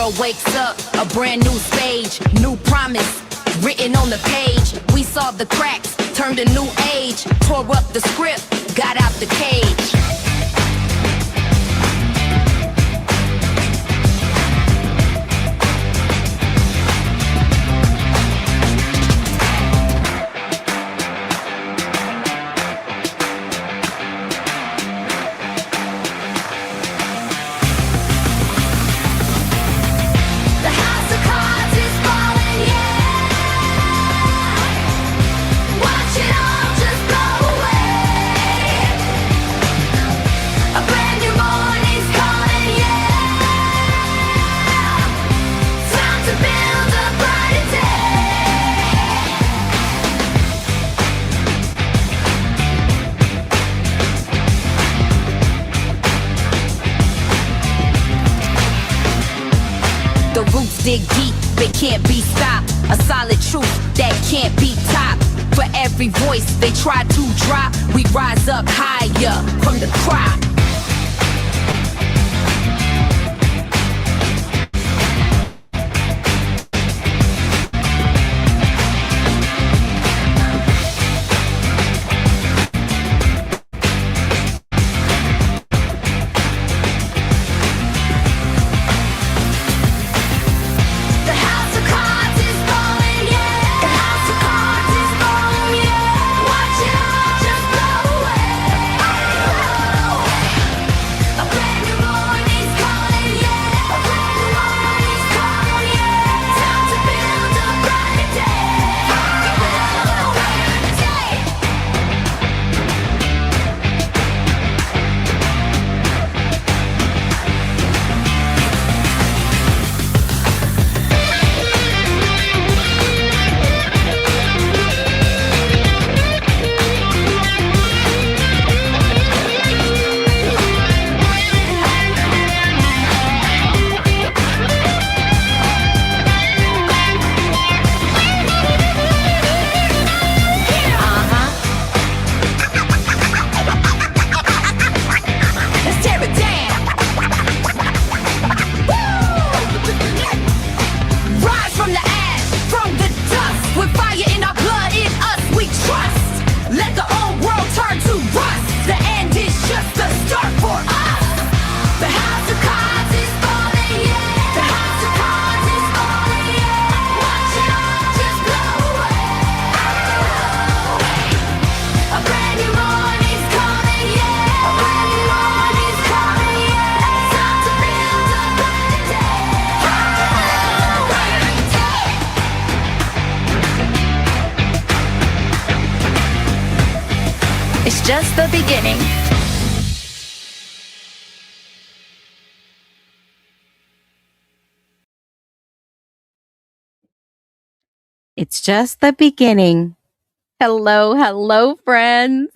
world wakes up, a brand new stage, new promise written on the page. We saw the cracks, turned a new age, tore up the script, got out the cage. The roots dig deep, they can't be stopped. A solid truth that can't be topped. For every voice they try to drop, we rise up higher from the crop. It's just the beginning. It's just the beginning. Hello, friends.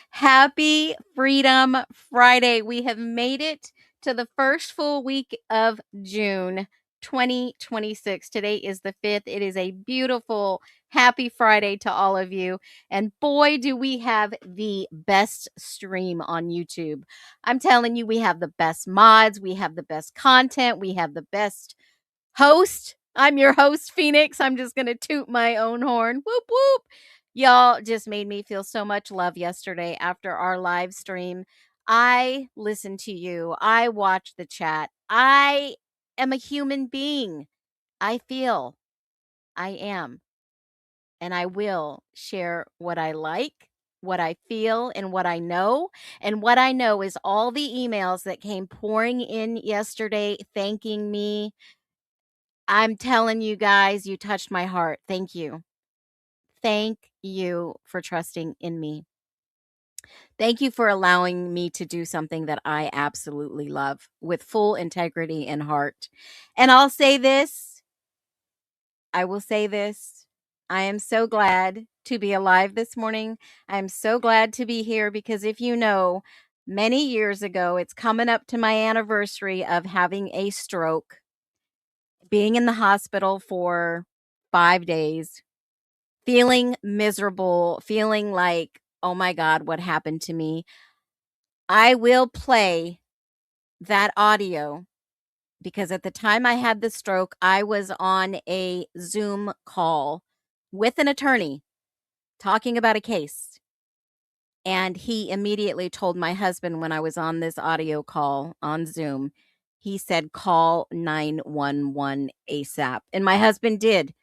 Happy Freedom Friday. We have made it to the first full week of June 2026. Today is the 5th. It is a beautiful, happy Friday to all of you. And boy, do we have the best stream on YouTube. I'm telling you, we have the best mods, we have the best content, we have the best host. I'm your host, Phoenix. I'm just going to toot my own horn. Whoop, whoop. Y'all just made me feel so much love yesterday after our live stream. I listened to you. I watched the chat. I am a human being. I feel. I am. And I will share what I like, what I feel, and what I know. And what I know is all the emails that came pouring in yesterday thanking me. I'm telling you guys, you touched my heart. Thank you. Thank you for trusting in me. Thank you for allowing me to do something that I absolutely love with full integrity and heart. And I'll say this. I will say this. I am so glad to be alive this morning. I'm so glad to be here because if you know, many years ago, it's coming up to my anniversary of having a stroke, being in the hospital for 5 days, feeling miserable, feeling like, oh my God, what happened to me? I will play that audio because at the time I had the stroke, I was on a Zoom call with an attorney talking about a case. And he immediately told my husband when I was on this audio call on Zoom, he said, call 911 ASAP. And my husband did.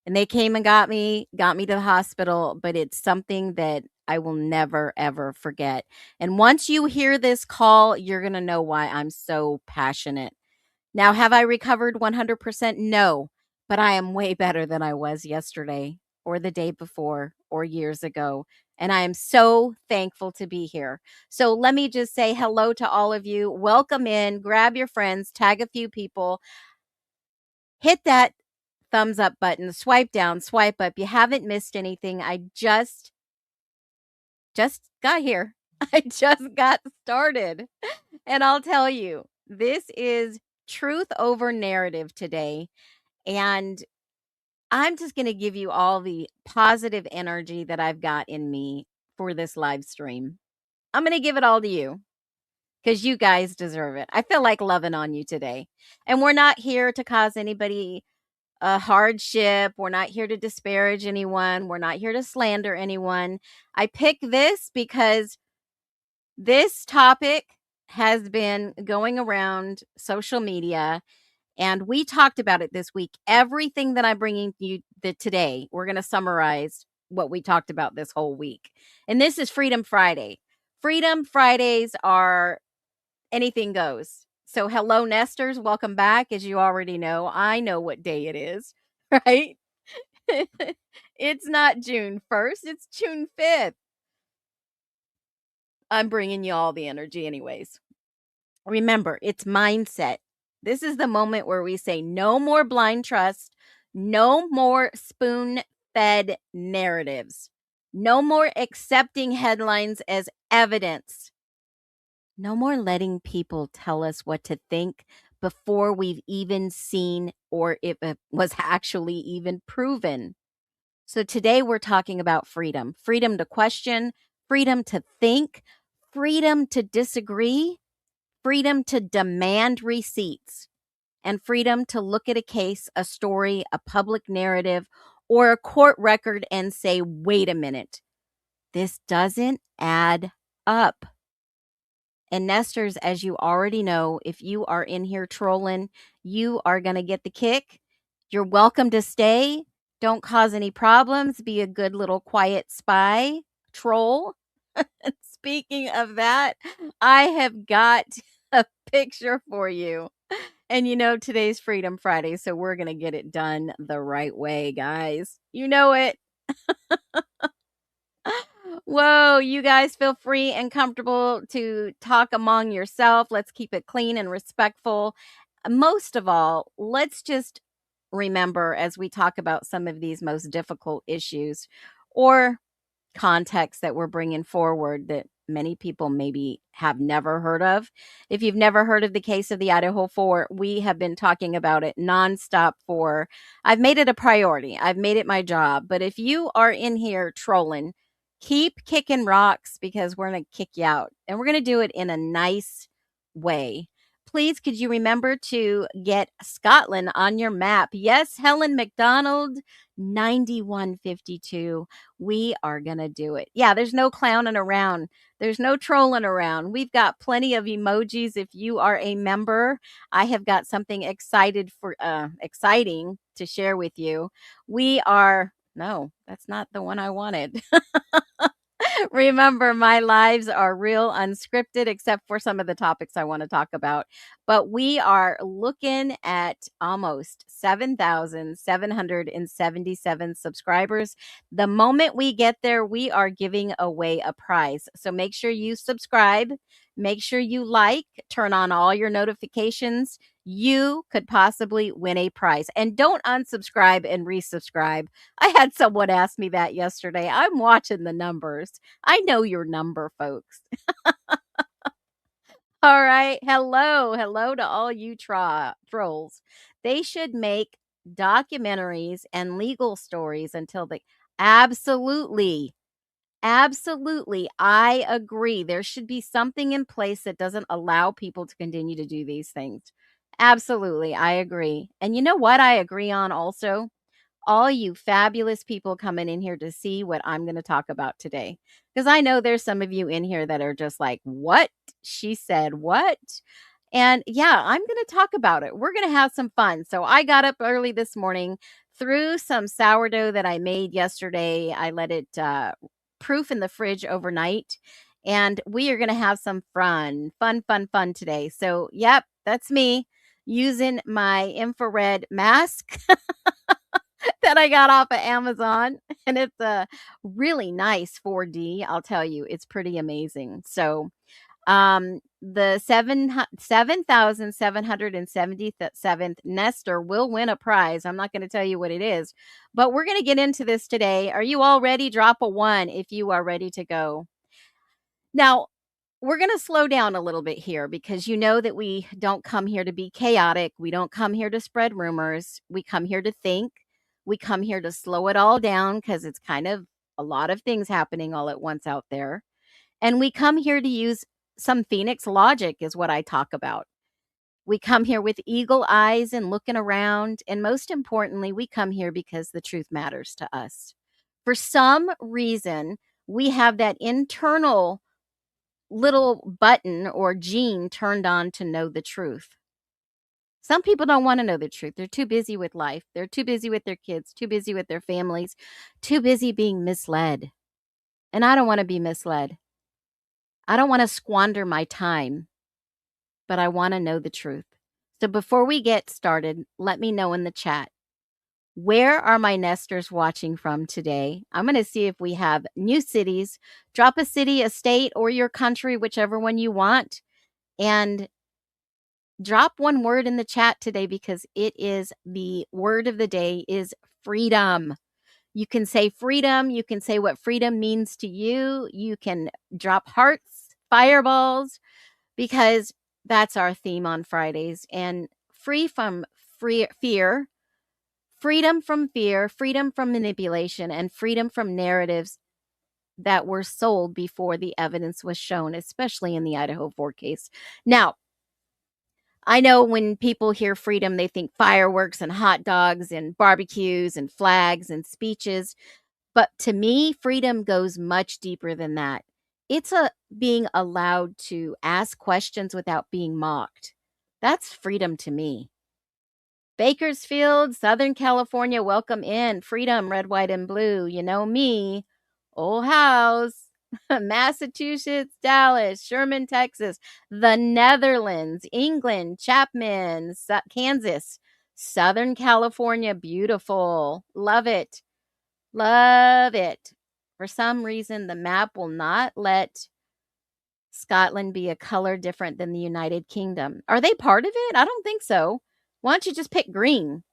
And they came and got me to the hospital. But it's something that I will never, ever forget. And once you hear this call, you're going to know why I'm so passionate. Now, have I recovered 100%? No, but I am way better than I was yesterday or the day before or years ago. And I am so thankful to be here. So let me just say hello to all of you. Welcome in, grab your friends, tag a few people, hit that thumbs up button, swipe down, swipe up. You haven't missed anything. I just got here. I just got started. And I'll tell you, this is truth over narrative today. And I'm just going to give you all the positive energy that I've got in me for this live stream. I'm going to give it all to you because you guys deserve it. I feel like loving on you today. And we're not here to cause anybody a hardship. We're not here to disparage anyone. We're not here to slander anyone. I picked this because this topic has been going around social media, and we talked about it this week. Everything that I'm bringing you today, we're going to summarize what we talked about this whole week. And this is Freedom Friday. Freedom Fridays are anything goes. So, hello, Nesters. Welcome back. As you already know, I know what day it is, right? It's not June 1st, it's June 5th. I'm bringing you all the energy, anyways. Remember, it's mindset. This is the moment where we say no more blind trust, no more spoon fed narratives, no more accepting headlines as evidence, no more letting people tell us what to think before we've even seen or if it was actually even proven. So today we're talking about freedom, freedom to question, freedom to think, freedom to disagree, freedom to demand receipts, and freedom to look at a case, a story, a public narrative, or a court record and say, wait a minute, this doesn't add up. And Nesters, as you already know, if you are in here trolling, you are going to get the kick. You're welcome to stay. Don't cause any problems. Be a good little quiet spy troll. Speaking of that, I have got a picture for you. And you know, today's Freedom Friday, so we're going to get it done the right way, guys. You know it. Whoa, you guys feel free and comfortable to talk among yourself. Let's keep it clean and respectful. Most of all, let's just remember as we talk about some of these most difficult issues or context that we're bringing forward that many people maybe have never heard of. If you've never heard of the case of the Idaho 4, we have been talking about it nonstop I've made it a priority. I've made it my job. But if you are in here trolling, keep kicking rocks because we're going to kick you out. And we're going to do it in a nice way. Please, could you remember to get Scotland on your map? Yes, Helen McDonald, 9152. We are going to do it. Yeah, there's no clowning around. There's no trolling around. We've got plenty of emojis. If you are a member, I have got something exciting to share with you. No, that's not the one I wanted. Remember, my lives are real unscripted, except for some of the topics I want to talk about. But we are looking at almost 7,777 subscribers. The moment we get there, we are giving away a prize. So make sure you subscribe. Make sure you like, turn on all your notifications. You could possibly win a prize. And don't unsubscribe and resubscribe. I had someone ask me that yesterday. I'm watching the numbers. I know your number, folks. All right. Hello. Hello to all you trolls. They should make documentaries and legal stories until they absolutely. Absolutely. I agree. There should be something in place that doesn't allow people to continue to do these things. Absolutely. I agree. And you know what I agree on also? All you fabulous people coming in here to see what I'm going to talk about today. Because I know there's some of you in here that are just like, what? She said, what? And yeah, I'm going to talk about it. We're going to have some fun. So I got up early this morning, threw some sourdough that I made yesterday. I let it proof in the fridge overnight. And we are going to have some fun today. So, yep, that's me using my infrared mask that I got off of Amazon, and it's a really nice 4D. I'll tell you, it's pretty amazing. So, the 7,777th nester will win a prize. I'm not going to tell you what it is, but we're going to get into this today. Are you all ready? Drop a 1 if you are ready to go. Now, we're going to slow down a little bit here because you know that we don't come here to be chaotic. We don't come here to spread rumors. We come here to think. We come here to slow it all down because it's kind of a lot of things happening all at once out there. And we come here to use some Phoenix logic, is what I talk about. We come here with eagle eyes and looking around. And most importantly, we come here because the truth matters to us. For some reason, we have that internal little button or gene turned on to know the truth. Some people don't want to know the truth. They're too busy with life. They're too busy with their kids, too busy with their families, too busy being misled. And I don't want to be misled. I don't want to squander my time, but I want to know the truth. So before we get started, let me know in the chat. Where are my nesters watching from today? I'm going to see if we have new cities. Drop a city, a state, or your country, whichever one you want. And drop one word in the chat today because it is the word of the day is freedom. You can say freedom. You can say what freedom means to you. You can drop hearts, fireballs, because that's our theme on Fridays. And free from fear, freedom from fear, freedom from manipulation, and freedom from narratives that were sold before the evidence was shown, especially in the Idaho 4 case. Now, I know when people hear freedom, they think fireworks and hot dogs and barbecues and flags and speeches. But to me, freedom goes much deeper than that. It's a being allowed to ask questions without being mocked. That's freedom to me. Bakersfield, Southern California, welcome in. Freedom, red, white, and blue. You know me. Old house. Massachusetts, Dallas, Sherman, Texas, the Netherlands, England, Chapman, Kansas, Southern California, beautiful. Love it. Love it. For some reason, the map will not let Scotland be a color different than the United Kingdom. Are they part of it? I don't think so. Why don't you just pick green?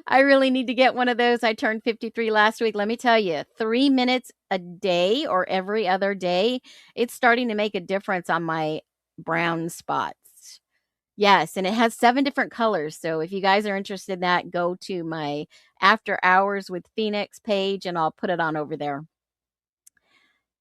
I really need to get one of those. I turned 53 last week. Let me tell you, 3 minutes a day or every other day, it's starting to make a difference on my brown spots. Yes, and it has 7 different colors. So if you guys are interested in that, go to my After Hours with Phoenix page and I'll put it on over there.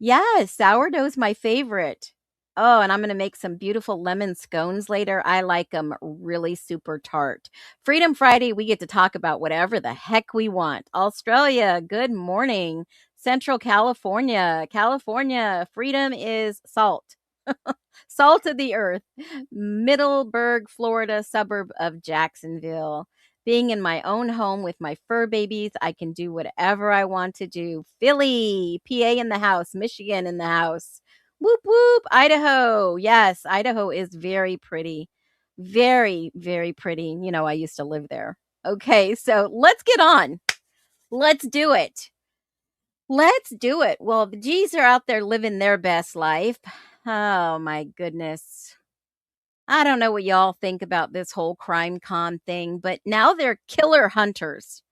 Yes, sourdough's my favorite. Oh, and I'm going to make some beautiful lemon scones later. I like them really super tart. Freedom Friday, we get to talk about whatever the heck we want. Australia, good morning. Central California, freedom is salt. Salt of the earth. Middleburg, Florida, suburb of Jacksonville. Being in my own home with my fur babies, I can do whatever I want to do. Philly, PA in the house, Michigan in the house. Whoop, whoop, Idaho. Yes, Idaho is very pretty. Very, very pretty. You know, I used to live there. Okay, so let's get on. Let's do it. Let's do it. Well, the G's are out there living their best life. Oh, my goodness. I don't know what y'all think about this whole crime con thing, but now they're killer hunters.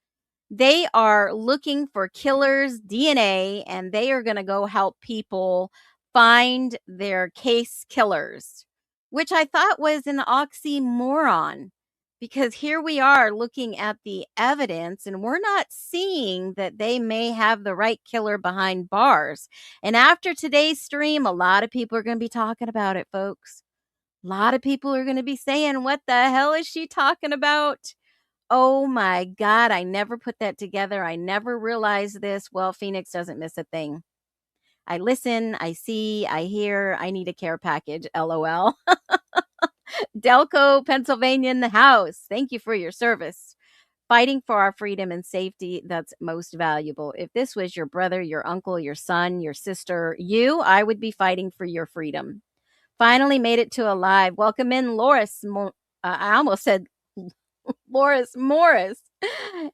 They are looking for killers' DNA and they are going to go help people find their case killers, which I thought was an oxymoron because here we are looking at the evidence and we're not seeing that they may have the right killer behind bars. And after today's stream, a lot of people are going to be talking about it, folks. A lot of people are going to be saying, what the hell is she talking about? Oh my God, I never put that together. I never realized this. Well, Phoenix doesn't miss a thing. I listen, I see, I hear, I need a care package. LOL. Delco, Pennsylvania in the house. Thank you for your service. Fighting for our freedom and safety, that's most valuable. If this was your brother, your uncle, your son, your sister, I would be fighting for your freedom. Finally made it to alive. Welcome in, Loris. I almost said Loris Morris.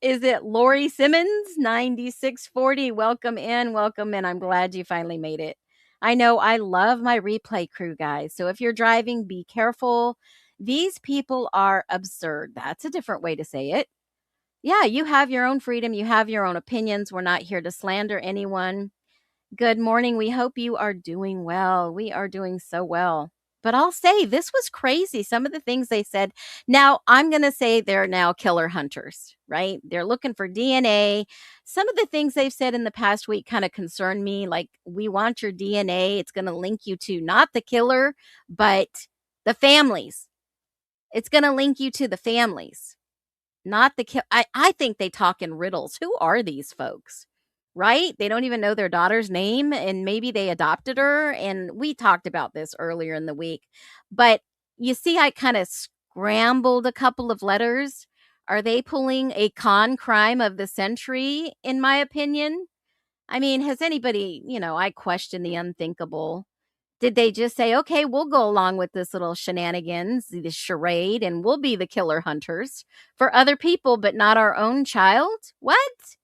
Is it Lori Simmons? 9640. Welcome in. Welcome in. I'm glad you finally made it. I know I love my replay crew, guys. So if you're driving, be careful. These people are absurd. That's a different way to say it. Yeah, you have your own freedom. You have your own opinions. We're not here to slander anyone. Good morning. We hope you are doing well. We are doing so well. But I'll say this was crazy. Some of the things they said. Now, I'm going to say they're now killer hunters, right? They're looking for DNA. Some of the things they've said in the past week kind of concern me. Like, we want your DNA. It's going to link you to not the killer, but the families. It's going to link you to the families, not the kill. I think they talk in riddles. Who are these folks? Right? They don't even know their daughter's name, and maybe they adopted her. And we talked about this earlier in the week. But you see, I kind of scrambled a couple of letters. Are they pulling a crime of the century, in my opinion? I mean, has anybody, I question the unthinkable. Did they just say, okay, we'll go along with this little shenanigans, this charade, and we'll be the killer hunters for other people, but not our own child? What?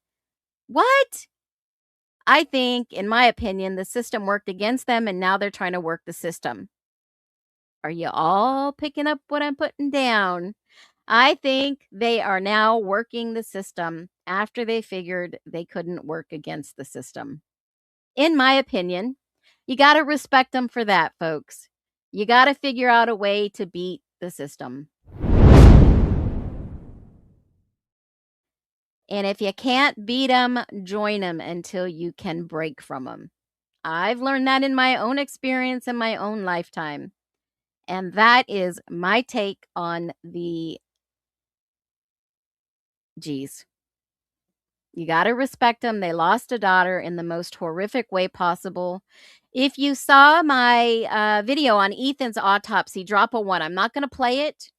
What? I think, in my opinion, the system worked against them, and now they're trying to work the system. Are you all picking up what I'm putting down? I think they are now working the system after they figured they couldn't work against the system. In my opinion, you got to respect them for that, folks. You got to figure out a way to beat the system. And if you can't beat them, join them until you can break from them. I've learned that in my own experience in my own lifetime. And that is my take on the G's. You got to respect them. They lost a daughter in the most horrific way possible. If you saw my video on Ethan's autopsy, drop a 1. I'm not going to play it,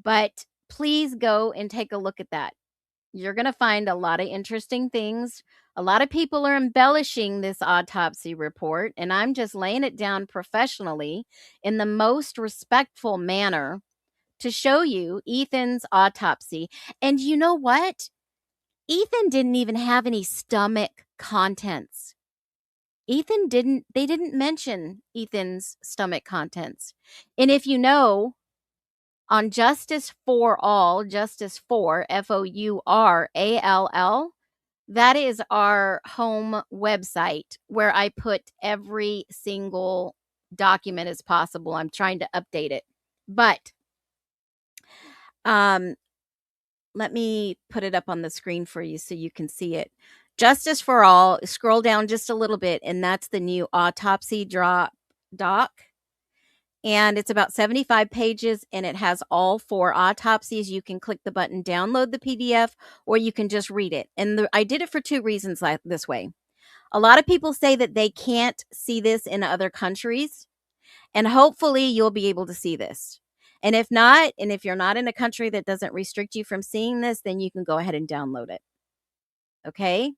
but please go and take a look at that. You're going to find a lot of interesting things. A lot of people are embellishing this autopsy report, and I'm just laying it down professionally in the most respectful manner to show you Ethan's autopsy. And you know what? Ethan didn't even have any stomach contents. They didn't mention Ethan's stomach contents. And if you know, on Justice for All, Justice for, FOURALL, that is our home website where I put every single document as possible. I'm trying to update it. But let me put it up on the screen for you so you can see it. Justice for All, scroll down just a little bit, and that's the new autopsy doc. And it's about 75 pages, and it has all 4 autopsies. You can click the button, download the PDF, or you can just read it. And I did it for 2 reasons this way. A lot of people say that they can't see this in other countries, and hopefully you'll be able to see this. And if not, and if you're not in a country that doesn't restrict you from seeing this, then you can go ahead and download it. Okay?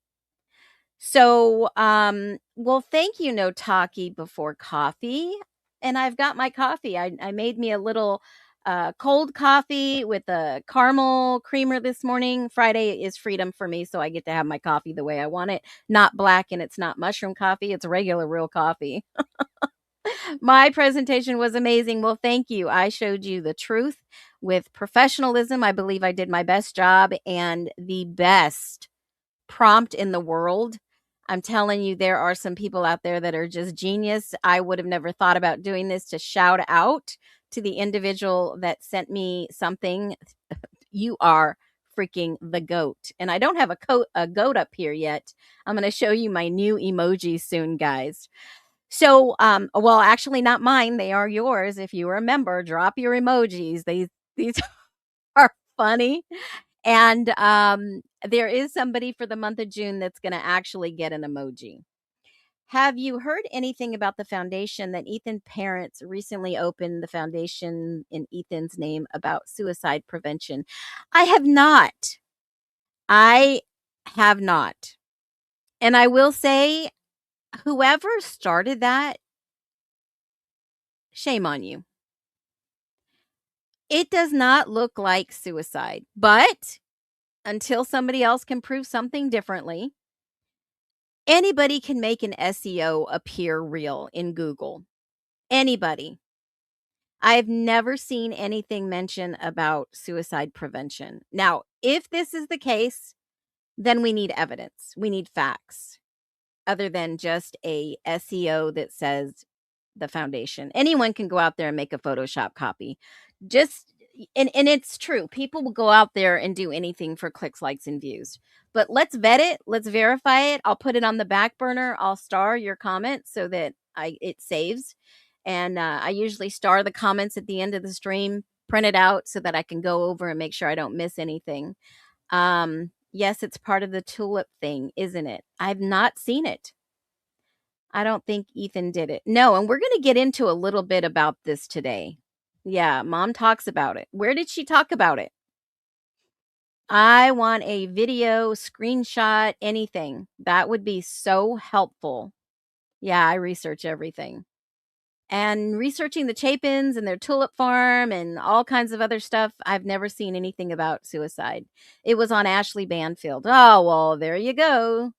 So, well, thank you, No Talkie Before Coffee. And I've got my coffee. I made me a little cold coffee with a caramel creamer this morning. Friday is freedom for me, so I get to have my coffee the way I want it. Not black, and it's not mushroom coffee. It's regular, real coffee. My presentation was amazing. Well, thank you. I showed you the truth with professionalism. I believe I did my best job and the best prompt in the world. I'm telling you, there are some people out there that are just genius. I would have never thought about doing this. To shout out to the individual that sent me something. You are freaking the goat. And I don't have a goat up here yet. I'm going to show you my new emoji soon, guys. So, well, actually not mine, they are yours. If you remember, drop your emojis. These are funny. And, there is somebody for the month of June that's gonna actually get an emoji. Have you heard anything about the foundation that Ethan parents recently opened the foundation in Ethan's name about suicide prevention? I have not. I have not. And I will say, whoever started that, shame on you. It does not look like suicide, but until somebody else can prove something differently, anybody can make an SEO appear real in Google. Anybody. I've never seen anything mention about suicide prevention. Now, if this is the case, then we need evidence. We need facts other than just a SEO that says the foundation. Anyone can go out there and make a Photoshop copy. Just and it's true. People will go out there and do anything for clicks, likes, and views. But let's vet it. Let's verify it. I'll put it on the back burner. I'll star your comment so that it saves. And I usually star the comments at the end of the stream, print it out so that I can go over and make sure I don't miss anything. Yes, it's part of the tulip thing, isn't it? I've not seen it. I don't think Ethan did it. No, and we're going to get into a little bit about this today. Yeah, mom talks about it. Where did she talk about it? I want a video, screenshot, anything. That would be so helpful. Yeah, I research everything. And researching the Chapins and their tulip farm and all kinds of other stuff, I've never seen anything about suicide. It was on Ashley Banfield. Oh, well, there you go.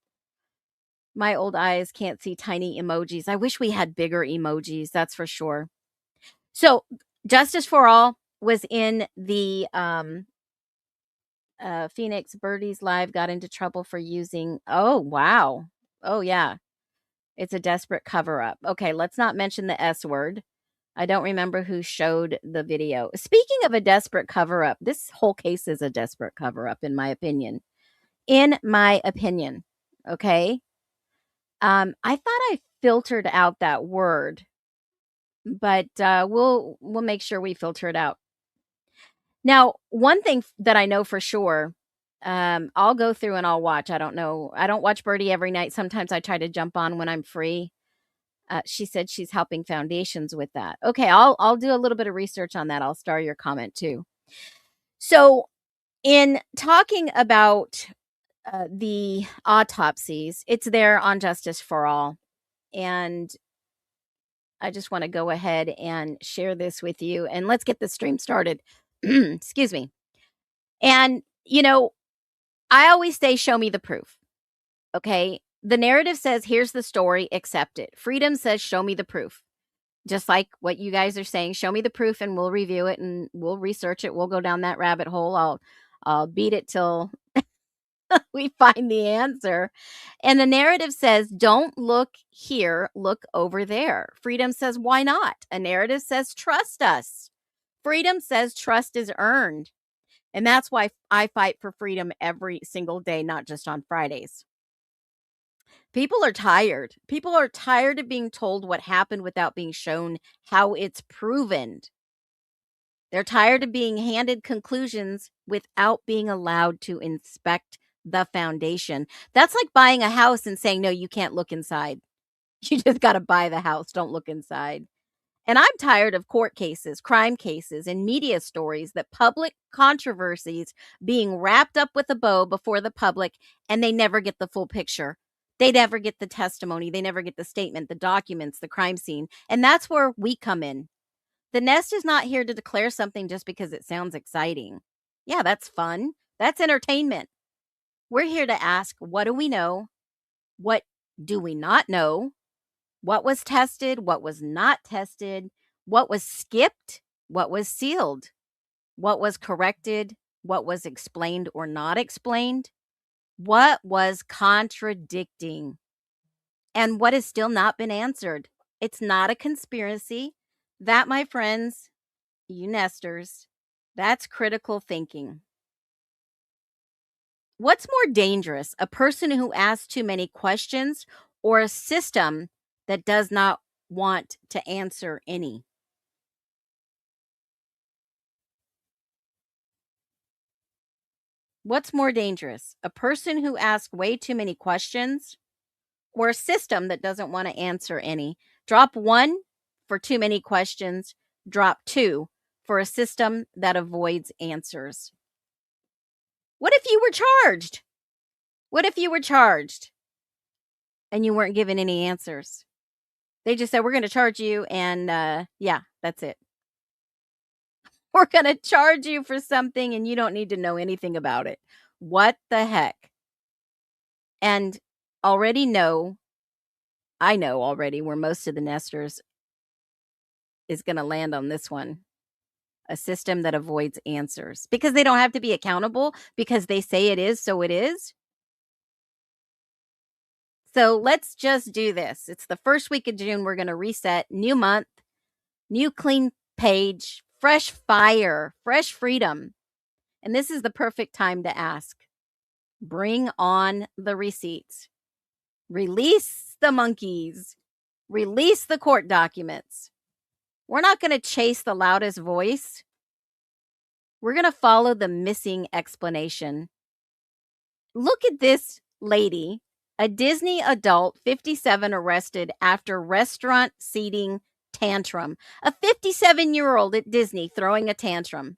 My old eyes can't see tiny emojis. I wish we had bigger emojis, that's for sure. So, Justice for All was in the Phoenix Birdies Live got into trouble for using. Oh, wow. Oh, yeah. It's a desperate cover up. Okay, let's not mention the S word. I don't remember who showed the video. Speaking of a desperate cover up, this whole case is a desperate cover up, in my opinion. In my opinion. Okay. I thought I filtered out that word, but we'll make sure we filter it out. Now, one thing that I know for sure, I'll go through and I'll watch. I don't know. I don't watch Birdie every night. Sometimes I try to jump on when I'm free. She said she's helping foundations with that. Okay, I'll do a little bit of research on that. I'll star your comment too. So, in talking about the autopsies, it's there on Justice for All, and I just want to go ahead and share this with you, and let's get the stream started. Excuse me. And I always say, show me the proof. Okay. The narrative says, here's the story, accept it. Freedom says, show me the proof. Just like what you guys are saying, show me the proof and we'll review it and we'll research it. We'll go down that rabbit hole. I'll beat it till we find the answer. And the narrative says, don't look here, look over there. Freedom says, why not? A narrative says, trust us. Freedom says, trust is earned. And that's why I fight for freedom every single day, not just on Fridays. People are tired. People are tired of being told what happened without being shown how it's proven. They're tired of being handed conclusions without being allowed to inspect the foundation. That's like buying a house and saying, no, you can't look inside. You just got to buy the house. Don't look inside. And I'm tired of court cases, crime cases, and media stories that public controversies being wrapped up with a bow before the public, and they never get the full picture. They never get the testimony. They never get the statement, the documents, the crime scene. And that's where we come in. The Nest is not here to declare something just because it sounds exciting. Yeah, that's fun. That's entertainment. We're here to ask, what do we know? What do we not know? What was tested? What was not tested? What was skipped? What was sealed? What was corrected? What was explained or not explained? What was contradicting? And what has still not been answered? It's not a conspiracy. That, my friends, you nesters, that's critical thinking. What's more dangerous, a person who asks too many questions or a system that does not want to answer any. What's more dangerous? A person who asks way too many questions or a system that doesn't want to answer any? Drop one for too many questions, drop two for a system that avoids answers. What if you were charged? What if you were charged and you weren't given any answers? They just said, we're going to charge you, and yeah, that's it. We're going to charge you for something and you don't need to know anything about it. What the heck? And I know already where most of the nesters is going to land on this one. A system that avoids answers because they don't have to be accountable because they say it is, so it is. So let's just do this. It's the first week of June. We're going to reset. New month, new clean page, fresh fire, fresh freedom. And this is the perfect time to ask. Bring on the receipts. Release the monkeys. Release the court documents. We're not going to chase the loudest voice. We're going to follow the missing explanation. Look at this lady, a Disney adult, 57, arrested after restaurant seating tantrum. A 57-year-old at Disney throwing a tantrum.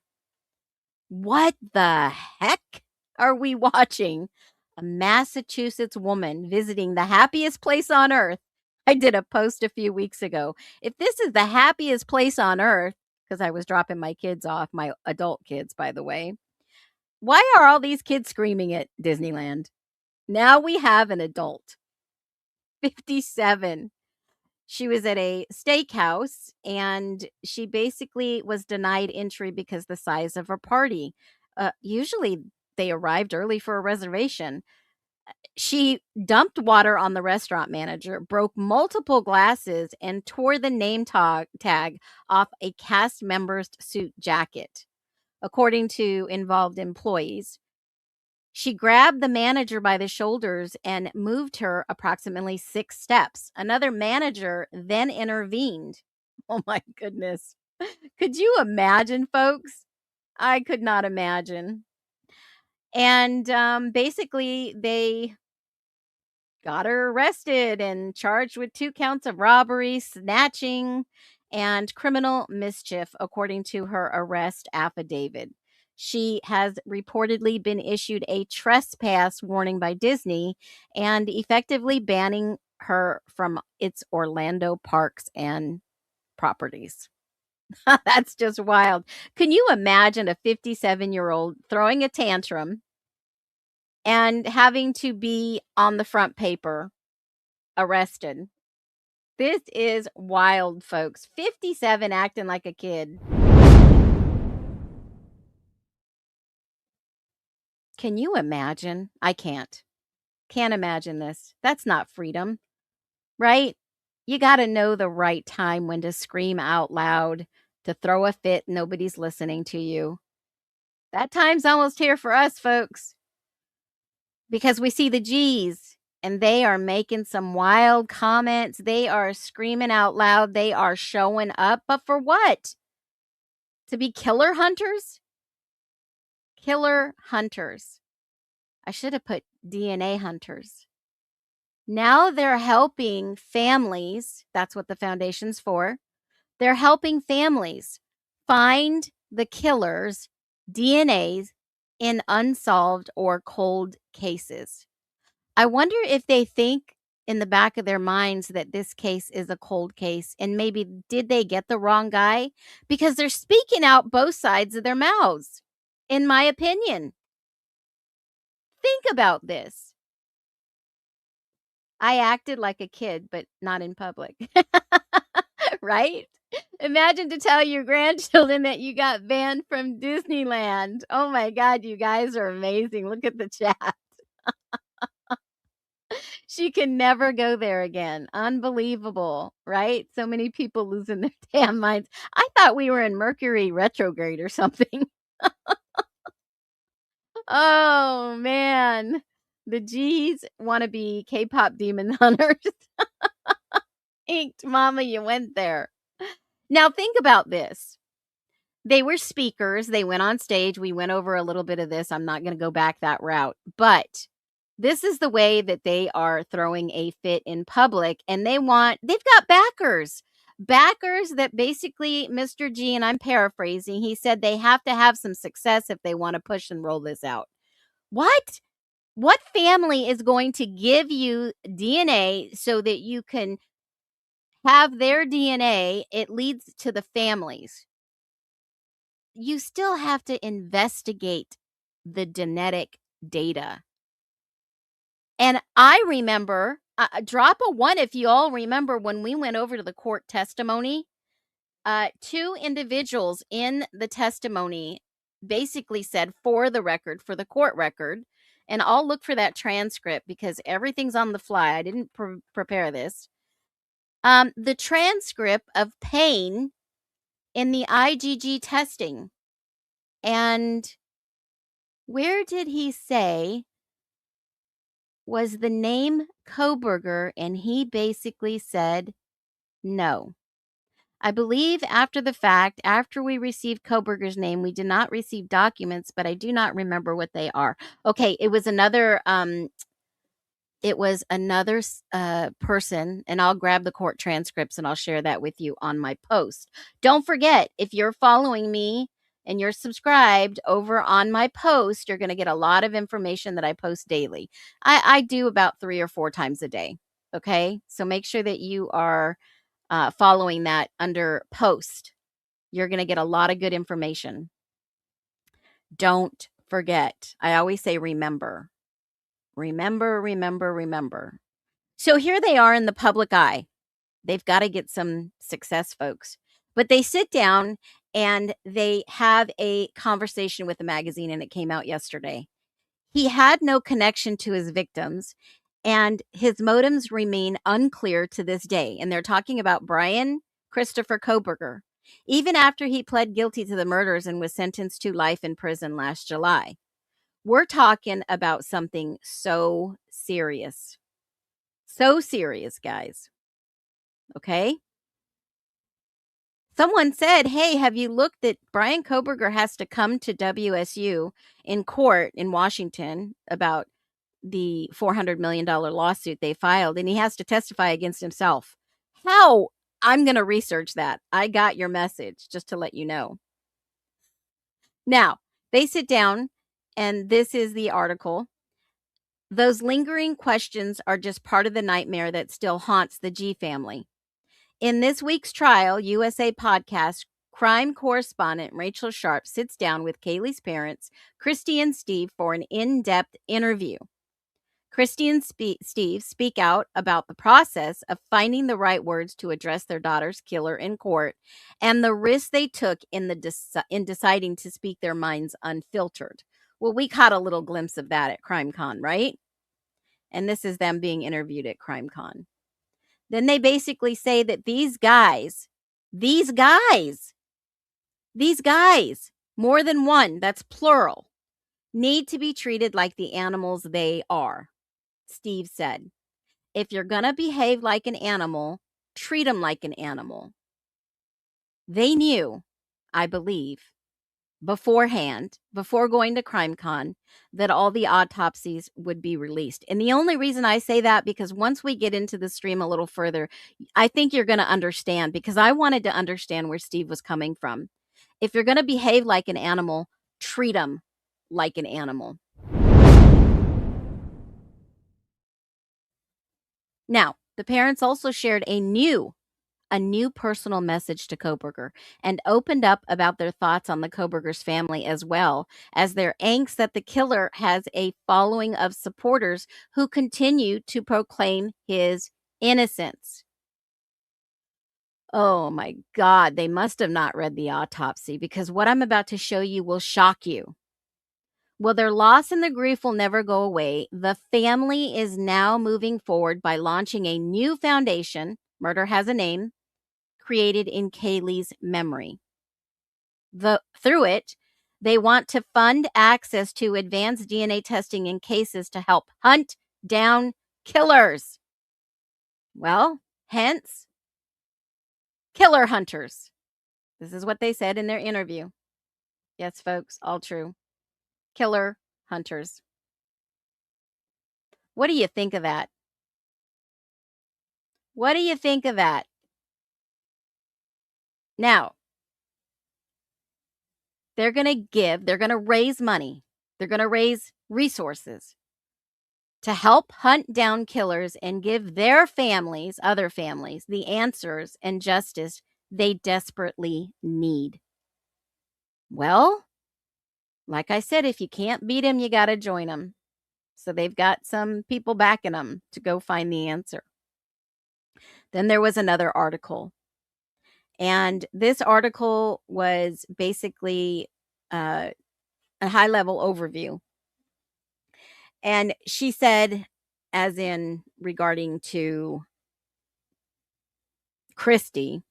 What the heck are we watching? A Massachusetts woman visiting the happiest place on earth. I did a post a few weeks ago. If this is the happiest place on earth, because I was dropping my kids off, my adult kids, by the way, why are all these kids screaming at Disneyland? Now we have an adult, 57. She was at a steakhouse and she basically was denied entry because the size of her party. Usually they arrived early for a reservation. She dumped water on the restaurant manager, broke multiple glasses, and tore the name tag off a cast member's suit jacket, according to involved employees. She grabbed the manager by the shoulders and moved her approximately 6 steps. Another manager then intervened. Oh my goodness. Could you imagine, folks? I could not imagine. And basically, they got her arrested and charged with 2 counts of robbery, snatching, and criminal mischief, according to her arrest affidavit. She has reportedly been issued a trespass warning by Disney and effectively banning her from its Orlando parks and properties. That's just wild. Can you imagine a 57-year-old throwing a tantrum and having to be on the front paper arrested? This is wild, folks. 57 acting like a kid. Can you imagine? I can't. Can't imagine this. That's not freedom, right? You got to know the right time when to scream out loud, to throw a fit. Nobody's listening to you. That time's almost here for us, folks, because we see the G's and they are making some wild comments. They are screaming out loud. They are showing up. But for what? To be killer hunters? Killer hunters. I should have put DNA hunters. Now they're helping families. That's what the foundation's for. They're helping families find the killer's DNAs in unsolved or cold cases. I wonder if they think in the back of their minds that this case is a cold case and maybe did they get the wrong guy? Because they're speaking out both sides of their mouths, in my opinion. Think about this. I acted like a kid, but not in public. Right? Imagine to tell your grandchildren that you got banned from Disneyland. Oh my God, you guys are amazing. Look at the chat. She can never go there again. Unbelievable, right? So many people losing their damn minds. I thought we were in Mercury retrograde or something. Oh man. The G's want to be K-pop demon hunters. Inked, Mama, you went there. Now think about this. They were speakers. They went on stage. We went over a little bit of this. I'm not going to go back that route. But this is the way that they are throwing a fit in public. And they've got backers. Backers that basically, Mr. G, and I'm paraphrasing, he said they have to have some success if they want to push and roll this out. What? What family is going to give you DNA so that you can have their DNA? It leads to the families. You still have to investigate the genetic data. And I remember, drop a 1 if you all remember when we went over to the court testimony. 2 individuals in the testimony basically said, for the record, for the court record, and I'll look for that transcript because everything's on the fly. I didn't prepare this. The transcript of pain in the IgG testing. And where did he say was the name Koberger? And he basically said no. I believe after the fact, after we received Koberger's name, we did not receive documents, but I do not remember what they are. Okay, it was another person, and I'll grab the court transcripts and I'll share that with you on my post. Don't forget, if you're following me and you're subscribed over on my post, you're going to get a lot of information that I post daily. I do about 3 or 4 times a day. Okay, so make sure that you are following that under post. You're going to get a lot of good information. Don't forget. I always say remember. Remember, remember, remember. So here they are in the public eye. They've got to get some success, folks. But they sit down and they have a conversation with the magazine, and it came out yesterday. He had no connection to his victims, and his motives remain unclear to this day. And they're talking about Brian Christopher Koberger, even after he pled guilty to the murders and was sentenced to life in prison last July. We're talking about something so serious. So serious, guys. Okay? Someone said, hey, have you looked that Brian Koberger has to come to WSU in court in Washington about the $400 million lawsuit they filed, and he has to testify against himself. How? I'm going to research that. I got your message, just to let you know. Now, they sit down, and this is the article. Those lingering questions are just part of the nightmare that still haunts the G family. In this week's trial, USA Podcast crime correspondent Rachel Sharp sits down with Kaylee's parents, Christy and Steve, for an in-depth interview. Christy and Steve speak out about the process of finding the right words to address their daughter's killer in court and the risk they took in deciding to speak their minds unfiltered. Well, we caught a little glimpse of that at CrimeCon, right? And this is them being interviewed at CrimeCon. Then they basically say that these guys, more than one, that's plural, need to be treated like the animals they are. Steve said, if you're going to behave like an animal, treat them like an animal. They knew, I believe, beforehand, before going to CrimeCon, that all the autopsies would be released. And the only reason I say that, because once we get into the stream a little further, I think you're going to understand, because I wanted to understand where Steve was coming from. If you're going to behave like an animal, treat them like an animal. Now, the parents also shared a new personal message to Koberger and opened up about their thoughts on the Koberger's family, as well as their angst that the killer has a following of supporters who continue to proclaim his innocence. Oh my God, they must have not read the autopsy, because what I'm about to show you will shock you. Well, their loss and the grief will never go away. The family is now moving forward by launching a new foundation, Murder Has a Name, created in Kaylee's memory. Through it, they want to fund access to advanced DNA testing in cases to help hunt down killers. Well, hence Killer hunters. This is what they said in their interview. Yes, folks, all true. Killer hunters. What do you think of that? What do you think of that? Now, they're going to raise money. They're going to raise resources to help hunt down killers and give their families, other families, the answers and justice they desperately need. Well, like I said, if you can't beat them, you got to join them. So they've got some people backing them to go find the answer. Then there was another article. And this article was basically a high-level overview. And she said, as in regarding to Christy,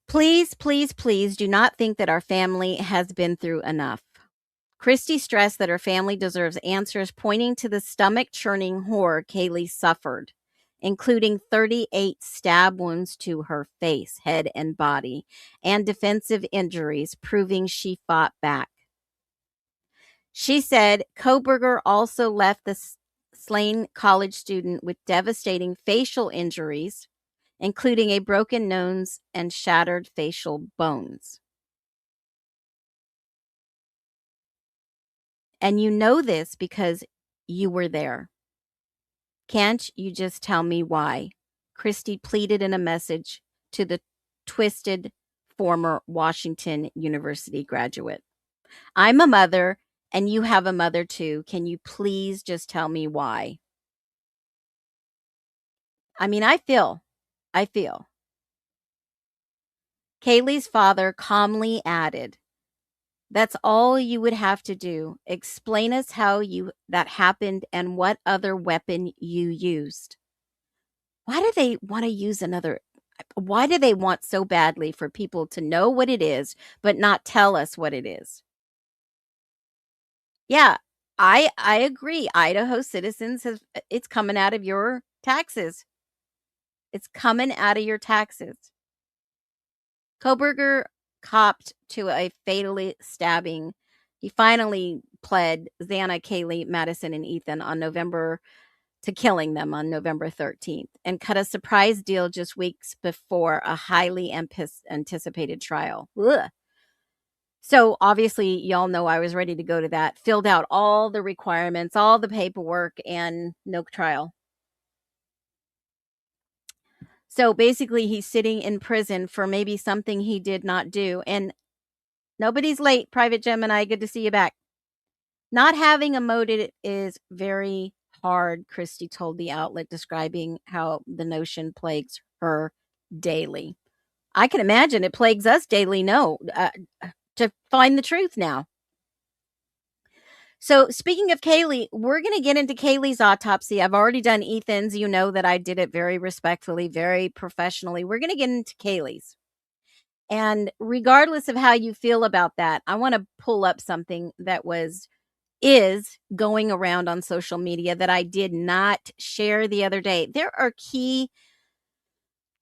please, please, please do not think that our family has been through enough. Christy stressed that her family deserves answers pointing to the stomach-churning horror Kaylee suffered, including 38 stab wounds to her face, head, and body, and defensive injuries, proving she fought back. She said Koberger also left the slain college student with devastating facial injuries, including a broken nose and shattered facial bones. And you know this because you were there. Can't you just tell me why? Christy pleaded in a message to the twisted former Washington University graduate. I'm a mother, and you have a mother too. Can you please just tell me why? I mean, I feel. Kaylee's father calmly added, that's all you would have to do. Explain us how that happened and what other weapon you used. Why do they want to use another? Why do they want so badly for people to know what it is, but not tell us what it is? Yeah, I agree. Idaho citizens it's coming out of your taxes. It's coming out of your taxes. Koberger copped to a fatally stabbing. He finally pled Xana, Kaylee, Madison, and Ethan to killing them on November 13th and cut a surprise deal just weeks before a highly anticipated trial. Ugh. So obviously, y'all know I was ready to go to that, filled out all the requirements, all the paperwork, and no trial. So basically, he's sitting in prison for maybe something he did not do. And nobody's late, Private Gemini. Good to see you back. Not having a motive is very hard, Christy told the outlet, describing how the notion plagues her daily. I can imagine it plagues us daily, to find the truth now. So speaking of Kaylee, we're going to get into Kaylee's autopsy. I've already done Ethan's. You know that I did it very respectfully, very professionally. We're going to get into Kaylee's. And regardless of how you feel about that, I want to pull up something that is going around on social media that I did not share the other day.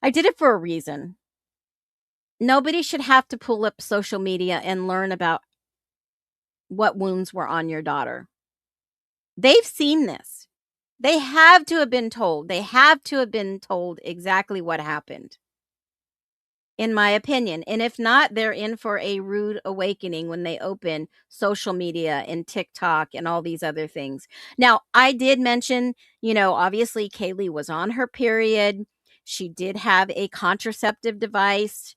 I did it for a reason. Nobody should have to pull up social media and learn about what wounds were on your daughter. They've seen this. They have to have been told. They have to have been told exactly what happened, in my opinion. And if not, they're in for a rude awakening when they open social media and TikTok and all these other things. Now, I did mention, obviously Kaylee was on her period. She did have a contraceptive device.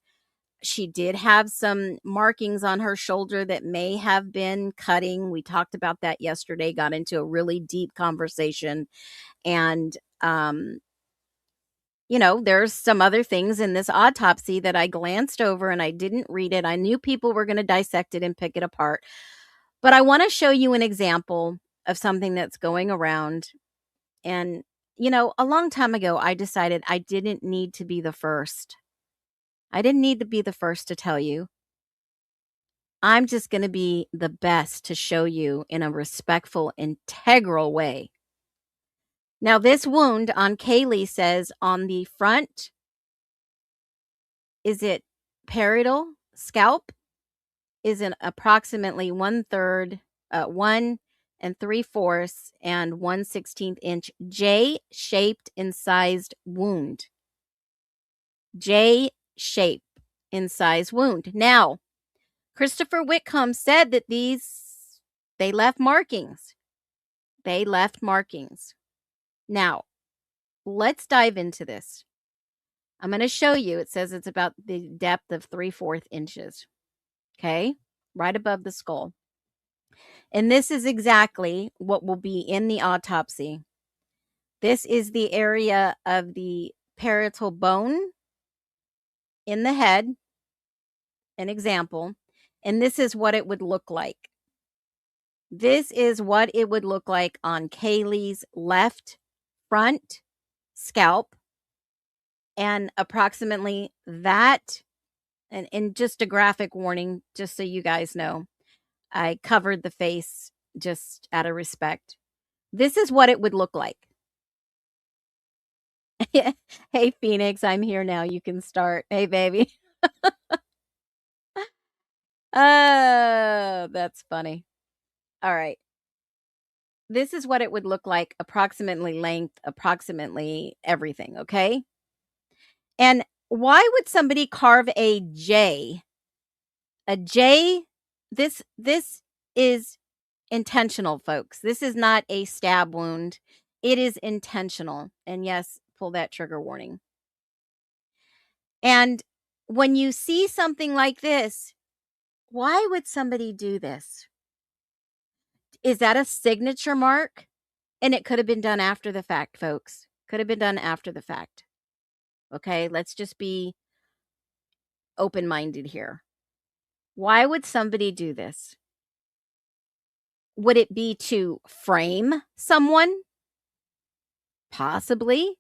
She did have some markings on her shoulder that may have been cutting. We talked about that yesterday, got into a really deep conversation. And, there's some other things in this autopsy that I glanced over and I didn't read it. I knew people were going to dissect it and pick it apart. But I want to show you an example of something that's going around. And, a long time ago, I decided I didn't need to be the first. I didn't need to be the first to tell you. I'm just going to be the best to show you in a respectful, integral way. Now, this wound on Kaylee says on the front Is it parietal? Scalp is an approximately 1/3, 1 3/4 and 1/16 inch J-shaped incised wound. J-shape incised wound. Now, Christopher Whitcomb said that they left markings. They left markings. Now, let's dive into this. I'm going to show you. It says it's about the depth of 3/4 inches. Okay? Right above the skull. And this is exactly what will be in the autopsy. This is the area of the parietal bone in the head, an example. And this is what it would look like. This is what it would look like on Kaylee's left front scalp, and approximately that, and just a graphic warning, just so you guys know, I covered the face just out of respect. This is what it would look like. Hey, Phoenix, I'm here now. You can start. Hey, baby. Oh, that's funny. All right. This is what it would look like, approximately length, approximately everything, okay? And why would somebody carve a J? A J, this is intentional, folks. This is not a stab wound. It is intentional. And yes, pull that trigger warning. And when you see something like this, why would somebody do this? Is that a signature mark? And it could have been done after the fact, folks. Could have been done after the fact. Okay, let's just be open-minded here. Why would somebody do this? Would it be to frame someone? Possibly.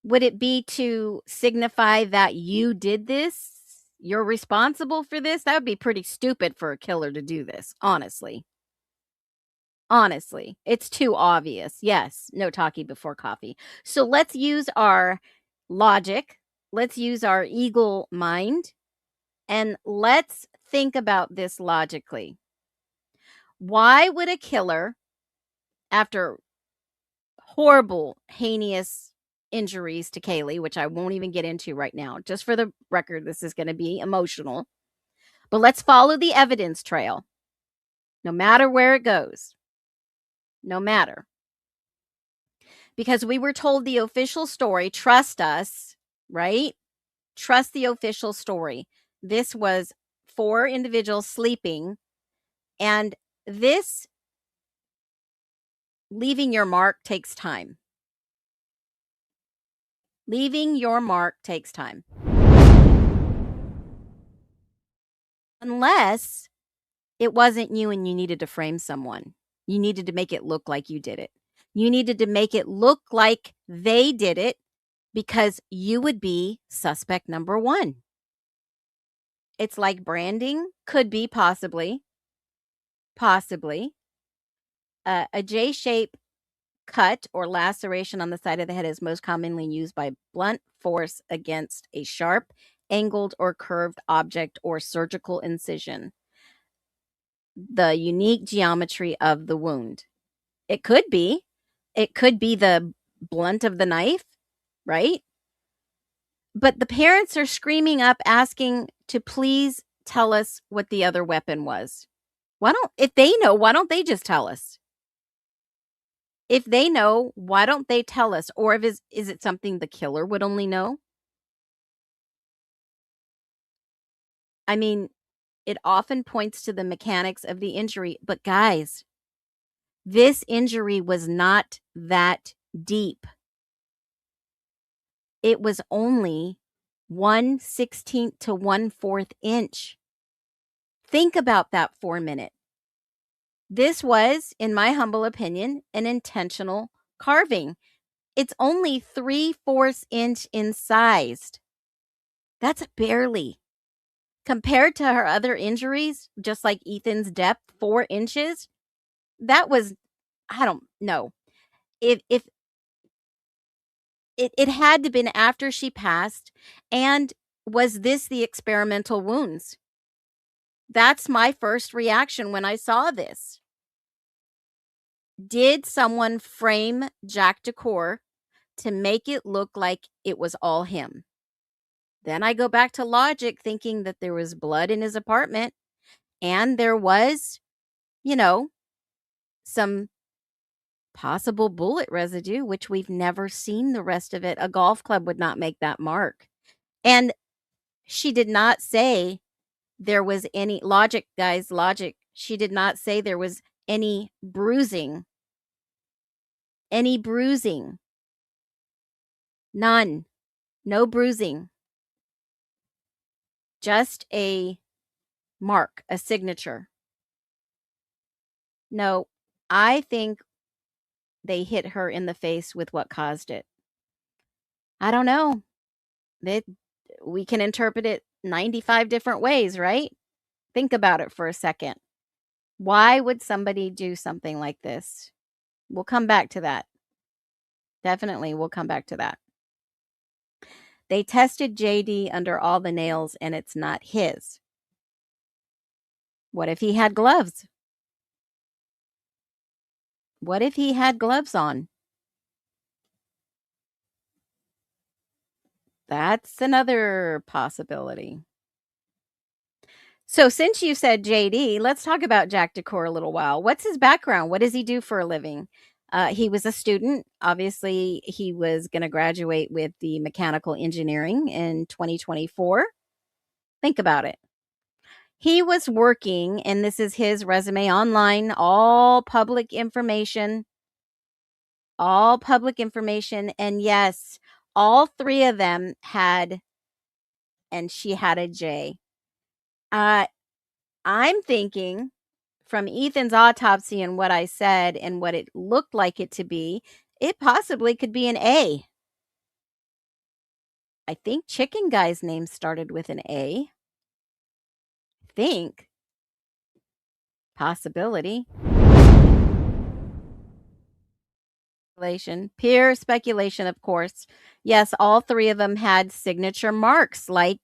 Would it be to signify that you did this? You're responsible for this? That would be pretty stupid for a killer to do this, honestly. Honestly, it's too obvious. Yes, no talkie before coffee. So let's use our logic. Let's use our eagle mind. And let's think about this logically. Why would a killer, after horrible, heinous injuries to Kaylee, which I won't even get into right now, just for the record, this is going to be emotional, but let's follow the evidence trail, no matter where it goes. No matter. Because we were told the official story, trust us, right? Trust the official story. This was 4 individuals sleeping, and this leaving your mark takes time. Leaving your mark takes time. Unless it wasn't you and you needed to frame someone. You needed to make it look like you did it. You needed to make it look like they did it, because you would be suspect number 1. It's like branding. Could be, possibly. Possibly. A J-shape cut or laceration on the side of the head is most commonly used by blunt force against a sharp, angled, or curved object or surgical incision. The unique geometry of the wound. It could be. It could be the blunt of the knife, right? But the parents are screaming up, asking to please tell us what the other weapon was. If they know, why don't they just tell us? If they know, why don't they tell us? Or is it something the killer would only know? I mean, it often points to the mechanics of the injury. But guys, this injury was not that deep. It was only 1/16 to 1/4 inch. Think about that for a minute. This was, in my humble opinion, an intentional carving. It's only 3/4 inch incised. That's barely. Compared to her other injuries, just like Ethan's depth, 4 inches, that was, I don't know. If it had to been after she passed, and Was this the experimental wounds? That's my first reaction when I saw this. Did someone frame Jack Decor to make it look like it was all him? Then I go back to logic, thinking that there was blood in his apartment and there was, you know, some possible bullet residue, which we've never seen the rest of it. A golf club would not make that mark. And she did not say there was any logic, guys, logic. She did not say there was any bruising. Any bruising. None. No bruising. Just a mark, a signature. No, I think they hit her in the face with what caused it. I don't know. That we can interpret it 95 different ways, right? Think about it for a second. Why would somebody do something like this? We'll come back to that. Definitely, we'll come back to that. They tested JD under all the nails and it's not his. What if he had gloves? What if he had gloves on? That's another possibility. So since you said JD, let's talk about Jack Decor a little while. What's his background? What does he do for a living? He was a student. Obviously, he was going to graduate with the mechanical engineering in 2024. Think about it. He was working, and this is his resume online, all public information. All public information. And yes, all three of them had, and she had a J. I'm thinking from Ethan's autopsy and what I said and what it looked like it to be, it possibly could be an A. I think Chicken Guy's name started with an A. Think. Possibility. Pure speculation, of course. Yes, all three of them had signature marks like,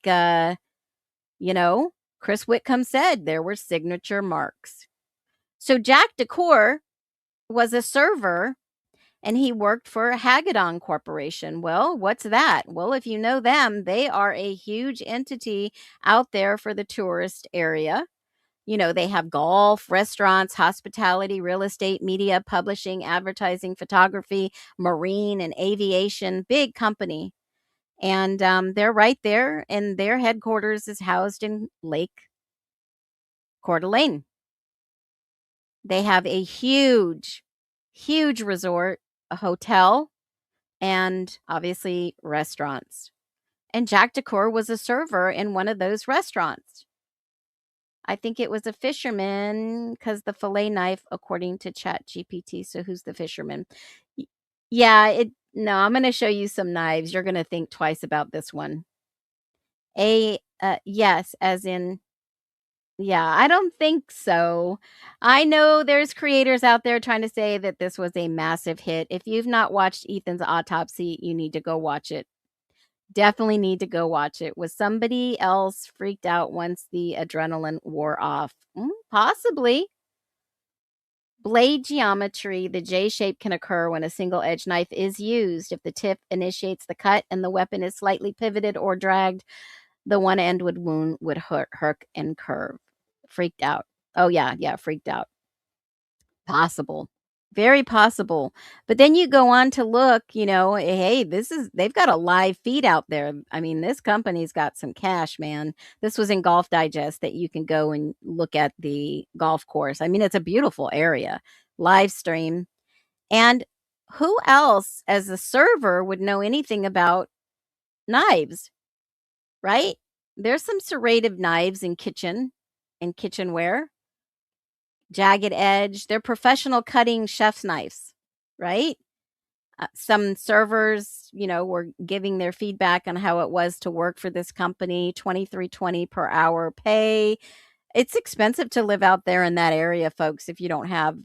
Chris Whitcomb said there were signature marks. So Jack Decor was a server and he worked for Hagedon Corporation. Well, what's that? Well, if you know them, they are a huge entity out there for the tourist area. They have golf, restaurants, hospitality, real estate, media, publishing, advertising, photography, marine, and aviation. Big company. And they're right there, and their headquarters is housed in Lake Coeur d'Alene. They have a huge, huge resort, a hotel, and obviously restaurants. And Jack Decor was a server in one of those restaurants. I think it was a fisherman because the fillet knife, according to Chat GPT. So who's the fisherman? Yeah, no, I'm going to show you some knives. You're going to think twice about this one. Yes, as in, yeah, I don't think so. I know there's creators out there trying to say that this was a massive hit. If you've not watched Ethan's autopsy, you need to go watch it. Definitely need to go watch it. Was somebody else freaked out once the adrenaline wore off? Possibly. Blade geometry, the J shape can occur when a single edge knife is used. If the tip initiates the cut and the weapon is slightly pivoted or dragged, the one end would hook and curve. Freaked out. Oh, yeah, freaked out. Possible. Very possible. But then you go on to look, hey, they've got a live feed out there. I mean, this company's got some cash, man. This was in Golf Digest that you can go and look at the golf course. I mean, it's a beautiful area. Live stream. And who else as a server would know anything about knives, right? There's some serrated knives in kitchenware. Jagged edge. They're professional cutting chef's knives, right? Some servers, were giving their feedback on how it was to work for this company. $23.20 per hour pay. It's expensive to live out there in that area, folks, if you don't have,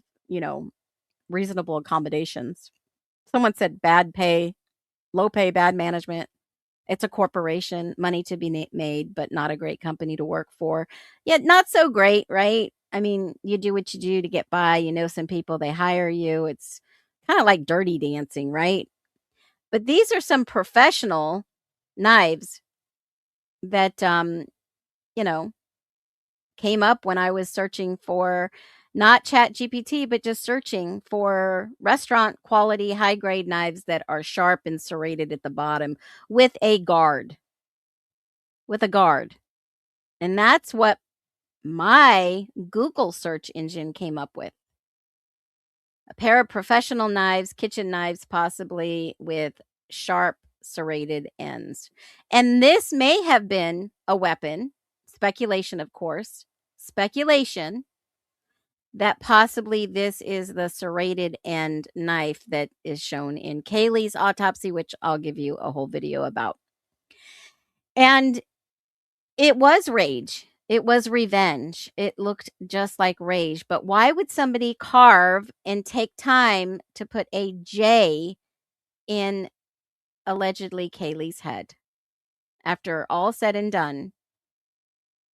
reasonable accommodations. Someone said bad pay, low pay, bad management. It's a corporation, money to be made, but not a great company to work for. Yet not so great, right? I mean, you do what you do to get by. You know some people, they hire you. It's kind of like dirty dancing, right? But these are some professional knives that, you know, came up when I was searching for not Chat GPT, but just searching for restaurant quality, high grade knives that are sharp and serrated at the bottom with a guard. With a guard. And that's what my Google search engine came up with. A pair of professional knives, kitchen knives, possibly with sharp serrated ends. And this may have been a weapon, speculation, of course, speculation that possibly this is the serrated end knife that is shown in Kaylee's autopsy, which I'll give you a whole video about. And it was rage. It was revenge. It looked just like rage. But why would somebody carve and take time to put a J in allegedly Kaylee's head after all said and done?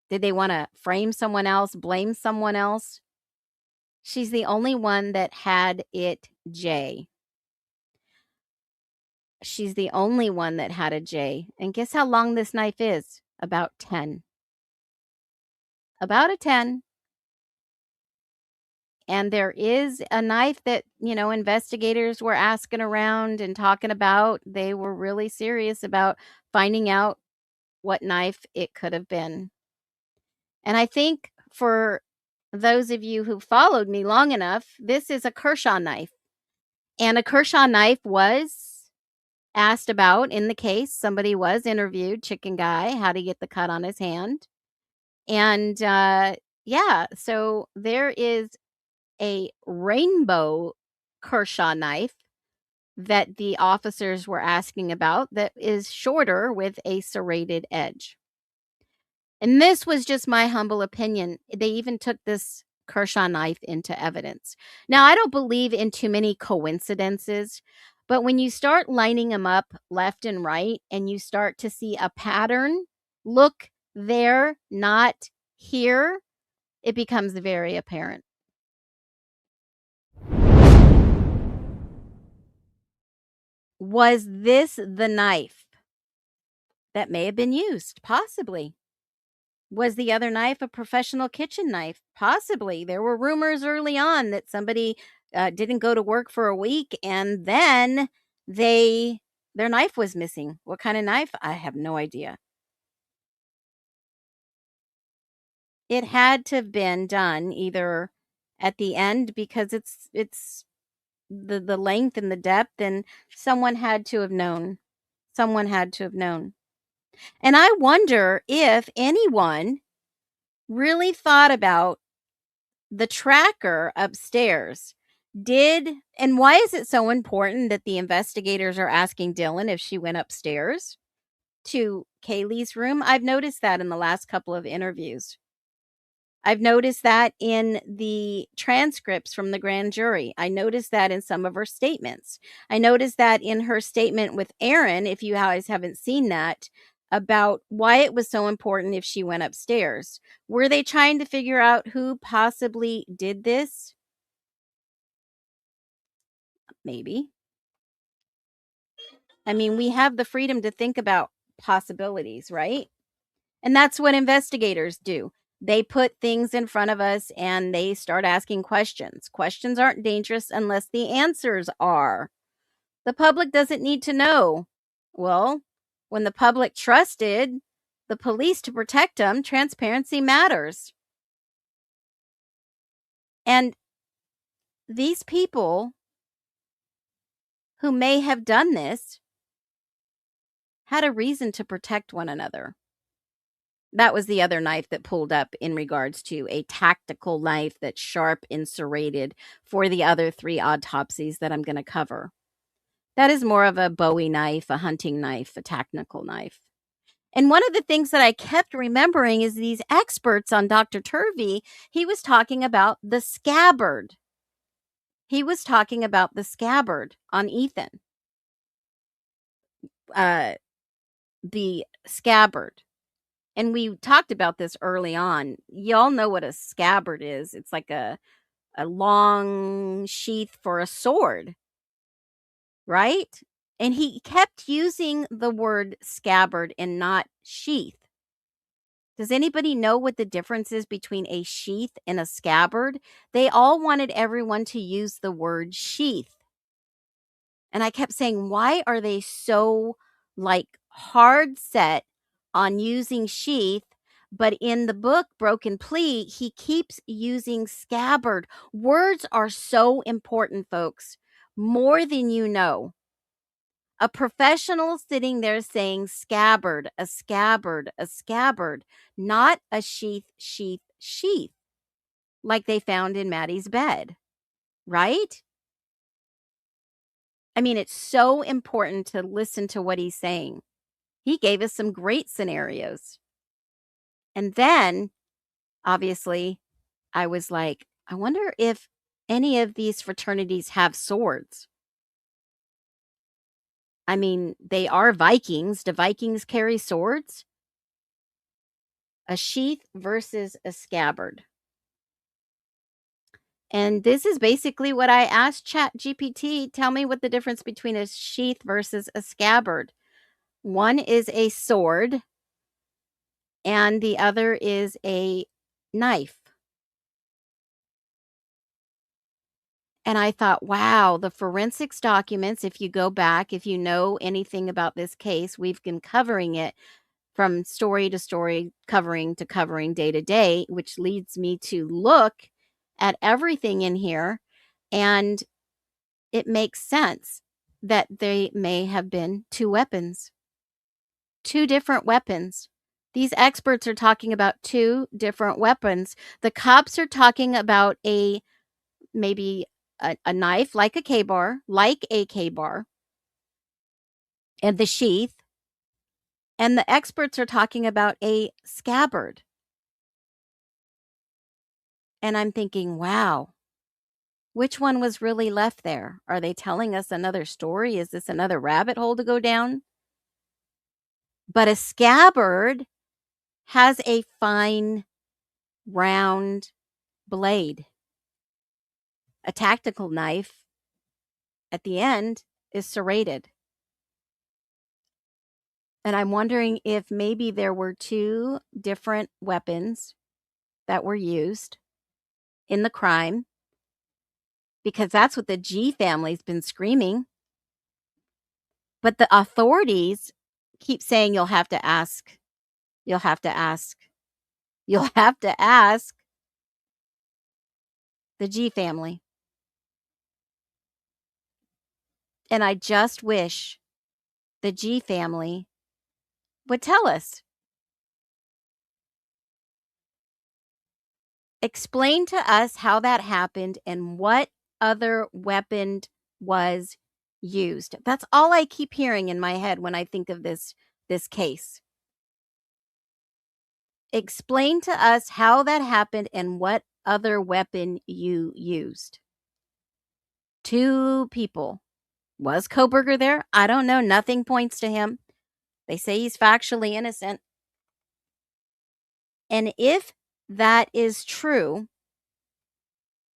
Did they want to frame someone else, blame someone else? She's the only one that had it J. She's the only one that had a J. And guess how long this knife is? About 10. About a 10. And there is a knife that, investigators were asking around and talking about. They were really serious about finding out what knife it could have been. And I think for those of you who followed me long enough, this is a Kershaw knife. And a Kershaw knife was asked about in the case. Somebody was interviewed, Chicken Guy, how to get the cut on his hand. And yeah, so there is a rainbow Kershaw knife that the officers were asking about that is shorter with a serrated edge. And this was just my humble opinion. They even took this Kershaw knife into evidence. Now, I don't believe in too many coincidences, but when you start lining them up left and right and you start to see a pattern, look there, not here, it becomes very apparent. Was this the knife that may have been used? Possibly. Was the other knife a professional kitchen knife? Possibly. There were rumors early on that somebody didn't go to work for a week and then their knife was missing. What kind of knife? I have no idea. It had to have been done either at the end because it's the length and the depth, and someone had to have known. Someone had to have known. And I wonder if anyone really thought about the tracker upstairs. And why is it so important that the investigators are asking Dylan if she went upstairs to Kaylee's room? I've noticed that in the last couple of interviews. I've noticed that in the transcripts from the grand jury. I noticed that in some of her statements. I noticed that in her statement with Aaron, if you guys haven't seen that, about why it was so important if she went upstairs. Were they trying to figure out who possibly did this? Maybe. I mean, we have the freedom to think about possibilities, right? And that's what investigators do. They put things in front of us and they start asking questions. Questions aren't dangerous unless the answers are. The public doesn't need to know. Well, when the public trusted the police to protect them, transparency matters. And these people who may have done this had a reason to protect one another. That was the other knife that pulled up in regards to a tactical knife that's sharp and serrated for the other 3 autopsies that I'm going to cover. That is more of a Bowie knife, a hunting knife, a tactical knife. And one of the things that I kept remembering is these experts on Dr. Turvey, he was talking about the scabbard. He was talking about the scabbard on Ethan. the scabbard. And we talked about this early on. Y'all know what a scabbard is. It's like a long sheath for a sword, right? And he kept using the word scabbard and not sheath. Does anybody know what the difference is between a sheath and a scabbard? They all wanted everyone to use the word sheath. And I kept saying, why are they so like hard set on using sheath? But in the book, Broken Plea, he keeps using scabbard. Words are so important, folks, more than you know. A professional sitting there saying scabbard, a scabbard, a scabbard, not a sheath, sheath, sheath, like they found in Maddie's bed, right? I mean, it's so important to listen to what he's saying. He gave us some great scenarios. And then, obviously, I was like, I wonder if any of these fraternities have swords. I mean, they are Vikings. Do Vikings carry swords? A sheath versus a scabbard. And this is basically what I asked ChatGPT. Tell me what the difference between a sheath versus a scabbard. One is a sword, and the other is a knife. And I thought, wow, the forensics documents, if you go back, if you know anything about this case, we've been covering it from story to story, covering to covering, day to day, which leads me to look at everything in here. And it makes sense that they may have been two weapons, two different weapons. These experts are talking about two different weapons. The cops are talking about maybe a knife like a K-bar, and the sheath. And the experts are talking about a scabbard. And I'm thinking, wow, which one was really left there? Are they telling us another story? Is this another rabbit hole to go down? But a scabbard has a fine, round blade. A tactical knife at the end is serrated. And I'm wondering if maybe there were two different weapons that were used in the crime, because that's what the G family's been screaming. But the authorities keep saying you'll have to ask. You'll have to ask. You'll have to ask the G family. And I just wish the G family would tell us. Explain to us how that happened and what other weapon was used. That's all I keep hearing in my head when I think of this case. Explain to us how that happened and what other weapon you used. Two people. Was Koberger there? I don't know. Nothing points to him. They say he's factually innocent. And if that is true,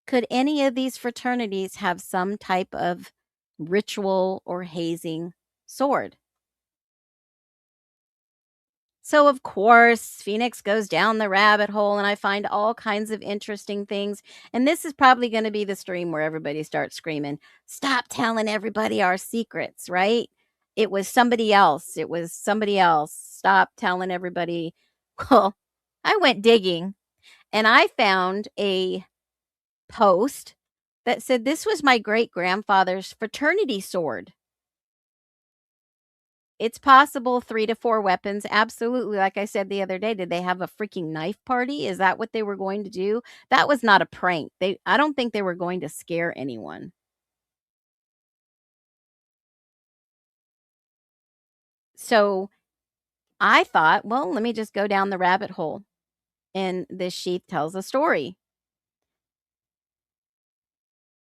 could any of these fraternities have some type of ritual or hazing sword? So, of course, Phoenix goes down the rabbit hole, and I find all kinds of interesting things. And this is probably going to be the stream where everybody starts screaming, "Stop telling everybody our secrets," right? It was somebody else. It was somebody else. Stop telling everybody. Well, I went digging and I found a post that said this was my great grandfather's fraternity sword. It's possible 3 to 4 weapons, absolutely. Like I said the other day, did they have a freaking knife party? Is that what they were going to do? That was not a prank. I don't think they were going to scare anyone. So, I thought, well, let me just go down the rabbit hole, and this sheath tells a story.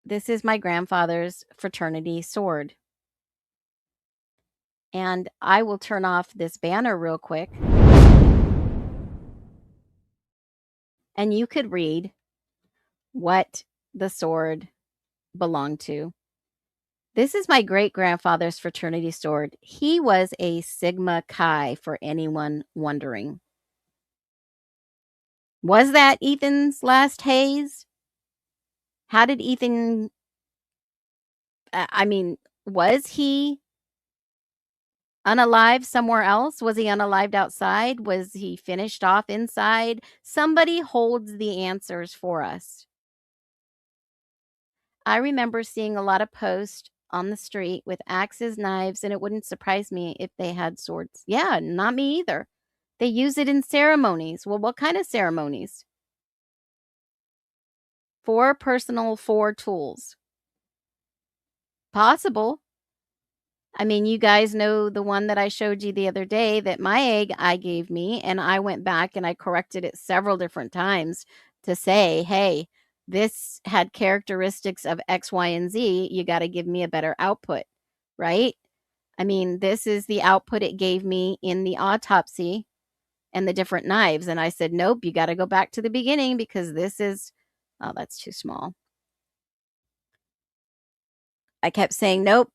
This is my grandfather's fraternity sword. And I will turn off this banner real quick. And you could read what the sword belonged to. This is my great grandfather's fraternity sword. He was a Sigma Chi, for anyone wondering. Was that Ethan's last haze? How did Ethan, was he unalive somewhere else? Was he unalived outside? Was he finished off inside? Somebody holds the answers for us. I remember seeing a lot of posts on the street with axes, knives, and it wouldn't surprise me if they had swords. Yeah, not me either. They use it in ceremonies. Well, what kind of ceremonies? 4 personal, 4 tools. Possible. I mean, you guys know the one that I showed you the other day that my egg eye gave me, and I went back and I corrected it several different times to say, hey, this had characteristics of X, Y, and Z. You got to give me a better output, right? I mean, this is the output it gave me in the autopsy and the different knives. And I said, nope, you got to go back to the beginning because this is, oh, that's too small. I kept saying, nope,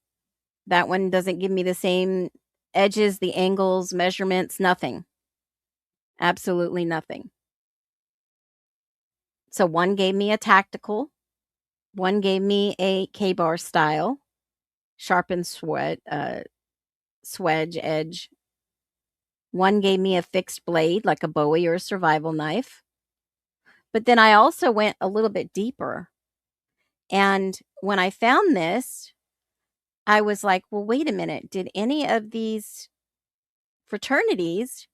that one doesn't give me the same edges, the angles, measurements, nothing. Absolutely nothing. So one gave me a tactical, one gave me a K-bar style, sharpened swedge edge. One gave me a fixed blade like a Bowie or a survival knife. But then I also went a little bit deeper. And when I found this, I was like, well, wait a minute. Did any of these fraternities,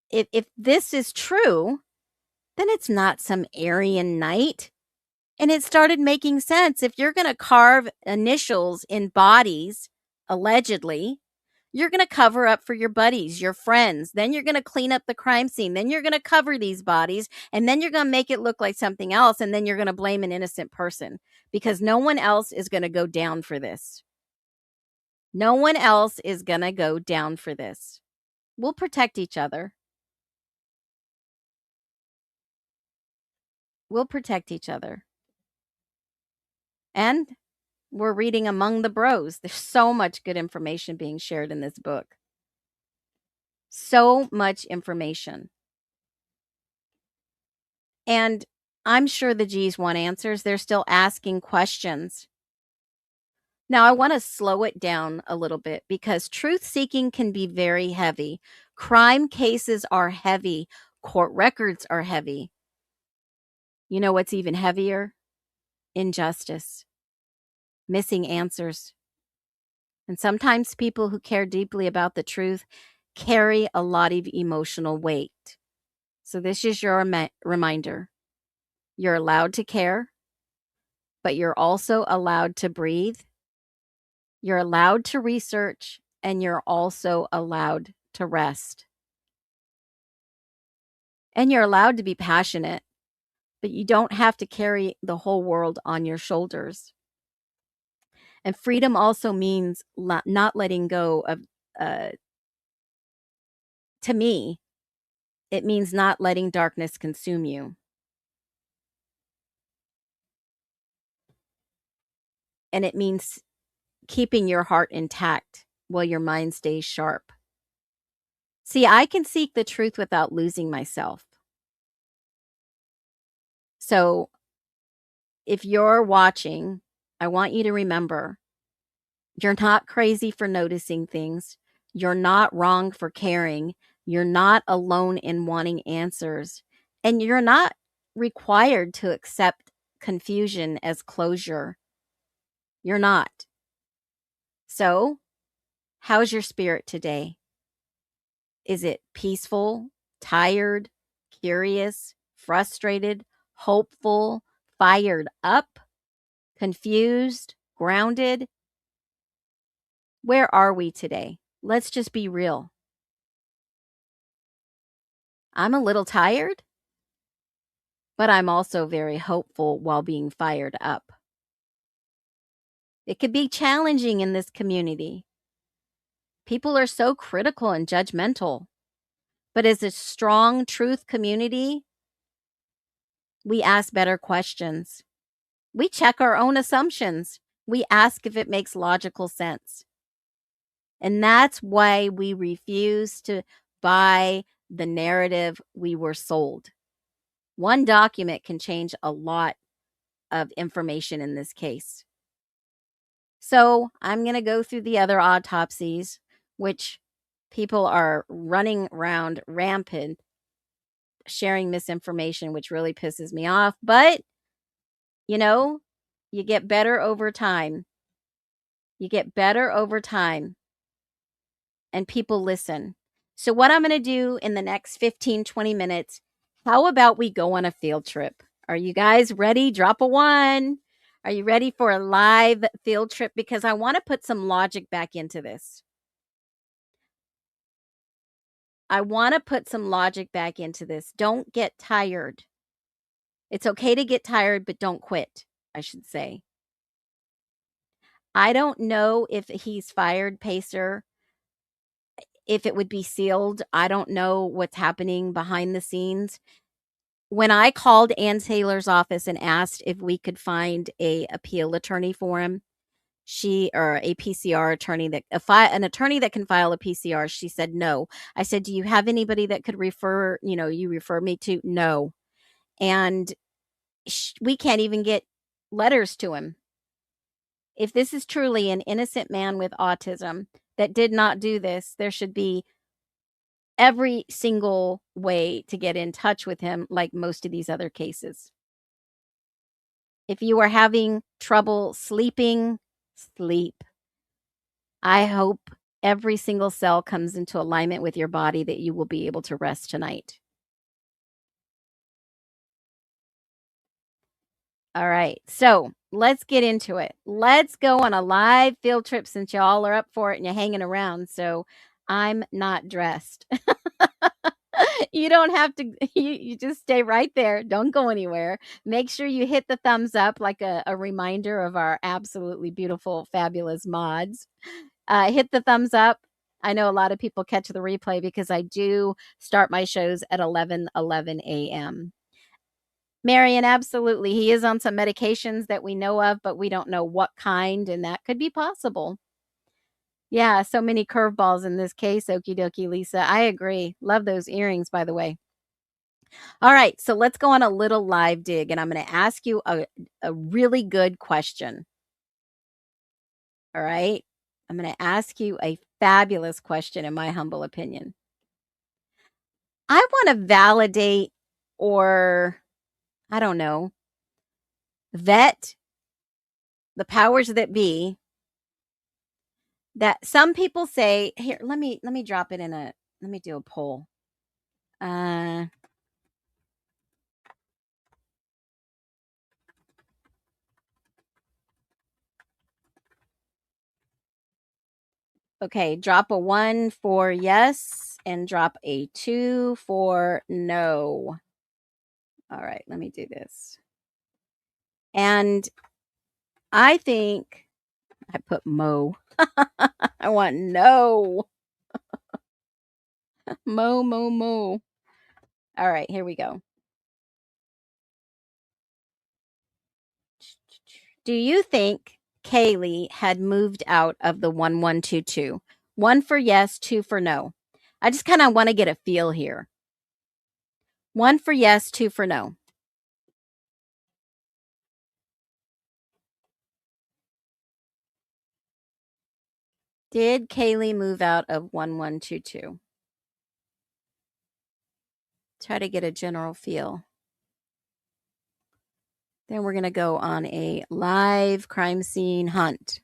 if this is true, then it's not some Aryan knight. And it started making sense. If you're going to carve initials in bodies, allegedly, you're going to cover up for your buddies, your friends. Then you're going to clean up the crime scene. Then you're going to cover these bodies. And then you're going to make it look like something else. And then you're going to blame an innocent person because no one else is going to go down for this. No one else is going to go down for this. We'll protect each other. We'll protect each other. And we're reading Among the Bros. There's so much good information being shared in this book. So much information. And I'm sure the G's want answers. They're still asking questions. Now, I want to slow it down a little bit because truth seeking can be very heavy. Crime cases are heavy. Court records are heavy. You know what's even heavier? Injustice. Missing answers. And sometimes people who care deeply about the truth carry a lot of emotional weight. So this is your reminder. You're allowed to care, but you're also allowed to breathe. You're allowed to research, and you're also allowed to rest. And you're allowed to be passionate, but you don't have to carry the whole world on your shoulders. And freedom also means not letting go of, to me, it means not letting darkness consume you. And it means keeping your heart intact while your mind stays sharp. See, I can seek the truth without losing myself. So if you're watching, I want you to remember you're not crazy for noticing things. You're not wrong for caring. You're not alone in wanting answers. And you're not required to accept confusion as closure. You're not. So, how's your spirit today? Is it peaceful, tired, curious, frustrated, hopeful, fired up, confused, grounded? Where are we today? Let's just be real. I'm a little tired, but I'm also very hopeful while being fired up. It could be challenging in this community, People are so critical and judgmental. But as a strong truth community, we ask better questions. We check our own assumptions. We ask if it makes logical sense. And that's why we refuse to buy the narrative we were sold. One document can change a lot of information in this case. So I'm going to go through the other autopsies, which people are running around rampant, sharing misinformation, which really pisses me off. But, you know, you get better over time. You get better over time, and people listen. So, what I'm going to do in the next 15, 20 minutes, how about we go on a field trip? Are you guys ready? Drop a one. Are you ready for a live field trip? Because I want to put some logic back into this. I want to put some logic back into this. Don't get tired. It's okay to get tired, but don't quit, I should say. I don't know if he's fired Pacer, if it would be sealed. I don't know what's happening behind the scenes. When I called Ann Taylor's office and asked if we could find a appeal attorney for him, or a PCR attorney an attorney that can file a PCR, she said no. I said, "Do you have anybody that could you refer me to?" No. And we can't even get letters to him. If this is truly an innocent man with autism that did not do this, there should be every single way to get in touch with him, like most of these other cases. If you are having trouble sleeping, sleep. I hope every single cell comes into alignment with your body that you will be able to rest tonight. All right, so let's get into it. Let's go on a live field trip since y'all are up for it and you're hanging around. So I'm not dressed. You don't have to, you just stay right there. Don't go anywhere. Make sure you hit the thumbs up like a reminder of our absolutely beautiful, fabulous mods. Hit the thumbs up. I know a lot of people catch the replay because I do start my shows at 11 a.m. Marion, absolutely. He is on some medications that we know of, but we don't know what kind, and that could be possible. Yeah, so many curveballs in this case, okie dokie, Lisa. I agree. Love those earrings, by the way. All right, so let's go on a little live dig, and I'm going to ask you a really good question. All right? I'm going to ask you a fabulous question, in my humble opinion. I want to validate, or I don't know, vet the powers that be, that some people say, here, let me drop it in let me do a poll. Okay, drop a 1 for yes and drop a 2 for no. All right, let me do this. And I think I put Mo. I want no. Mo, Mo, Mo. All right, here we go. Do you think Kaylee had moved out of the 1122? 1 for yes, 2 for no. I just kind of want to get a feel here. 1 for yes, 2 for no. Did Kaylee move out of 1122? Try to get a general feel. Then we're going to go on a live crime scene hunt.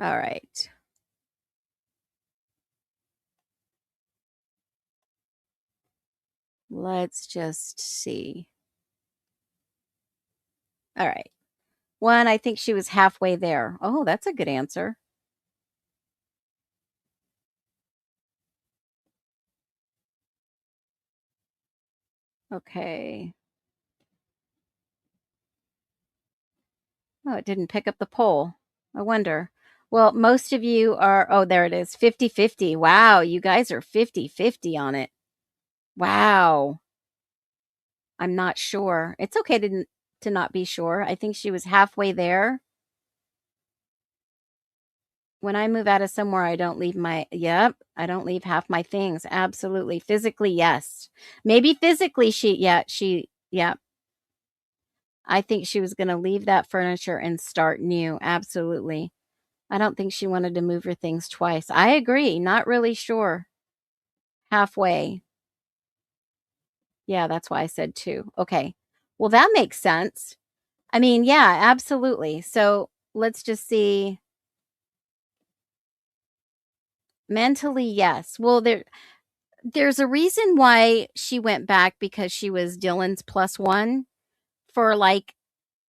All right. Let's just see. All right. 1, I think she was halfway there. Oh, that's a good answer. Okay. Oh, it didn't pick up the poll. I wonder. Well, most of you are, oh, there it is, 50-50. Wow, you guys are 50-50 on it. Wow. I'm not sure. It's okay to not be sure. I think she was halfway there. When I move out of somewhere, I don't leave I don't leave half my things. Absolutely. Physically, yes. Maybe physically yeah. I think she was going to leave that furniture and start new. Absolutely. I don't think she wanted to move her things twice. I agree. Not really sure. Halfway. Yeah, that's why I said two. Okay. Well, that makes sense. I mean, yeah, absolutely. So let's just see. Mentally, yes. Well, there's a reason why she went back because she was Dylan's plus one for like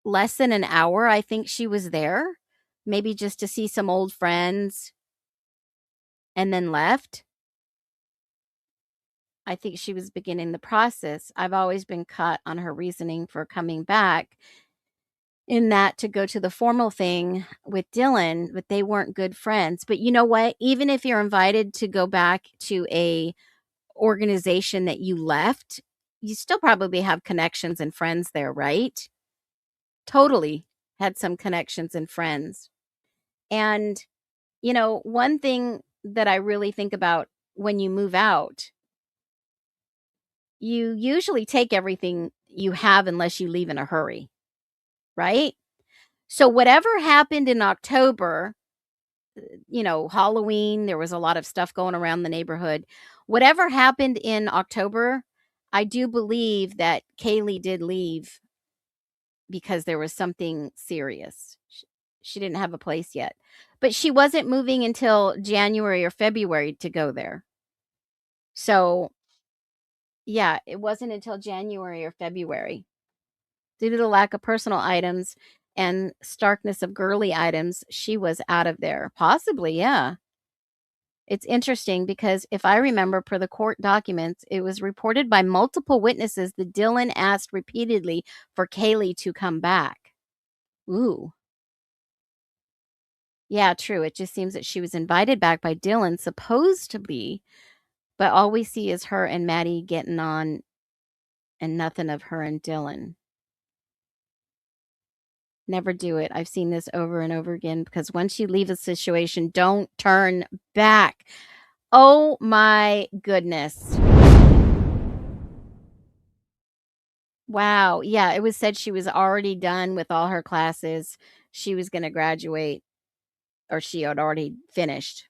less than an hour. I think she was there, maybe just to see some old friends and then left. I think she was beginning the process. I've always been caught on her reasoning for coming back in that to go to the formal thing with Dylan, but they weren't good friends. But you know what? Even if you're invited to go back to a organization that you left, you still probably have connections and friends there, right? Totally had some connections and friends. And, one thing that I really think about when you move out, you usually take everything you have unless you leave in a hurry, right? So, whatever happened in October, Halloween, there was a lot of stuff going around the neighborhood. Whatever happened in October, I do believe that Kaylee did leave because there was something serious. She didn't have a place yet, but she wasn't moving until January or February to go there. So, yeah, it wasn't until January or February. Due to the lack of personal items and starkness of girly items, she was out of there. Possibly, yeah. It's interesting because if I remember per the court documents, it was reported by multiple witnesses that Dylan asked repeatedly for Kaylee to come back. Ooh. Yeah, true. It just seems that she was invited back by Dylan, supposed to be, but all we see is her and Maddie getting on and nothing of her and Dylan. Never do it. I've seen this over and over again because once you leave a situation, don't turn back. Oh my goodness. Wow. Yeah, it was said she was already done with all her classes. She was going to graduate, or she had already finished.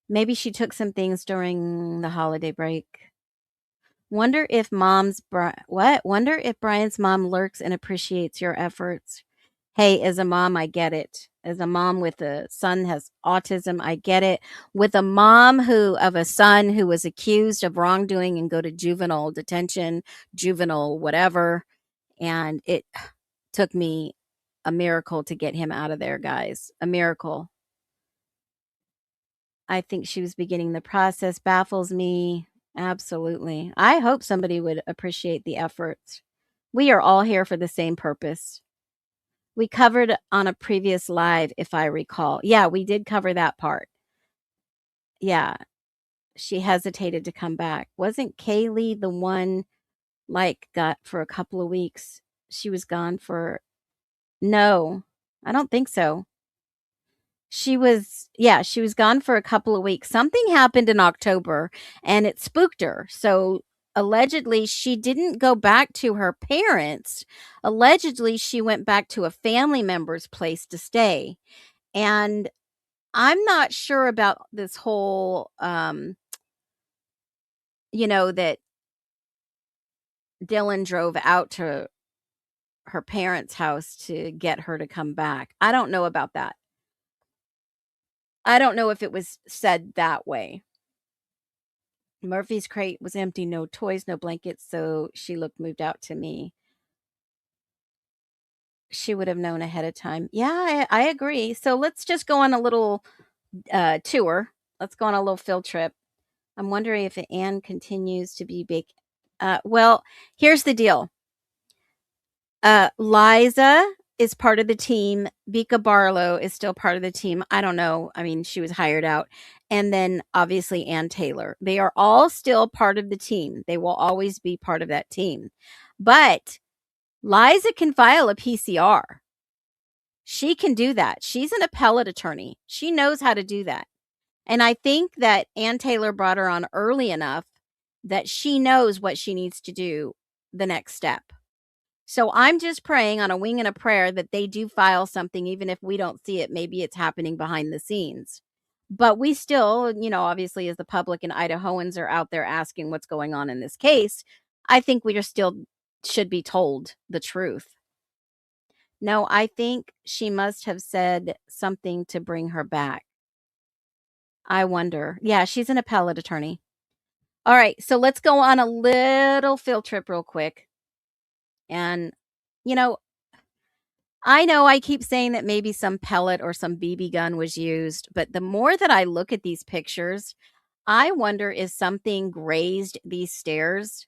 Maybe she took some things during the holiday break. Wonder if Wonder if Brian's mom lurks and appreciates your efforts. Hey, as a mom, I get it. As a mom with a son has autism, I get it. With a mom of a son who was accused of wrongdoing and go to juvenile detention, juvenile whatever, and it took me a miracle to get him out of there, guys. A miracle. I think she was beginning the process. Baffles me. Absolutely. I hope somebody would appreciate the efforts. We are all here for the same purpose. We covered on a previous live, if I recall. Yeah, we did cover that part. Yeah, she hesitated to come back. Wasn't Kaylee the one, like, got for a couple of weeks? She was gone for, no, I don't think so. She was gone for a couple of weeks. Something happened in October and it spooked her. So allegedly she didn't go back to her parents. Allegedly she went back to a family member's place to stay. And I'm not sure about this whole that Dylan drove out to her parents' house to get her to come back. I don't know about that. I don't know if it was said that way. Murphy's crate was empty, no toys, no blankets, so she looked moved out to me. She would have known ahead of time. Yeah, I agree. So let's just go on a little tour. Let's go on a little field trip. I'm wondering if Anne continues to be big. Well, here's the deal. Liza is part of the team. Vika Barlow is still part of the team. I don't know. I mean, she was hired out. And then obviously Ann Taylor. They are all still part of the team. They will always be part of that team. But Liza can file a PCR. She can do that. She's an appellate attorney. She knows how to do that. And I think that Ann Taylor brought her on early enough that she knows what she needs to do the next step. So I'm just praying on a wing and a prayer that they do file something, even if we don't see it. Maybe it's happening behind the scenes. But we still, obviously, as the public and Idahoans are out there asking what's going on in this case, I think we just still should be told the truth. No, I think she must have said something to bring her back. I wonder. Yeah, she's an appellate attorney. All right, so let's go on a little field trip real quick. And, I know I keep saying that maybe some pellet or some BB gun was used, but the more that I look at these pictures, I wonder if something grazed these stairs.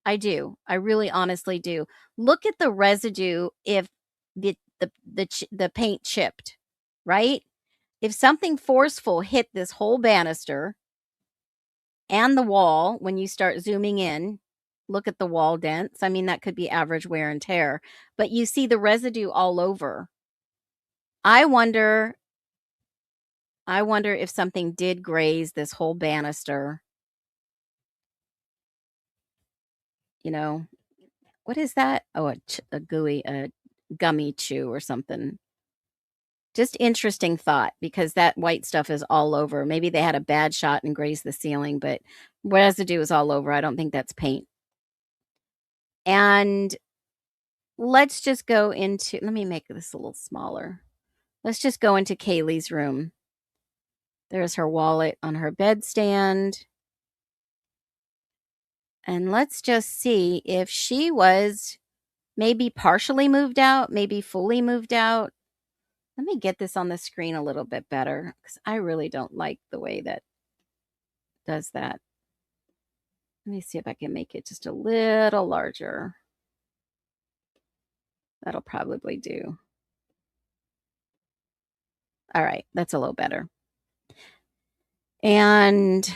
I do. I really honestly do. Look at the residue if the paint chipped, right? If something forceful hit this whole banister and the wall, when you start zooming in, look at the wall dents. I mean, that could be average wear and tear, but you see the residue all over. I wonder if something did graze this whole banister. What is that? Oh, a gummy chew or something. Just interesting thought, because that white stuff is all over. Maybe they had a bad shot and grazed the ceiling, but residue is all over. I don't think that's paint. And let's just go into, let me make this a little smaller. Let's just go into Kaylee's room. There's her wallet on her bedstand. And let's just see if she was maybe partially moved out, maybe fully moved out. Let me get this on the screen a little bit better, because I really don't like the way that does that. Let me see if I can make it just a little larger. That'll probably do. All right, that's a little better. And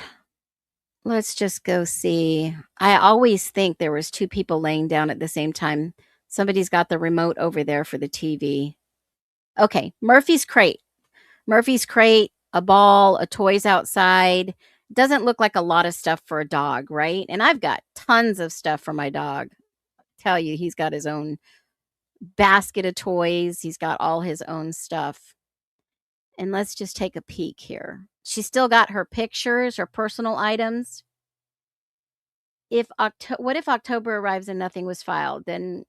let's just go see. I always think there was two people laying down at the same time. Somebody's got the remote over there for the TV. Okay, Murphy's crate. Murphy's crate, a ball, a toys outside. Doesn't look like a lot of stuff for a dog, right? And I've got tons of stuff for my dog. Tell you, he's got his own basket of toys. He's got all his own stuff. And let's just take a peek here. She's still got her pictures, her personal items. What if October arrives and nothing was filed? Then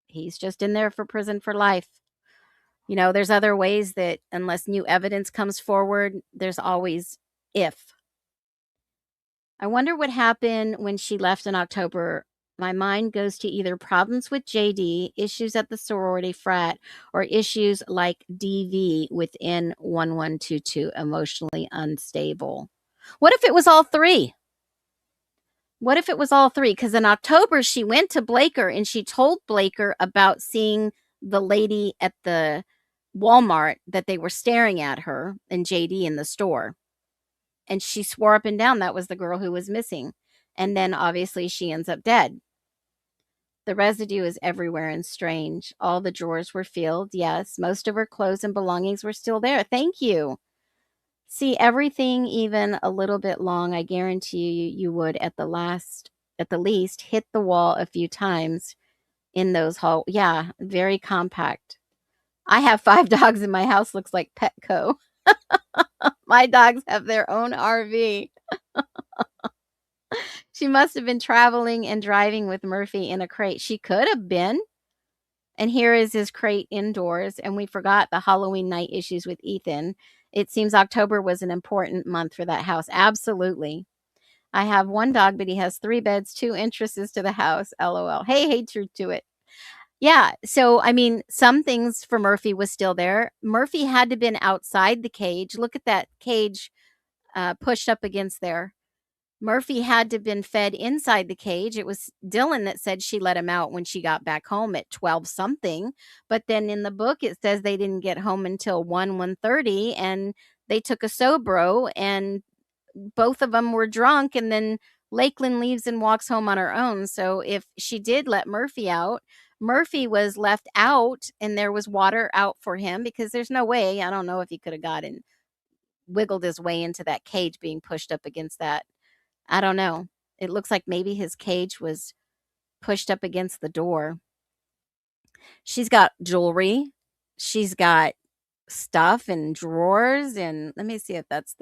he's just in there for prison for life. There's other ways that, unless new evidence comes forward, there's always if. I wonder what happened when she left in October. My mind goes to either problems with JD, issues at the sorority frat, or issues like DV within 1122, emotionally unstable. What if it was all three? What if it was all three? Because in October, she went to Blaker and she told Blaker about seeing the lady at the Walmart, that they were staring at her and JD in the store. And she swore up and down that was the girl who was missing. And then obviously she ends up dead. The residue is everywhere and strange. All the drawers were filled. Yes, most of her clothes and belongings were still there. Thank you. See, everything even a little bit long, I guarantee you would at the least hit the wall a few times in those hall. Yeah, very compact. I have 5 dogs in my house. Looks like Petco. My dogs have their own RV. She must have been traveling and driving with Murphy in a crate. She could have been. And here is his crate indoors. And we forgot the Halloween night issues with Ethan. It seems October was an important month for that house. Absolutely. I have 1 dog, but he has 3 beds, 2 entrances to the house. LOL. Hey, truth to it. Yeah. So, I mean, some things for Murphy was still there. Murphy had to been outside the cage. Look at that cage pushed up against there. Murphy had to have been fed inside the cage. It was Dylan that said she let him out when she got back home at 12 something. But then in the book, it says they didn't get home until 1:30, and they took a Sobro, and both of them were drunk. And then Lakeland leaves and walks home on her own. So if she did let Murphy out, Murphy was left out and there was water out for him, because there's no way, I don't know if he could have gotten wiggled his way into that cage being pushed up against that. I don't know. It looks like maybe his cage was pushed up against the door. She's got jewelry. She's got stuff in drawers. And let me see if that's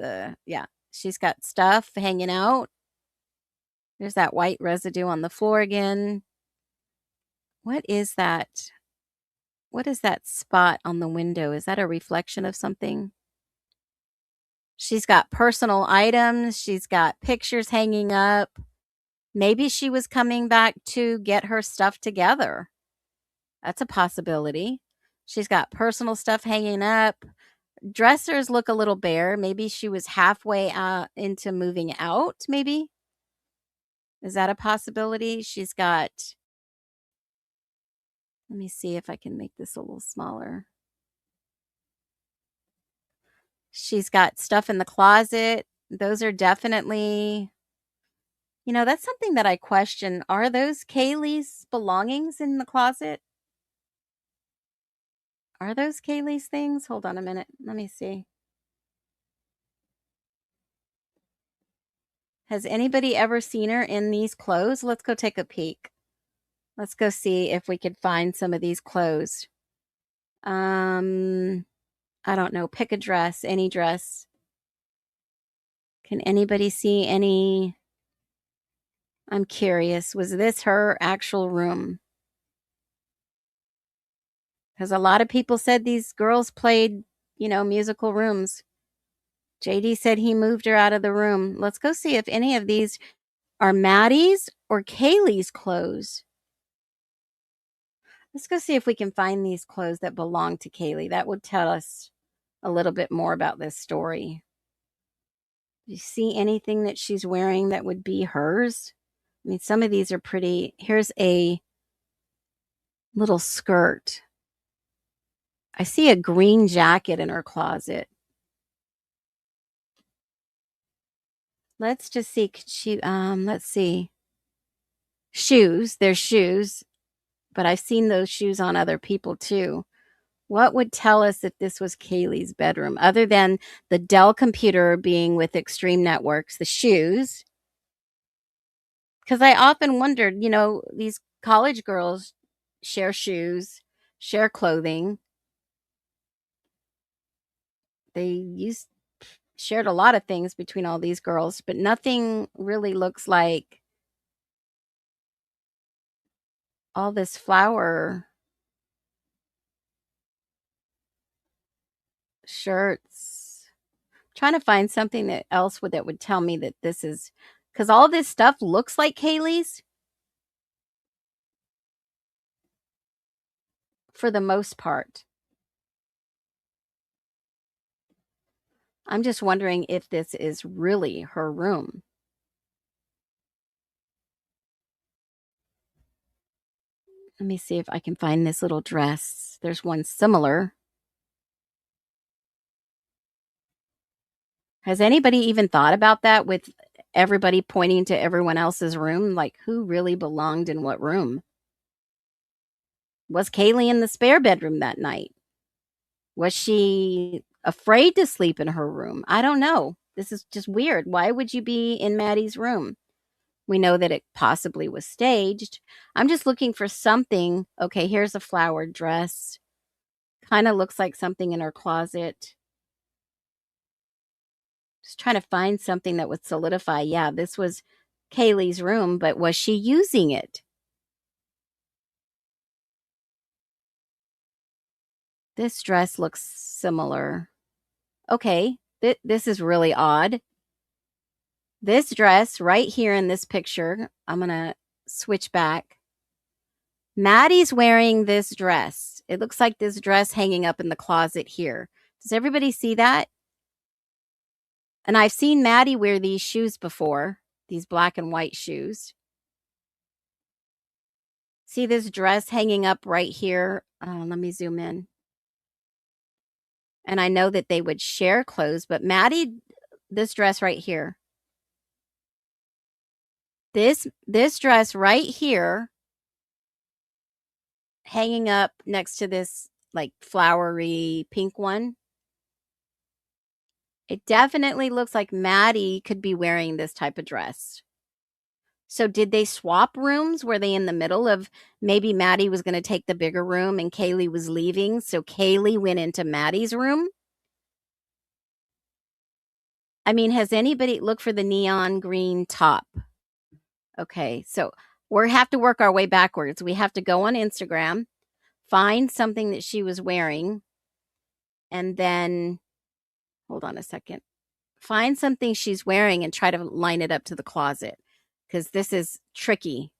yeah, she's got stuff hanging out. There's that white residue on the floor again. What is that? What is that spot on the window? Is that a reflection of something? She's got personal items. She's got pictures hanging up. Maybe she was coming back to get her stuff together. That's a possibility. She's got personal stuff hanging up. Dressers look a little bare. Maybe she was halfway into moving out, maybe. Is that a possibility? She's got, let me see if I can make this a little smaller. She's got stuff in the closet. Those are definitely, that's something that I question. Are those Kaylee's belongings in the closet? Are those Kaylee's things? Hold on a minute. Let me see. Has anybody ever seen her in these clothes? Let's go take a peek. Let's go see if we could find some of these clothes. I don't know. Pick a dress, any dress. Can anybody see any? I'm curious. Was this her actual room? Because a lot of people said these girls played, musical rooms. JD said he moved her out of the room. Let's go see if any of these are Maddie's or Kaylee's clothes. Let's go see if we can find these clothes that belong to Kaylee. That would tell us a little bit more about this story. Do you see anything that she's wearing that would be hers? I mean, some of these are pretty. Here's a little skirt. I see a green jacket in her closet. Let's just see. Could she, let's see. Shoes. There's shoes, but I've seen those shoes on other people too. What would tell us if this was Kaylee's bedroom, other than the Dell computer being with Extreme Networks, the shoes? Because I often wondered, these college girls share shoes, share clothing. They shared a lot of things between all these girls, but nothing really looks like all this flower shirts. Trying to find something that would tell me that this is, because all this stuff looks like Kaylee's for the most part. I'm just wondering if this is really her room. Let me see if I can find this little dress. There's one similar. Has anybody even thought about that, with everybody pointing to everyone else's room? Like, who really belonged in what room? Was Kaylee in the spare bedroom that night? Was she afraid to sleep in her room? I don't know. This is just weird. Why would you be in Maddie's room? We know that it possibly was staged. I'm just looking for something. Okay, here's a flowered dress. Kind of looks like something in her closet. Just trying to find something that would solidify, yeah, this was Kaylee's room, but was she using it? This dress looks similar. Okay, this is really odd. This dress right here in this picture, I'm going to switch back. Maddie's wearing this dress. It looks like this dress hanging up in the closet here. Does everybody see that? And I've seen Maddie wear these shoes before. these black and white shoes. See this dress hanging up right here? Let me zoom in. And I know that they would share clothes, but Maddie, this dress right here, this dress right here, hanging up next to this like flowery pink one, it definitely looks like Maddie could be wearing this type of dress. So did they swap rooms? Were they in the middle of, maybe Maddie was going to take the bigger room and Kaylee was leaving, so Kaylee went into Maddie's room? I mean, has anybody looked for the neon green top? Okay, so we have to work our way backwards. We have to go on Instagram, find something that she was wearing, and then, hold on a second, find something she's wearing and try to line it up to the closet, because this is tricky.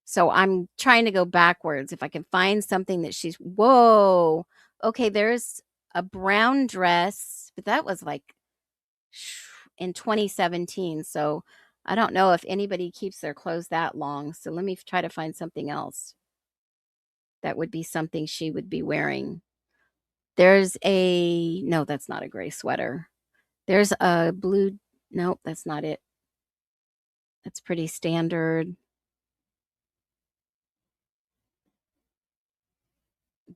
So I'm trying to go backwards. If I can find something that she's, whoa, okay, there's a brown dress, but that was like in 2017. So I don't know if anybody keeps their clothes that long. So let me try to find something else that would be something she would be wearing. There's a, no, that's not a gray sweater. There's a blue, nope, that's not it. That's pretty standard.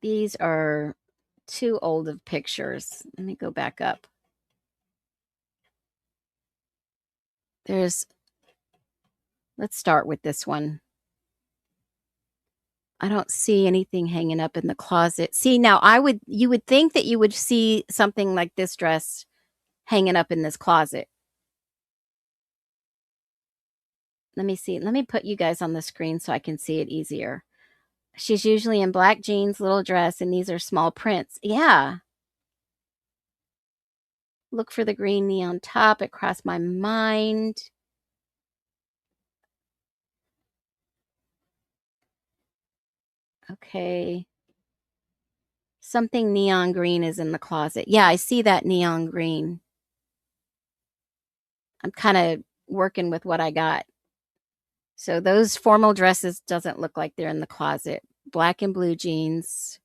These are too old of pictures. Let me go back up. Let's start with this one. I don't see anything hanging up in the closet. See, now you would think that you would see something like this dress hanging up in this closet. Let me see. Let me put you guys on the screen so I can see it easier. She's usually in black jeans, little dress, and these are small prints. Yeah. Look for the green neon top. It crossed my mind. Okay. Something neon green is in the closet. Yeah, I see that neon green. I'm kind of working with what I got. So those formal dresses doesn't look like they're in the closet. Black and blue jeans.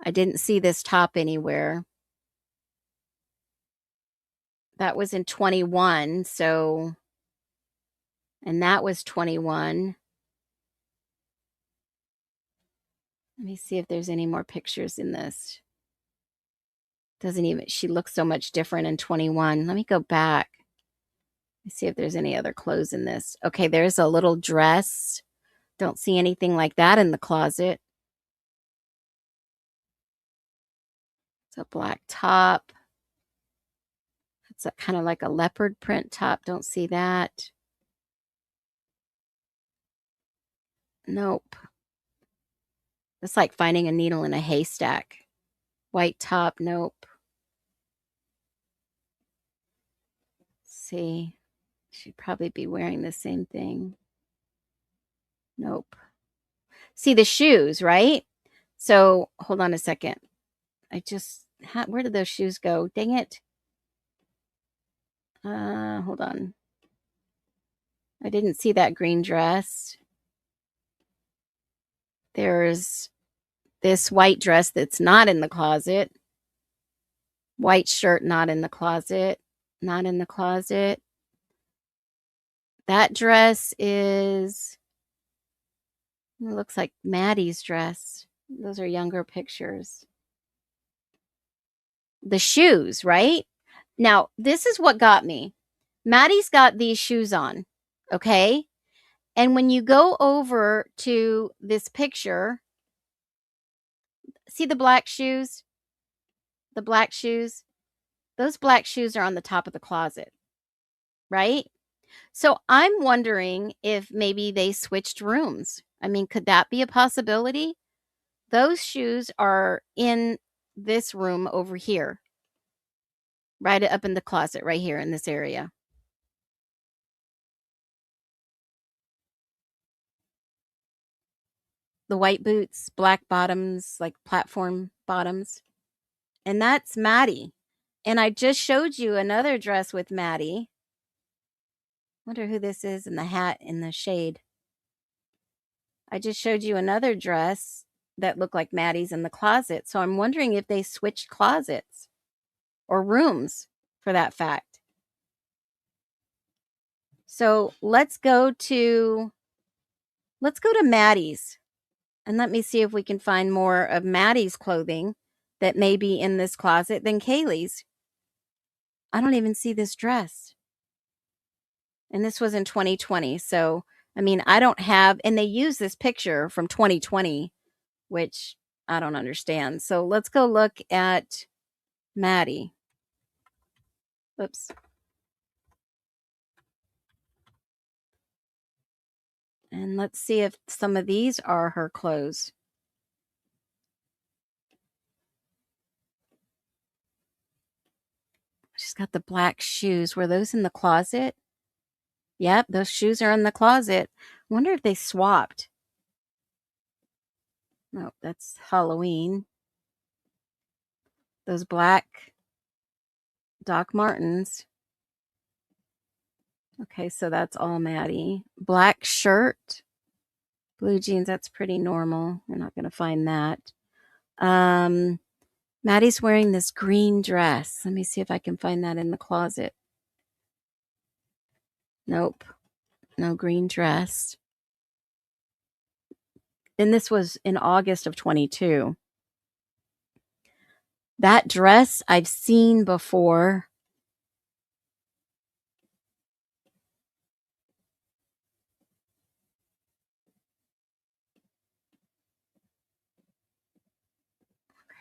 I didn't see this top anywhere. That was in 21, so, and that was 21. Let me see if there's any more pictures in this. Doesn't even, she looks so much different in 21. Let me go back. Let's see if there's any other clothes in this. Okay, there's a little dress. Don't see anything like that in the closet. It's a black top. It's kind of like a leopard print top. Don't see that. Nope. It's like finding a needle in a haystack. White top. Nope. Let's see. She'd probably be wearing the same thing. Nope. See the shoes, right? So hold on a second. Where did those shoes go? Dang it. Hold on. I didn't see that green dress. There's this white dress that's not in the closet. White shirt not in the closet. Not in the closet. That dress is, it looks like Maddie's dress. Those are younger pictures. The shoes, right? Now, this is what got me. Maddie's got these shoes on, okay? And when you go over to this picture, see the black shoes? The black shoes? Those black shoes are on the top of the closet, right? So I'm wondering if maybe they switched rooms. I mean, could that be a possibility? Those shoes are in this room over here, right up in the closet, right here in this area. The white boots, black bottoms, like platform bottoms. And that's Maddie. And I just showed you another dress with Maddie. Wonder who this is in the hat in the shade. I just showed you another dress that looked like Maddie's in the closet. So I'm wondering if they switched closets or rooms for that fact. So let's go to Maddie's and let me see if we can find more of Maddie's clothing that may be in this closet than Kaylee's. I don't even see this dress. And this was in 2020. So, I mean, I don't have, and they use this picture from 2020, which I don't understand. So let's go look at Maddie. Oops. And let's see if some of these are her clothes. She's got the black shoes. Were those in the closet? Yep, those shoes are in the closet. Wonder if they swapped. Nope, that's Halloween. Those black Doc Martens. Okay, so that's all Maddie. Black shirt, blue jeans, that's pretty normal. You're not going to find that. Maddie's wearing this green dress. Let me see if I can find that in the closet. Nope, no green dress. And this was in August of 22. That dress I've seen before.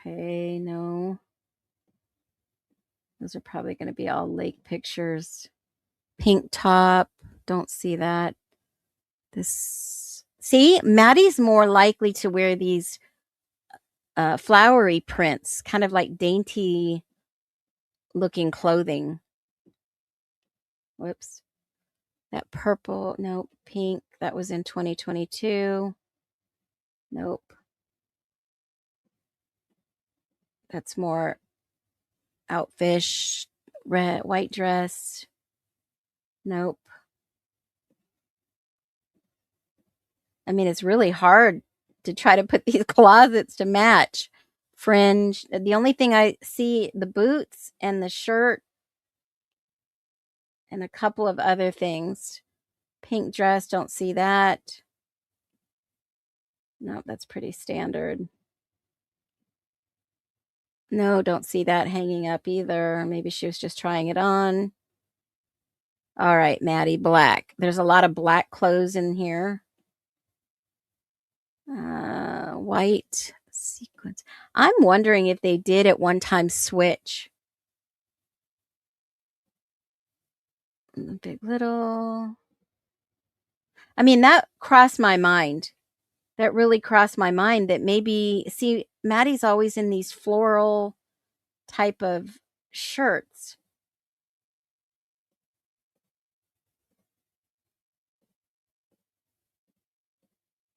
Okay, no. Those are probably going to be all lake pictures. Pink top. Don't see that. This. See, Maddie's more likely to wear these flowery prints, kind of like dainty looking clothing. Whoops. That purple. Nope. Pink. That was in 2022. Nope. That's more outfish. Red, white dress. Nope. I mean, it's really hard to try to put these closets to match. Fringe. The only thing I see, the boots and the shirt and a couple of other things. Pink dress, don't see that. No, that's pretty standard. No, don't see that hanging up either. Maybe she was just trying it on. All right, Maddie, black. There's a lot of black clothes in here. White sequins. I'm wondering if they did at one time switch. Big Little. I mean, that crossed my mind. That really crossed my mind that maybe, see, Maddie's always in these floral type of shirts.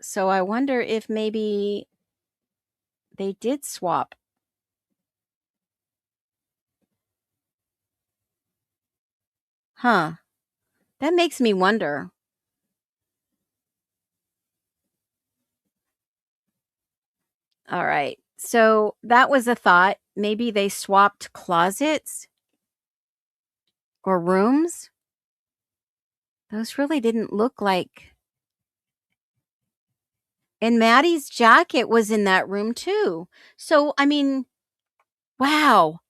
So I wonder if maybe they did swap. Huh. That makes me wonder. All right. So that was a thought. Maybe they swapped closets or rooms. Those really didn't look like. And Maddie's jacket was in that room too. So, I mean, wow.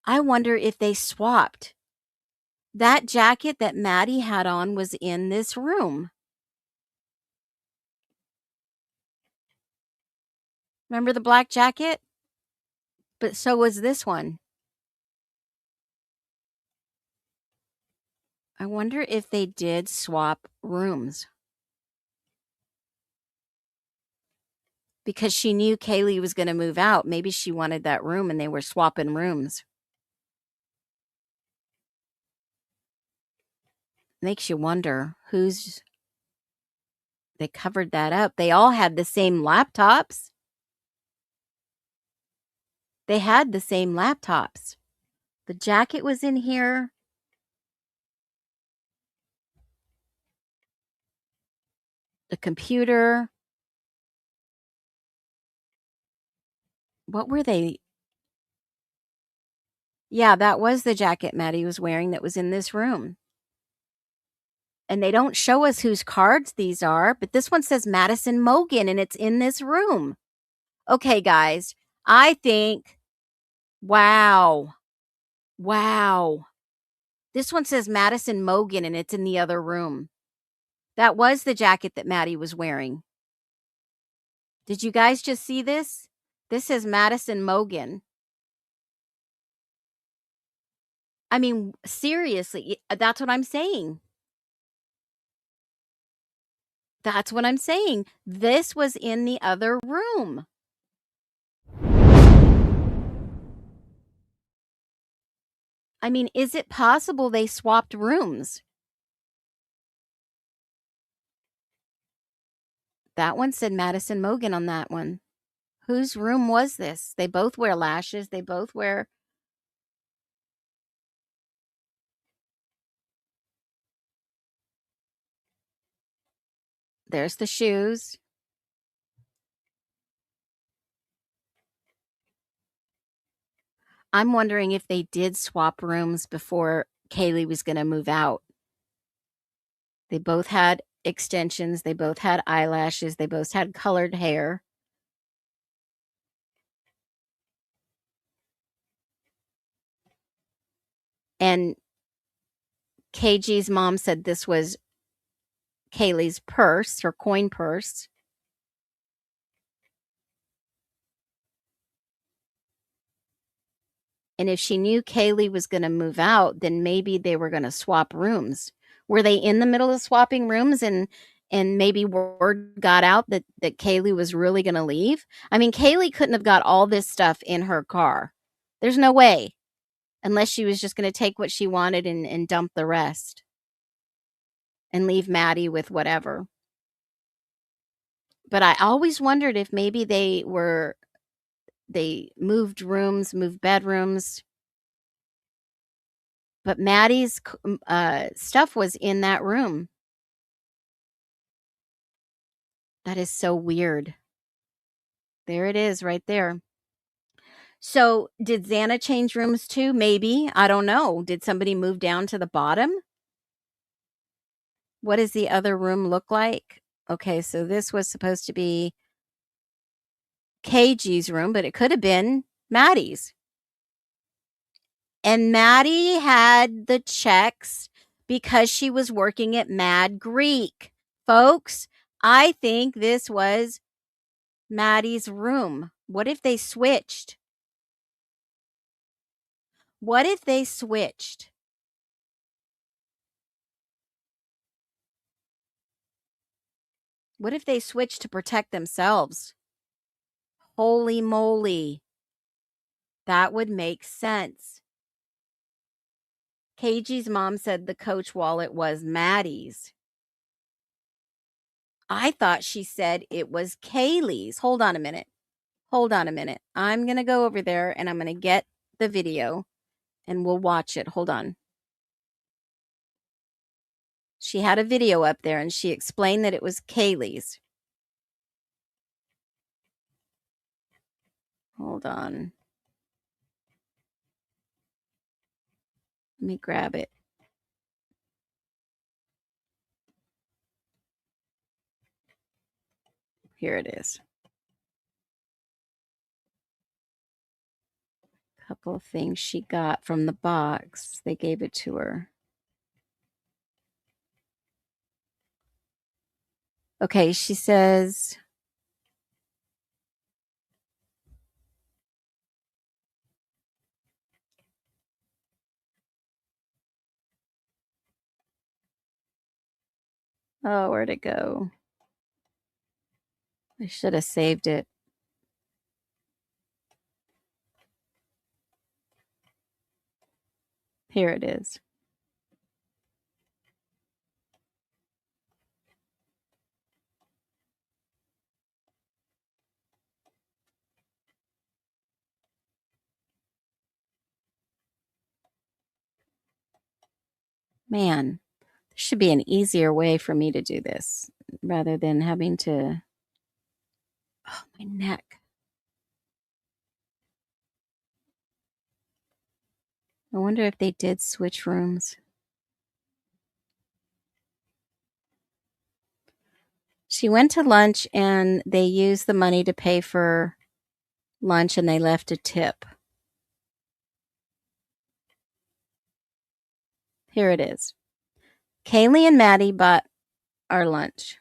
I wonder if they swapped. That jacket that Maddie had on was in this room. Remember the black jacket? But so was this one. I wonder if they did swap rooms. Because she knew Kaylee was going to move out. Maybe she wanted that room and they were swapping rooms. Makes you wonder who's. They covered that up. They all had the same laptops. They had the same laptops. The jacket was in here. The computer. What were they? Yeah, that was the jacket Maddie was wearing that was in this room. And they don't show us whose cards these are, but this one says Madison Mogen, and it's in this room. Okay, guys, I think, wow. Wow. This one says Madison Mogen, and it's in the other room. That was the jacket that Maddie was wearing. Did you guys just see this? This says Madison Mogen. I mean, seriously, that's what I'm saying. That's what I'm saying. This was in the other room. I mean, is it possible they swapped rooms? That one said Madison Mogen on that one. Whose room was this? They both wear lashes. They both wear... There's the shoes. I'm wondering if they did swap rooms before Kaylee was going to move out. They both had extensions. They both had eyelashes. They both had colored hair. And KG's mom said this was Kaylee's purse, her coin purse. And if she knew Kaylee was going to move out, then maybe they were going to swap rooms. Were they in the middle of swapping rooms and maybe word got out that Kaylee was really going to leave? I mean, Kaylee couldn't have got all this stuff in her car. There's no way, unless she was just going to take what she wanted and dump the rest and leave Maddie with whatever. But I always wondered if maybe they moved rooms, moved bedrooms. But Maddie's stuff was in that room. That is so weird. There it is right there. So did Xana change rooms too? Maybe. I don't know. Did somebody move down to the bottom? What does the other room look like? Okay, so this was supposed to be KG's room, but it could have been Maddie's. And Maddie had the checks because she was working at Mad Greek. Folks, I think this was Maddie's room. What if they switched? What if they switched? What if they switched to protect themselves? Holy moly. That would make sense. KG's mom said the Coach wallet was Maddie's. I thought she said it was Kaylee's. Hold on a minute. Hold on a minute. I'm going to go over there and I'm going to get the video and we'll watch it. Hold on. She had a video up there and she explained that it was Kaylee's. Hold on. Let me grab it. Here it is. A couple of things she got from the box. They gave it to her. Okay, she says, oh, where'd it go? I should have saved it. Here it is. Man, there should be an easier way for me to do this. rather than having to. Oh, my neck. I wonder if they did switch rooms. She went to lunch and they used the money to pay for lunch and they left a tip. Here it is. Kaylee and Maddie bought our lunch.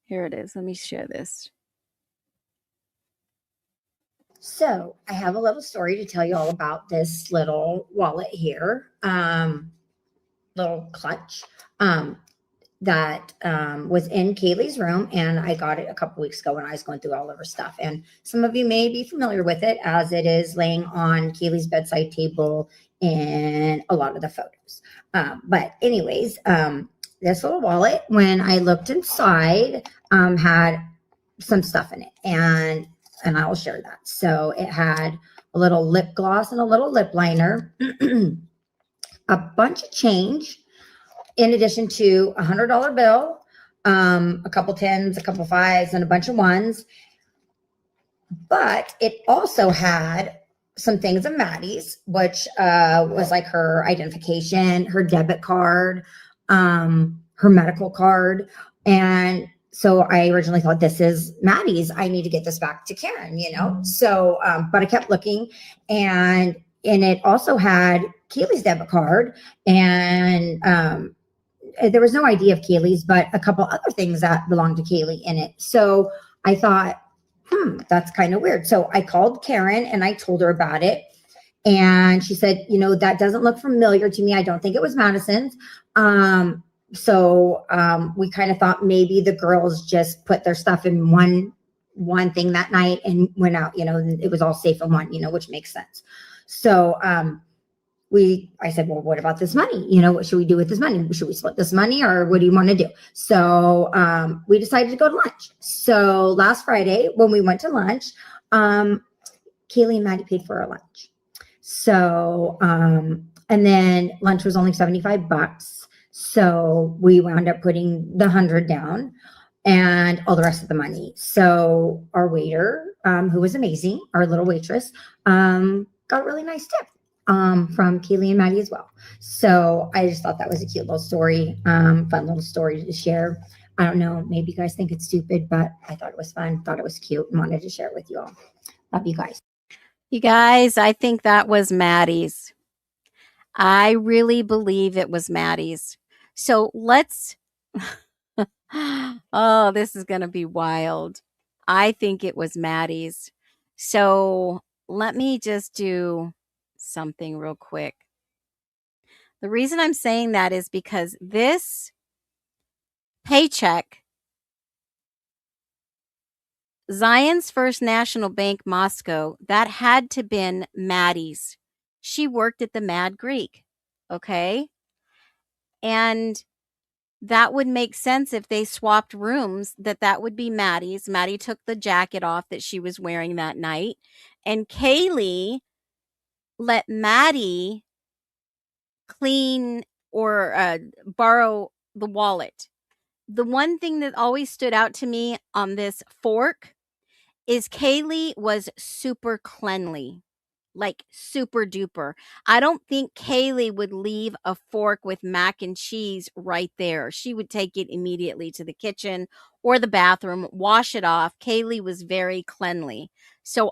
Here it is. Let me share this. So I have a little story to tell you all about this little wallet here, little clutch that was in Kaylee's room, and I got it a couple weeks ago when I was going through all of her stuff. And some of you may be familiar with it as it is laying on Kaylee's bedside table in a lot of the photos. But anyways, this little wallet, when I looked inside, had some stuff in it, and I will share that. So it had a little lip gloss and a little lip liner, a bunch of change, in addition to $100 bill, a couple tens, a couple fives, and a bunch of ones. But it also had some things of Maddie's, which was like her identification, her debit card, her medical card. And so I originally thought, this is Maddie's. I need to get this back to Karen, you know? So, but I kept looking, and it also had Keely's debit card, and there was no ID of Kaylee's, but a couple other things that belonged to Kaylee in it. So I thought, that's kind of weird. So I called Karen and I told her about it. And she said, that doesn't look familiar to me. I don't think it was Madison's. So we kind of thought maybe the girls just put their stuff in one thing that night and went out, it was all safe in one, which makes sense. So I said, well, what about this money? What should we do with this money? Should we split this money, or what do you want to do? So we decided to go to lunch. So last Friday when we went to lunch, Kaylee and Maddie paid for our lunch. So, and then lunch was only $75. So we wound up putting the 100 down and all the rest of the money. So our waiter, who was amazing, our little waitress, got a really nice tip from Kaylee and Maddie as well. So I just thought that was a cute little story, fun little story to share. I don't know, maybe you guys think it's stupid, but I thought it was fun, thought it was cute, and wanted to share it with you all. Love you guys. You guys, I think that was Maddie's. I really believe it was Maddie's. So let's, oh, this is going to be wild. I think it was Maddie's. So let me just do something real quick. The reason I'm saying that is because this paycheck, Zion's First National Bank, Moscow, that had to been Maddie's. She worked at the Mad Greek, okay? And that would make sense if they swapped rooms, that would be Maddie's. Maddie took the jacket off that she was wearing that night. And Kaylee let Maddie clean or borrow the wallet. The one thing that always stood out to me on this fork is Kaylee was super cleanly, like super duper. I don't think Kaylee would leave a fork with mac and cheese right there. She would take it immediately to the kitchen or the bathroom, wash it off. Kaylee was very cleanly. So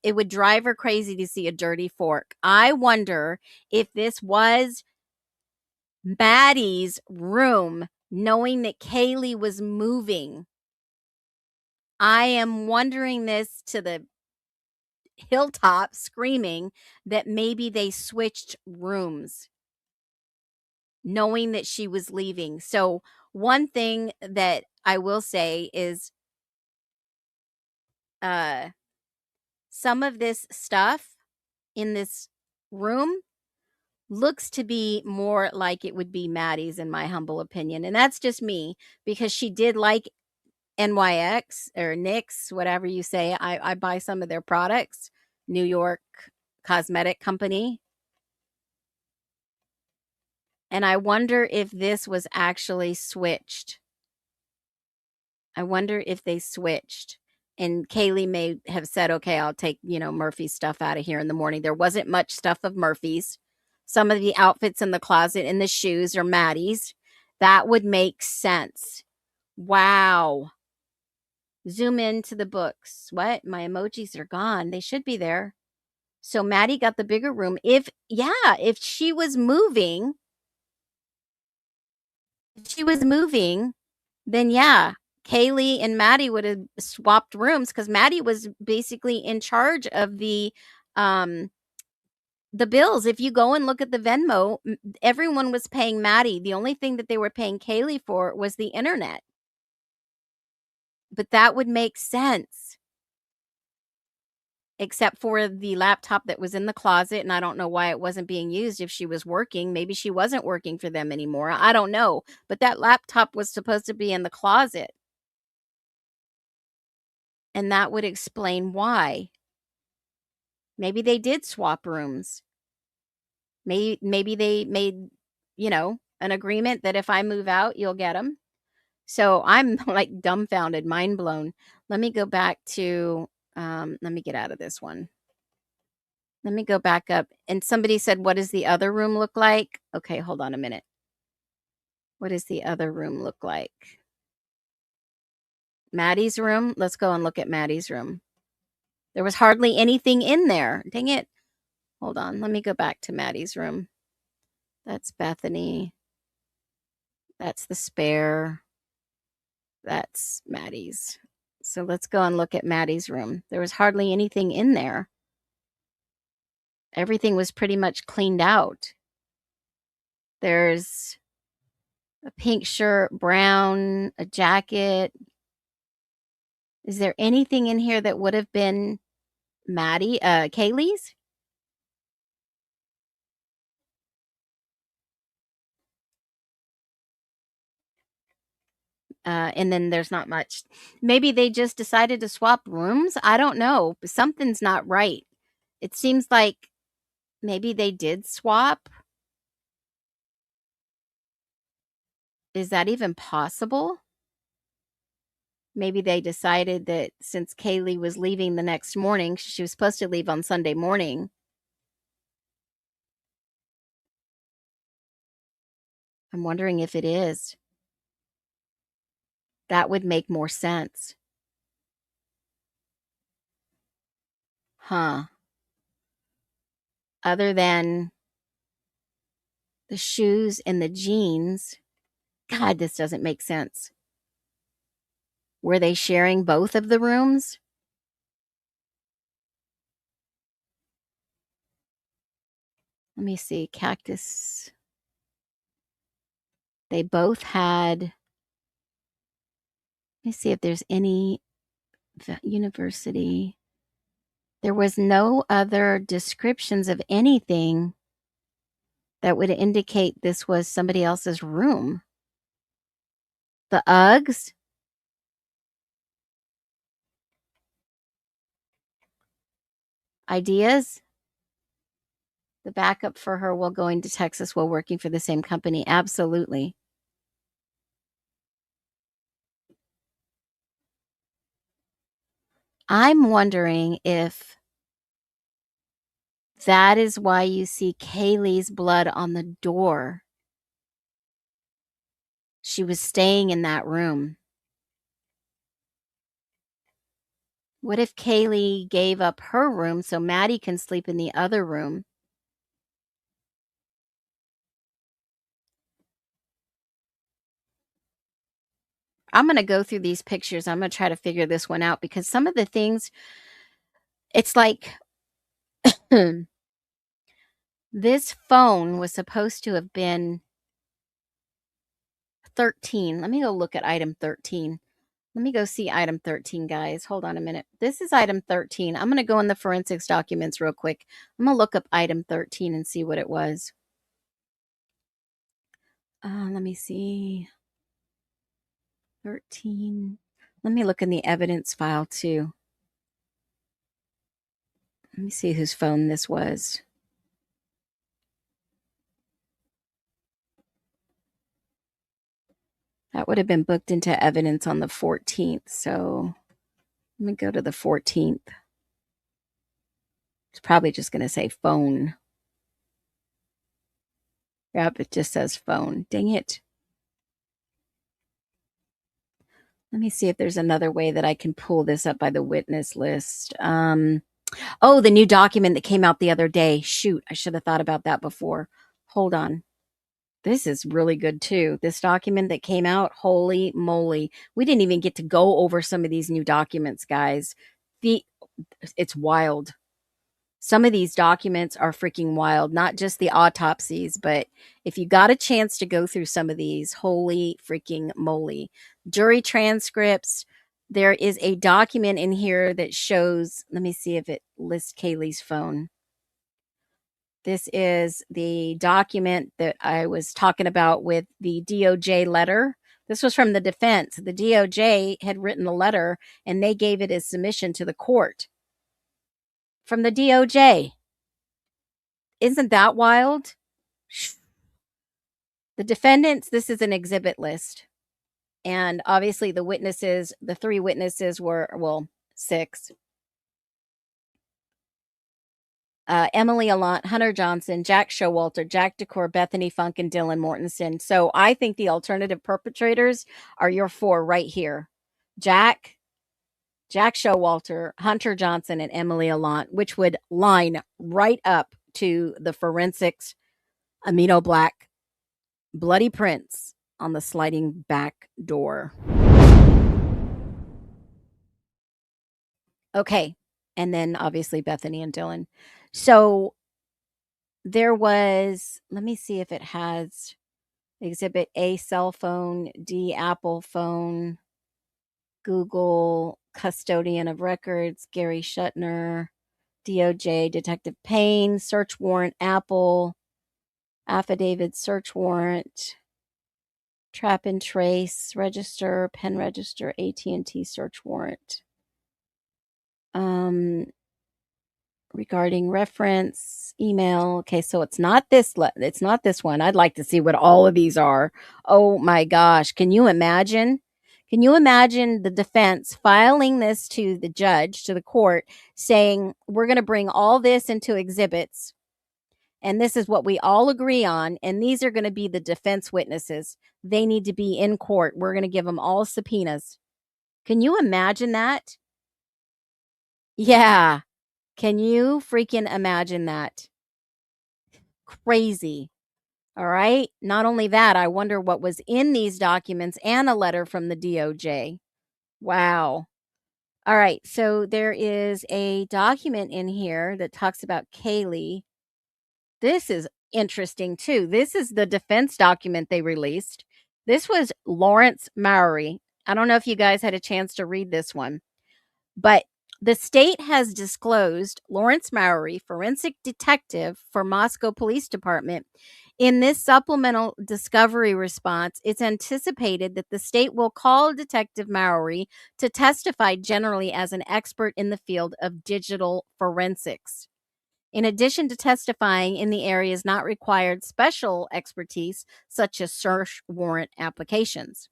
it would drive her crazy to see a dirty fork. I wonder if this was Maddie's room, knowing that Kaylee was moving. I am wondering this to the hilltop, screaming that maybe they switched rooms, knowing that she was leaving. So one thing that I will say is some of this stuff in this room looks to be more like it would be Maddie's, in my humble opinion. And that's just me, because she did like NYX or NYX, whatever you say. I buy some of their products, New York cosmetic company. And I wonder if this was actually switched. I wonder if they switched. And Kaylee may have said, okay, I'll take, Murphy's stuff out of here in the morning. There wasn't much stuff of Murphy's. Some of the outfits in the closet and the shoes are Maddie's. That would make sense. Wow. Zoom into the books. What? My emojis are gone. They should be there. So Maddie got the bigger room. If she was moving, then yeah, Kaylee and Maddie would have swapped rooms because Maddie was basically in charge of the bills. If you go and look at the Venmo, everyone was paying Maddie. The only thing that they were paying Kaylee for was the internet. But that would make sense. Except for the laptop that was in the closet, and I don't know why it wasn't being used if she was working. Maybe she wasn't working for them anymore. I don't know. But that laptop was supposed to be in the closet. And that would explain why. Maybe they did swap rooms. Maybe they made, an agreement that if I move out, you'll get them. So I'm like dumbfounded, mind blown. Let me go back to, let me get out of this one. Let me go back up. And somebody said, what does the other room look like? Okay, hold on a minute. What does the other room look like? Maddie's room? Let's go and look at Maddie's room. There was hardly anything in there. Dang it. Hold on. Let me go back to Maddie's room. That's Bethany. That's the spare. That's Maddie's. So let's go and look at Maddie's room. There was hardly anything in there. Everything was pretty much cleaned out. There's a pink shirt, brown, a jacket. Is there anything in here that would have been Kaylee's? And then there's not much. Maybe they just decided to swap rooms. I don't know. Something's not right. It seems like maybe they did swap. Is that even possible? Maybe they decided that since Kaylee was leaving the next morning, she was supposed to leave on Sunday morning. I'm wondering if it is. That would make more sense. Huh. Other than the shoes and the jeans. God, this doesn't make sense. Were they sharing both of the rooms? Let me see. Cactus. They both had. Let me see if there's any university. There was no other descriptions of anything that would indicate this was somebody else's room. The Uggs. Ideas. The backup for her while going to Texas while working for the same company. Absolutely. I'm wondering if that is why you see Kaylee's blood on the door. She was staying in that room. What if Kaylee gave up her room so Maddie can sleep in the other room? I'm going to go through these pictures. I'm going to try to figure this one out because some of the things, it's like this phone was supposed to have been 13. Let me go look at item 13. Let me go see item 13, guys. Hold on a minute. This is item 13. I'm going to go in the forensics documents real quick. I'm going to look up item 13 and see what it was. Let me see. 13. Let me look in the evidence file too. Let me see whose phone this was. That would have been booked into evidence on the 14th. So let me go to the 14th. It's probably just going to say phone. Yep, it just says phone. Dang it. Let me see if there's another way that I can pull this up by the witness list. Oh, the new document that came out the other day. Shoot, I should have thought about that before. Hold on. This is really good too. This document that came out, holy moly. We didn't even get to go over some of these new documents, guys. It's wild. Some of these documents are freaking wild, not just the autopsies, but if you got a chance to go through some of these, holy freaking moly. Jury transcripts. There is a document in here that shows, let me see if it lists Kaylee's phone. This is the document that I was talking about with the DOJ letter. This was from the defense. The DOJ had written the letter and they gave it as submission to the court from the DOJ. Isn't that wild? The defendants, this is an exhibit list. And obviously the witnesses, the 3 witnesses were, well, 6. Emily Allant, Hunter Johnson, Jack Showalter, Jack Decor, Bethany Funk, and Dylan Mortensen. So I think the alternative perpetrators are your 4 right here. Jack Showalter, Hunter Johnson, and Emily Allant, which would line right up to the forensics amino black bloody prints on the sliding back door. Okay. And then obviously Bethany and Dylan. So there was, let me see if it has exhibit A, cell phone, D, Apple phone, Google, custodian of records, Gary Shuttner, DOJ, Detective Payne, search warrant, Apple, affidavit, search warrant, trap and trace, register, pen register, AT&T search warrant. Regarding reference, email. Okay, so it's not this one. I'd like to see what all of these are. Oh my gosh, can you imagine? Can you imagine the defense filing this to the judge, to the court, saying, we're going to bring all this into exhibits, and this is what we all agree on, and these are going to be the defense witnesses. They need to be in court. We're going to give them all subpoenas. Can you imagine that? Yeah. Can you freaking imagine that? Crazy. All right. Not only that, I wonder what was in these documents and a letter from the DOJ. Wow. All right. So there is a document in here that talks about Kaylee. This is interesting too. This is the defense document they released. This was Lawrence Mowry. I don't know if you guys had a chance to read this one, but the state has disclosed Lawrence Mowry, forensic detective for Moscow Police Department. In this supplemental discovery response, it's anticipated that the state will call Detective Mowry to testify generally as an expert in the field of digital forensics. In addition to testifying in the areas not required special expertise, such as search warrant applications.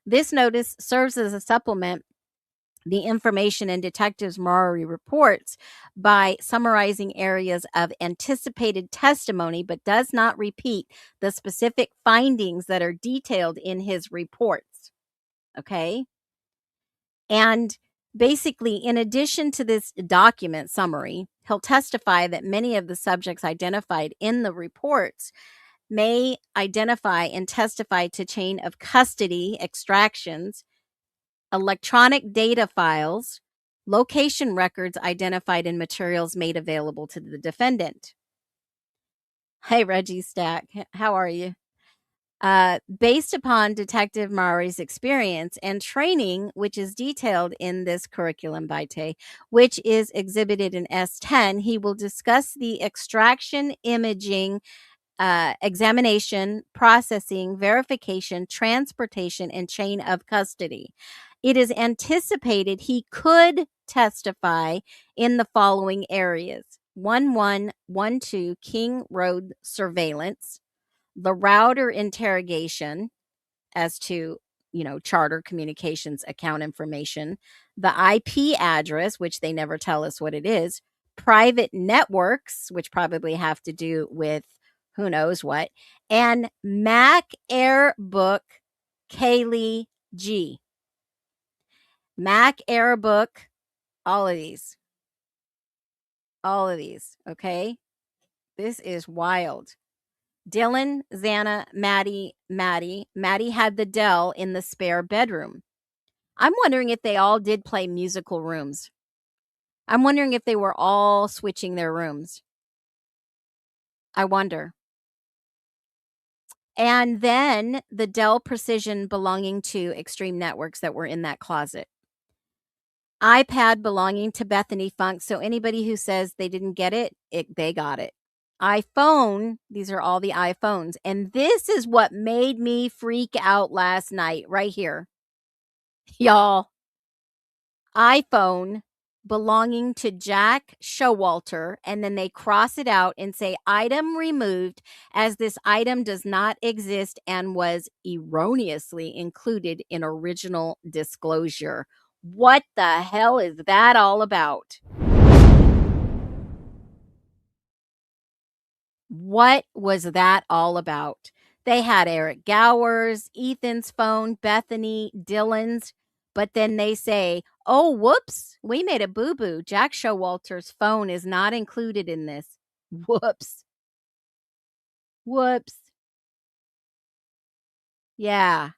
This notice serves as a supplement the information in Detectives Mowry reports by summarizing areas of anticipated testimony, but does not repeat the specific findings that are detailed in his reports. Okay? And basically, in addition to this document summary, he'll testify that many of the subjects identified in the reports may identify and testify to chain of custody extractions, electronic data files, location records identified in materials made available to the defendant. Hey, Reggie Stack, how are you? Based upon Detective Mowry's experience and training, which is detailed in this curriculum vitae, which is exhibited in S10, he will discuss the extraction, imaging, examination, processing, verification, transportation, and chain of custody. It is anticipated he could testify in the following areas: 1112 King Road surveillance, the router interrogation as to Charter Communications account information, the IP address, which they never tell us what it is, private networks, which probably have to do with who knows what, and Mac Airbook Kaylee G. Mac Airbook, all of these. All of these, okay? This is wild. Dylan, Xana, Maddie had the Dell in the spare bedroom. I'm wondering if they all did play musical rooms. I'm wondering if they were all switching their rooms. I wonder. And then the Dell Precision belonging to Extreme Networks that were in that closet. iPad belonging to Bethany Funk. So anybody who says they didn't get it, they got it. iPhone, these are all the iPhones. And this is what made me freak out last night right here. Y'all, iPhone belonging to Jack Showalter, and then they cross it out and say item removed as this item does not exist and was erroneously included in original disclosure. What the hell is that all about? What was that all about? They had Eric Gower's, Ethan's phone, Bethany, Dylan's, but then they say, oh, whoops, we made a boo-boo. Jack Showalter's phone is not included in this. Whoops. Whoops. Yeah.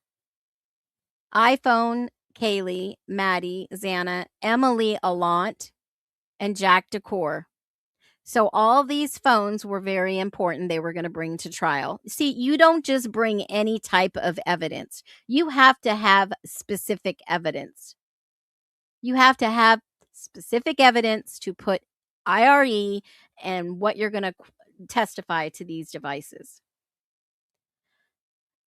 iPhone, Kaylee, Maddie, Xana, Emily Alant, and Jack Decor. So all these phones were very important. They were going to bring to trial. See, you don't just bring any type of evidence. You have to have specific evidence. You have to have specific evidence to put IRE and what you're going to testify to these devices.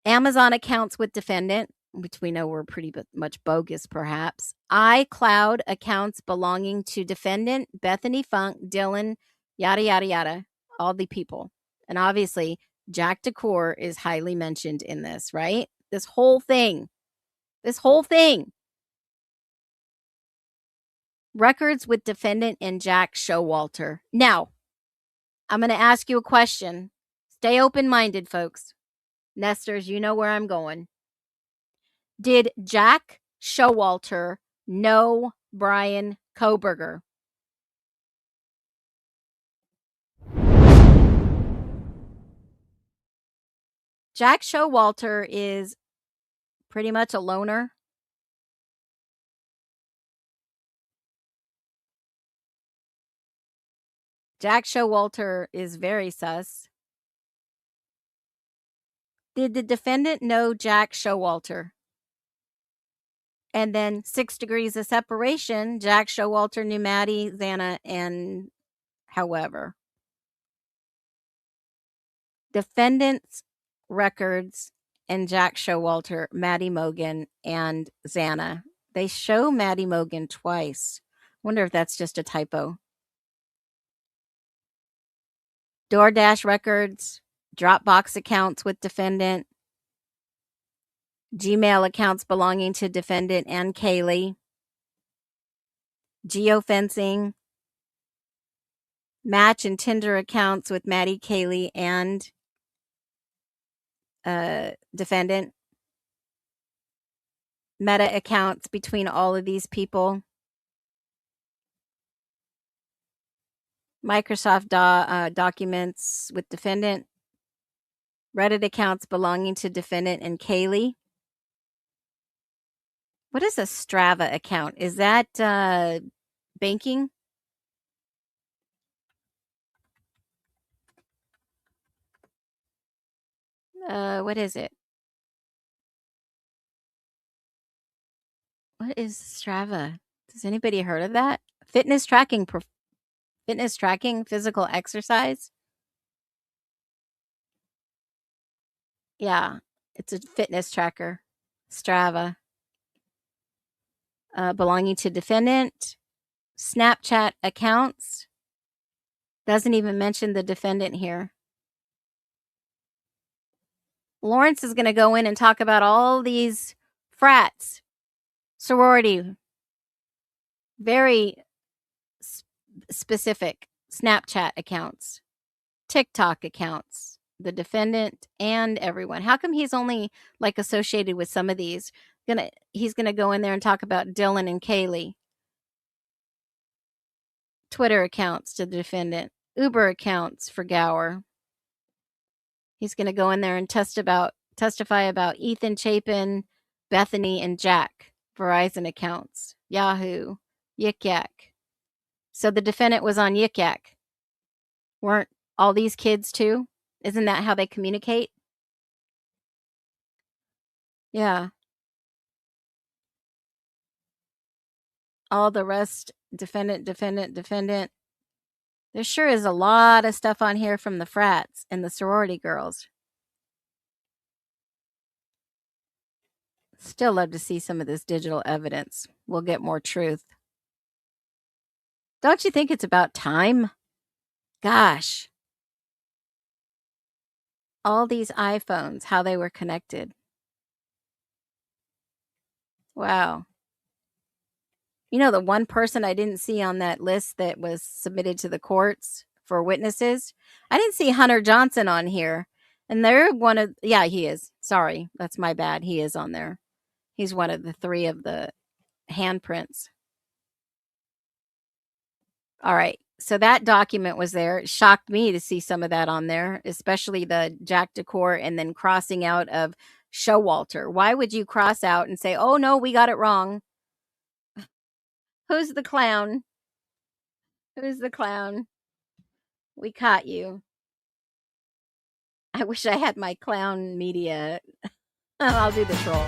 Amazon accounts with defendant, which we know were pretty much bogus, perhaps. iCloud accounts belonging to defendant, Bethany Funk, Dylan, yada, yada, yada, all the people. And obviously, Jack Decor is highly mentioned in this, right? This whole thing. Records with defendant and Jack Showalter. Now, I'm going to ask you a question. Stay open-minded, folks. Nesters, you know where I'm going. Did Jack Showalter know Brian Koberger? Jack Showalter is pretty much a loner. Jack Showalter is very sus. Did the defendant know Jack Showalter? And then 6 degrees of separation, Jack Showalter knew Maddie, Xana, and however. Defendant's records and Jack Showalter, Maddie Mogan, and Xana. They show Maddie Mogan twice. Wonder if that's just a typo. DoorDash records, Dropbox accounts with defendant, Gmail accounts belonging to defendant and Kaylee, geofencing, Match and Tinder accounts with Maddie, Kaylee, and defendant, Meta accounts between all of these people, Microsoft documents with defendant, Reddit accounts belonging to defendant and Kaylee. What is a Strava account? Is that banking? What is it? What is Strava? Has anybody heard of that? Fitness tracking, physical exercise. Yeah, it's a fitness tracker. Strava. Belonging to defendant. Snapchat accounts. Doesn't even mention the defendant here. Lawrence is going to go in and talk about all these frats, sorority, very specific Snapchat accounts, TikTok accounts, the defendant and everyone. How come he's only like associated with some of these? He's gonna go in there and talk about Dylan and Kaylee. Twitter accounts to the defendant, Uber accounts for Gower. He's gonna go in there and testify about Ethan Chapin, Bethany, and Jack, Verizon accounts, Yahoo, Yik Yak. So the defendant was on Yik Yak. Weren't all these kids too? Isn't that how they communicate? Yeah. All the rest, defendant. There sure is a lot of stuff on here from the frats and the sorority girls. Still love to see some of this digital evidence. We'll get more truth. Don't you think it's about time? Gosh. All these iPhones, how they were connected. Wow. You know, the one person I didn't see on that list that was submitted to the courts for witnesses? I didn't see Hunter Johnson on here. And they're one of, yeah, he is. Sorry, that's my bad. He is on there. He's one of the 3 of the handprints. All right. So that document was there. It shocked me to see some of that on there, especially the Jack Decor and then crossing out of Showalter. Why would you cross out and say, oh, no, we got it wrong? Who's the clown? Who's the clown? We caught you. I wish I had my clown media. I'll do the troll.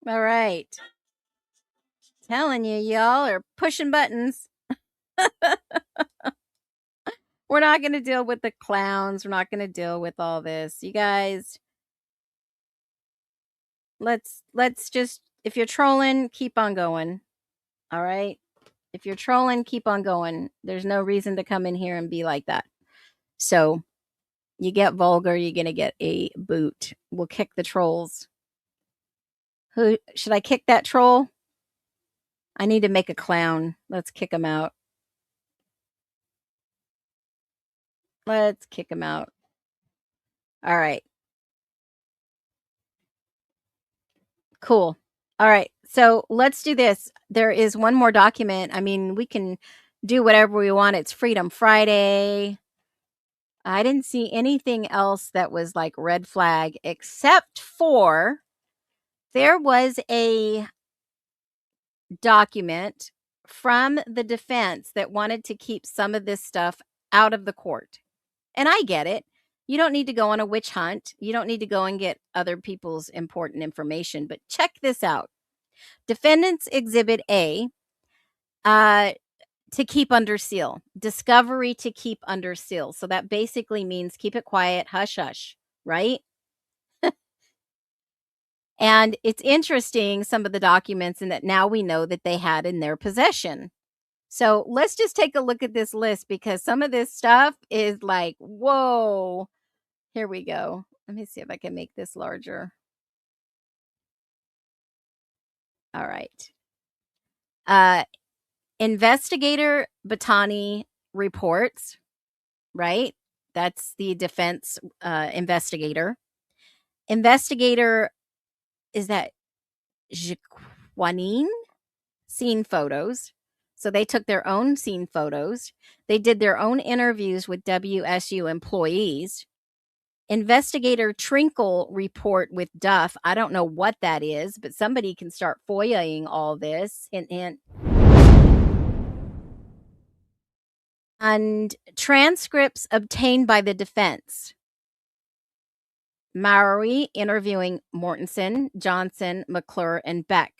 All right. Telling you, y'all are pushing buttons. We're not going to deal with the clowns. We're not going to deal with all this. You guys, let's just, if you're trolling, keep on going. All right? If you're trolling, keep on going. There's no reason to come in here and be like that. So, you get vulgar, you're going to get a boot. We'll kick the trolls. Who should I kick that troll? I need to make a clown. Let's kick him out. Let's kick him out. All right. Cool. All right. So let's do this. There is one more document. I mean, we can do whatever we want. It's Freedom Friday. I didn't see anything else that was like red flag, except for there was a document from the defense that wanted to keep some of this stuff out of the court. And I get it. You don't need to go on a witch hunt. You don't need to go and get other people's important information. But check this out. Defendant's Exhibit A, to keep under seal. Discovery to keep under seal. So that basically means keep it quiet, hush, hush, right? And it's interesting, some of the documents, and that now we know that they had in their possession. So let's just take a look at this list, because some of this stuff is like, whoa. Here we go. Let me see if I can make this larger. All right. Investigator Batani reports, right? That's the defense investigator. Investigator, is that Jaquanine? Scene photos. So they took their own scene photos. They did their own interviews with WSU employees. Investigator Trinkle report with Duff. I don't know what that is, but somebody can start FOIA-ing all this. Hint, hint. And transcripts obtained by the defense. Mowry interviewing Mortensen, Johnson, McClure, and Beck.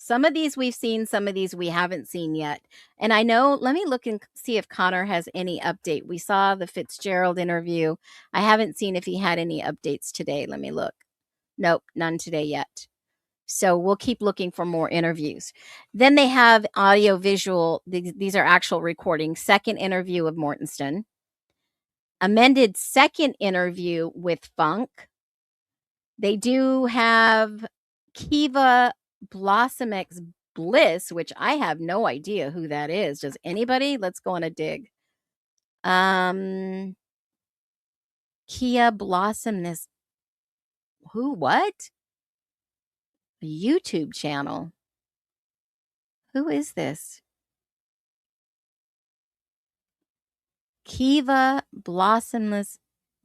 Some of these we've seen, some of these we haven't seen yet. And I know, let me look and see if Connor has any update. We saw the Fitzgerald interview. I haven't seen if he had any updates today. Let me look. Nope, none today yet. So we'll keep looking for more interviews. Then they have audio visual. These are actual recordings. Second interview of Mortensen. Amended second interview with Funk. They do have Kiva Blossom X Bliss, which I have no idea who that is. Does anybody? Let's go on a dig. Kia Blossom this. Who? What? A YouTube channel. Who is this? Kiva Blossomless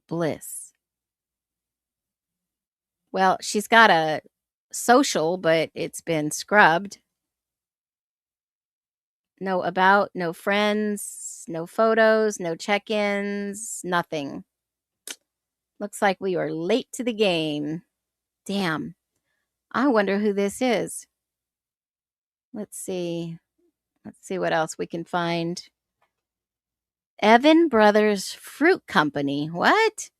Bliss. Well, she's got a social, but it's been scrubbed. No about, no friends, no photos, no check-ins, nothing. Looks like we are late to the game. Damn. I wonder who this is. Let's see. Let's see what else we can find. Evan Brothers Fruit Company. What?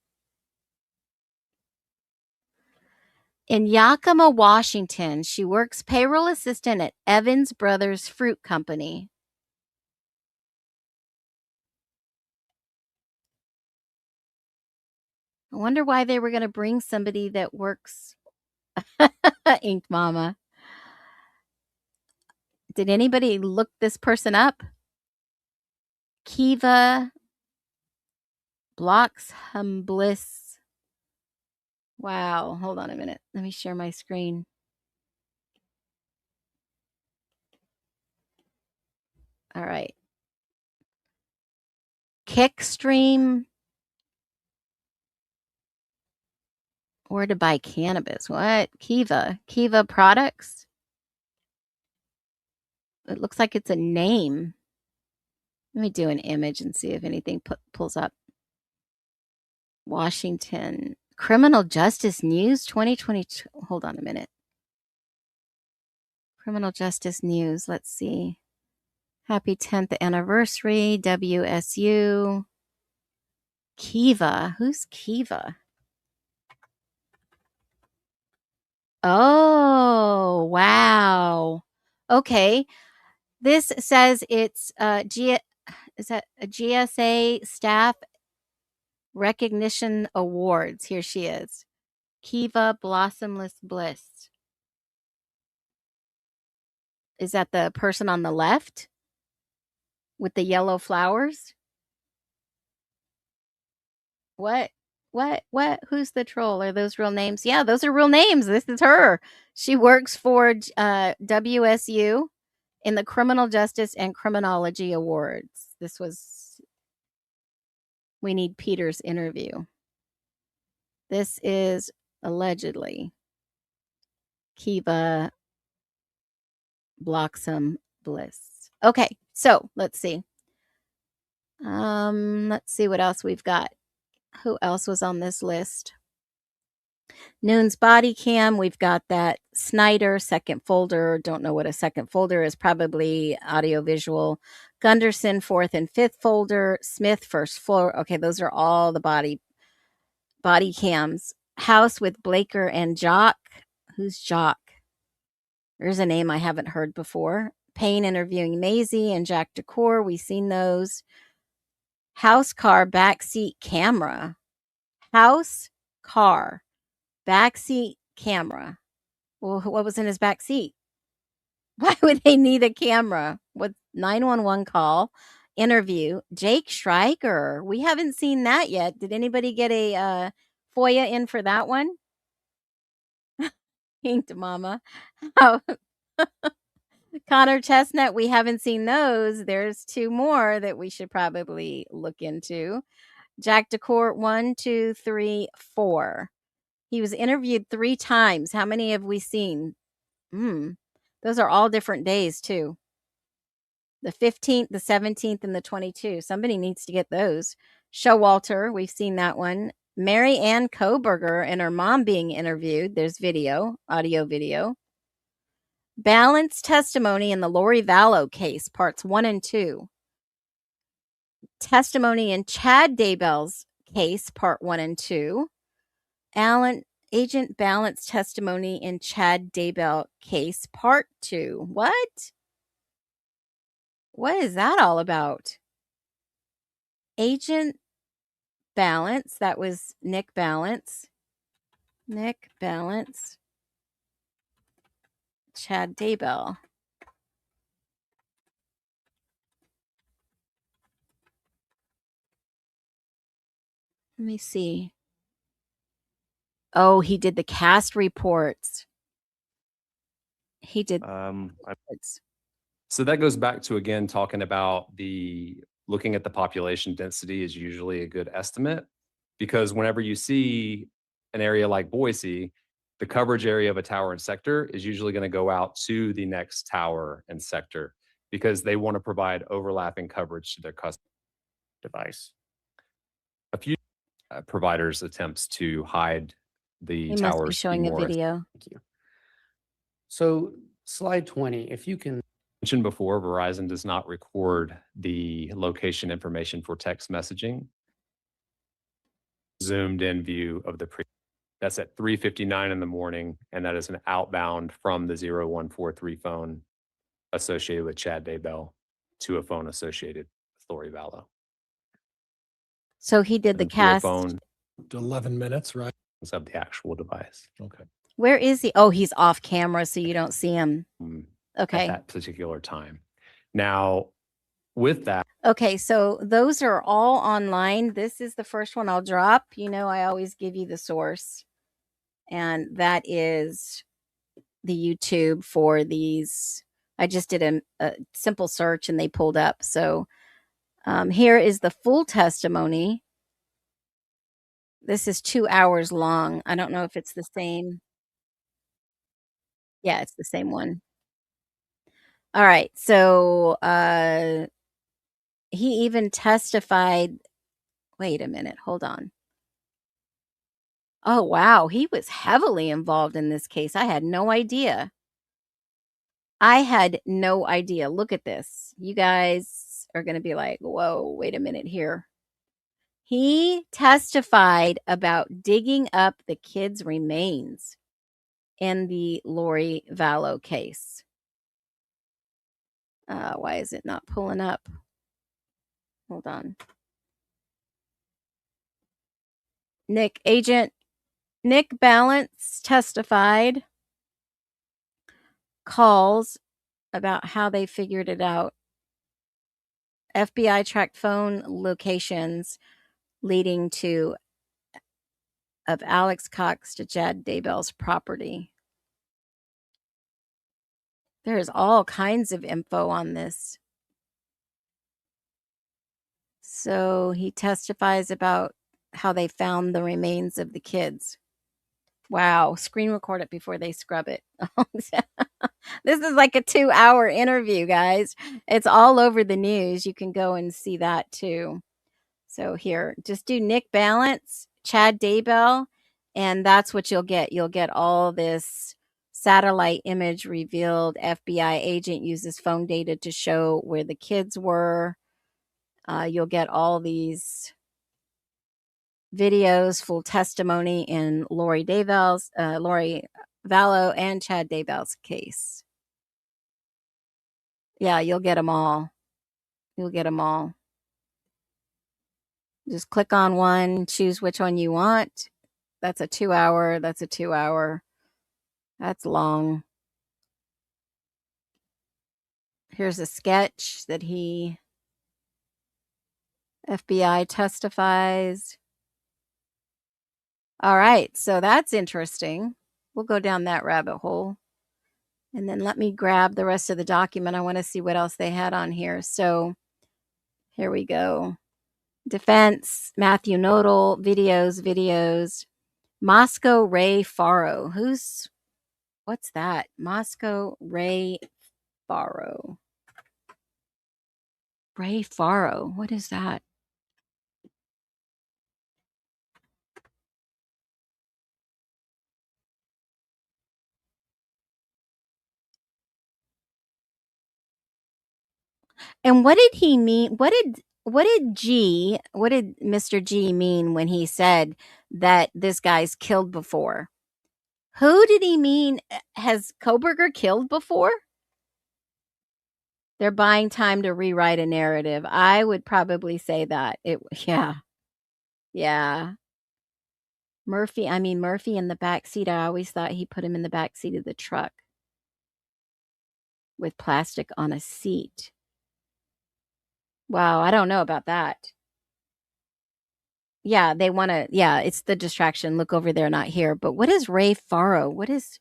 In Yakima, Washington, she works payroll assistant at Evans Brothers Fruit Company. I wonder why they were going to bring somebody that works. Ink Mama. Did anybody look this person up? Kiva Bloxham Bliss. Wow. Hold on a minute. Let me share my screen. All right. Kickstream. Where to buy cannabis? What? Kiva products. It looks like it's a name. Let me do an image and see if anything pulls up. Washington. Criminal Justice News 2022. Hold on a minute. Criminal Justice News. Let's see. Happy 10th anniversary. WSU. Kiva. Who's Kiva? Oh, wow. Okay. This says it's is that a GSA staff recognition awards. Here she is. Kiva Blossomless Bliss. Is that the person on the left with the yellow flowers? What? What? Who's the troll? Are those real names? Yeah, those are real names. This is her. She works for WSU in the Criminal Justice and Criminology Awards. This was, we need Peter's interview. This is allegedly Kiva Bloxham Bliss. Okay, so let's see. Let's see what else we've got. Who else was on this list? Noon's body cam. We've got that Snyder second folder. Don't know what a second folder is. Probably audio visual. Gunderson fourth and fifth folder. Smith first floor. Okay, those are all the body cams. House with Blaker and Jock. Who's Jock? There's a name I haven't heard before. Payne interviewing Maisie and Jack Decor. We've seen those. House car backseat camera. House car backseat camera. Well, what was in his backseat? Why would they need a camera? What 911 call? Interview. Jake Schreiger. We haven't seen that yet. Did anybody get a FOIA in for that one? Inked Mama. Oh. Connor Chestnut, we haven't seen those. There's two more that we should probably look into. Jack Decor, 1, 2, 3, 4. He was interviewed 3 times. How many have we seen? Those are all different days, too. The 15th, the 17th, and the 22nd. Somebody needs to get those. Showalter, we've seen that one. Mary Ann Koberger and her mom being interviewed. There's video, audio video. Balanced testimony in the Lori Vallow case, parts 1 and 2. Testimony in Chad Daybell's case, part 1 and 2. Agent Balance testimony in Chad Daybell case, part 2. What? What is that all about? Agent Balance, that was Nick Balance. Nick Balance. Chad Daybell. Let me see. Oh, he did the cast reports. He did. So that goes back to, again, talking about looking at the population density is usually a good estimate, because whenever you see an area like Boise, the coverage area of a tower and sector is usually going to go out to the next tower and sector because they want to provide overlapping coverage to their customer device. A few providers attempts to hide the He towers. must be showing a video. Thank you. So slide 20, if you can. Mentioned before, Verizon does not record the location information for text messaging. Zoomed in view of the that's at 3:59 in the morning, and that is an outbound from the 0143 phone associated with Chad Daybell to a phone associated with Lori Vallow. So he did the And to a cast. phone 11 minutes, right? of the actual device. Okay. Where is he? Oh, he's off camera, so you don't see him. At Okay. that particular time. Now, with that, Okay, so those are all online. This is the first one I'll drop. You know, I always give you the source. And that is the YouTube for these. I just did a simple search and they pulled up. So here is the full testimony. This is 2 hours long. I don't know if it's the same. Yeah, it's the same one. All right. So he even testified. Wait a minute. Hold on. Oh, wow. He was heavily involved in this case. I had no idea. I had no idea. Look at this. You guys are going to be like, whoa, wait a minute here. He testified about digging up the kids' remains in the Lori Vallow case. Why is it not pulling up? Hold on. Agent Nick Balance testified, calls about how they figured it out. FBI tracked phone locations leading of Alex Cox to Chad Daybell's property. There's all kinds of info on this. So he testifies about how they found the remains of the kids. Wow, screen record it before they scrub it. This is like a 2-hour interview, guys. It's all over the news. You can go and see that too. So here, just do Nick Balance, Chad Daybell, and that's what you'll get. You'll get all this satellite image revealed. FBI agent uses phone data to show where the kids were. You'll get all these videos, full testimony in Lori Vallow and Chad Daybell's case. Yeah, you'll get them all. You'll get them all. Just click on one, choose which one you want. That's a 2-hour. That's a 2-hour. That's long. Here's a sketch that FBI testifies. All right, so that's interesting. We'll go down that rabbit hole. And then let me grab the rest of the document. I want to see what else they had on here. So here we go. Defense, Matthew Nodal, videos. Moscow Ray Faro. What's that? Moscow Ray Faro. Ray Faro. What is that? And what did he mean? What did Mr. G mean when he said that this guy's killed before? Who did he mean? Has Koberger killed before? They're buying time to rewrite a narrative. I would probably say that. Yeah. Yeah. Murphy in the back seat. I always thought he put him in the back seat of the truck with plastic on a seat. Wow, I don't know about that. Yeah, they want to, yeah, it's the distraction. Look over there, not here. But what is Ray Faro? What is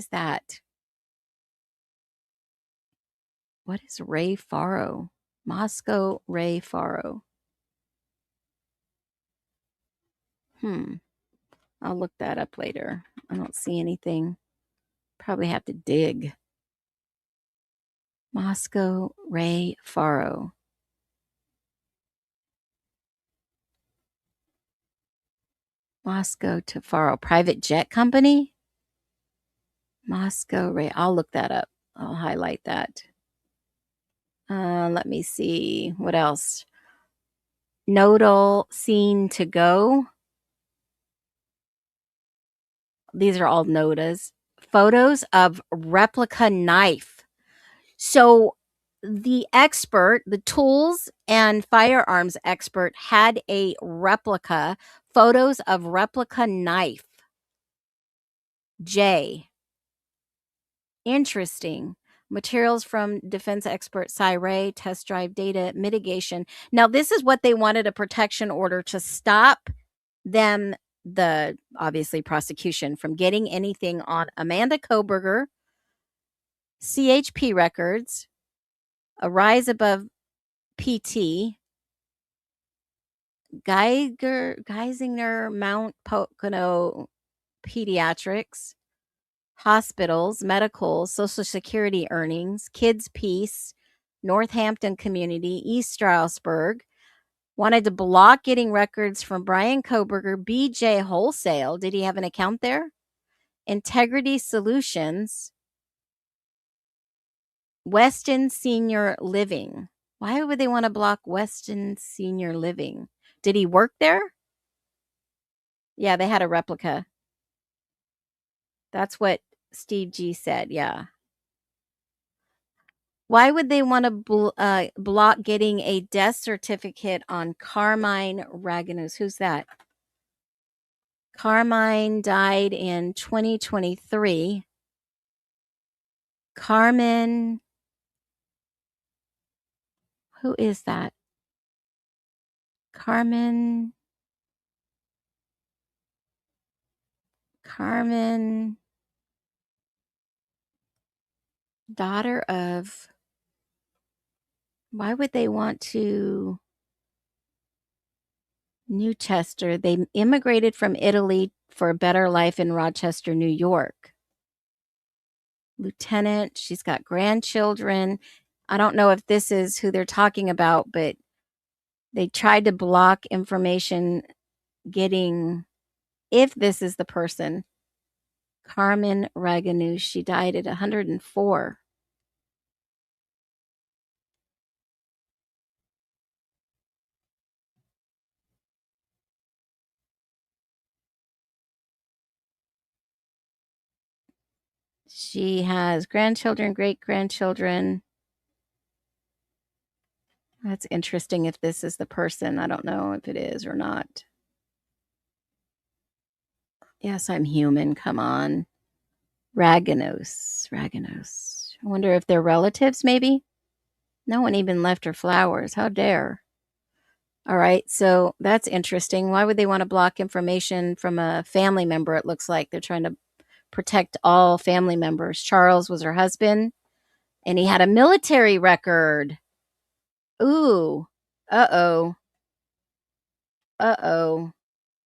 that? What is Ray Faro? Moscow Ray Faro. I'll look that up later. I don't see anything. Probably have to dig. Moscow Ray Faro. Moscow to Faro. Private jet company? Moscow Ray. I'll look that up. I'll highlight that. Let me see. What else? Nodal scene to go. These are all nodas. Photos of replica knife. So the expert, the tools and firearms expert, had a replica, photos of replica knife. J. Interesting. Materials from defense expert Cy test drive data mitigation. Now, this is what they wanted a protection order to stop them, the obviously prosecution, from getting anything on Amanda Koberger, CHP records, a rise above PT, Geisinger, Mount Pocono Pediatrics, hospitals, medical, Social Security earnings, Kids Peace, Northampton Community, East Stroudsburg. Wanted to block getting records from Brian Koberger, BJ Wholesale. Did he have an account there? Integrity Solutions, Weston Senior Living. Why would they want to block Weston Senior Living? Did he work there? Yeah, they had a replica. That's what Steve G said. Yeah. Why would they want to block getting a death certificate on Carmine Raganus? Who's that? Carmine died in 2023. Carmen. Who is that? Carmen, daughter of, why would they want to, Newchester? They immigrated from Italy for a better life in Rochester, New York. Lieutenant, she's got grandchildren. I don't know if this is who they're talking about, but they tried to block information getting, if this is the person. Carmen Raganoush, she died at 104. She has grandchildren, great-grandchildren. That's interesting if this is the person. I don't know if it is or not. Yes, I'm human. Come on. Raganose. I wonder if they're relatives, maybe? No one even left her flowers. How dare. All right, so that's interesting. Why would they want to block information from a family member? It looks like they're trying to protect all family members. Charles was her husband, and he had a military record. Ooh. Uh-oh.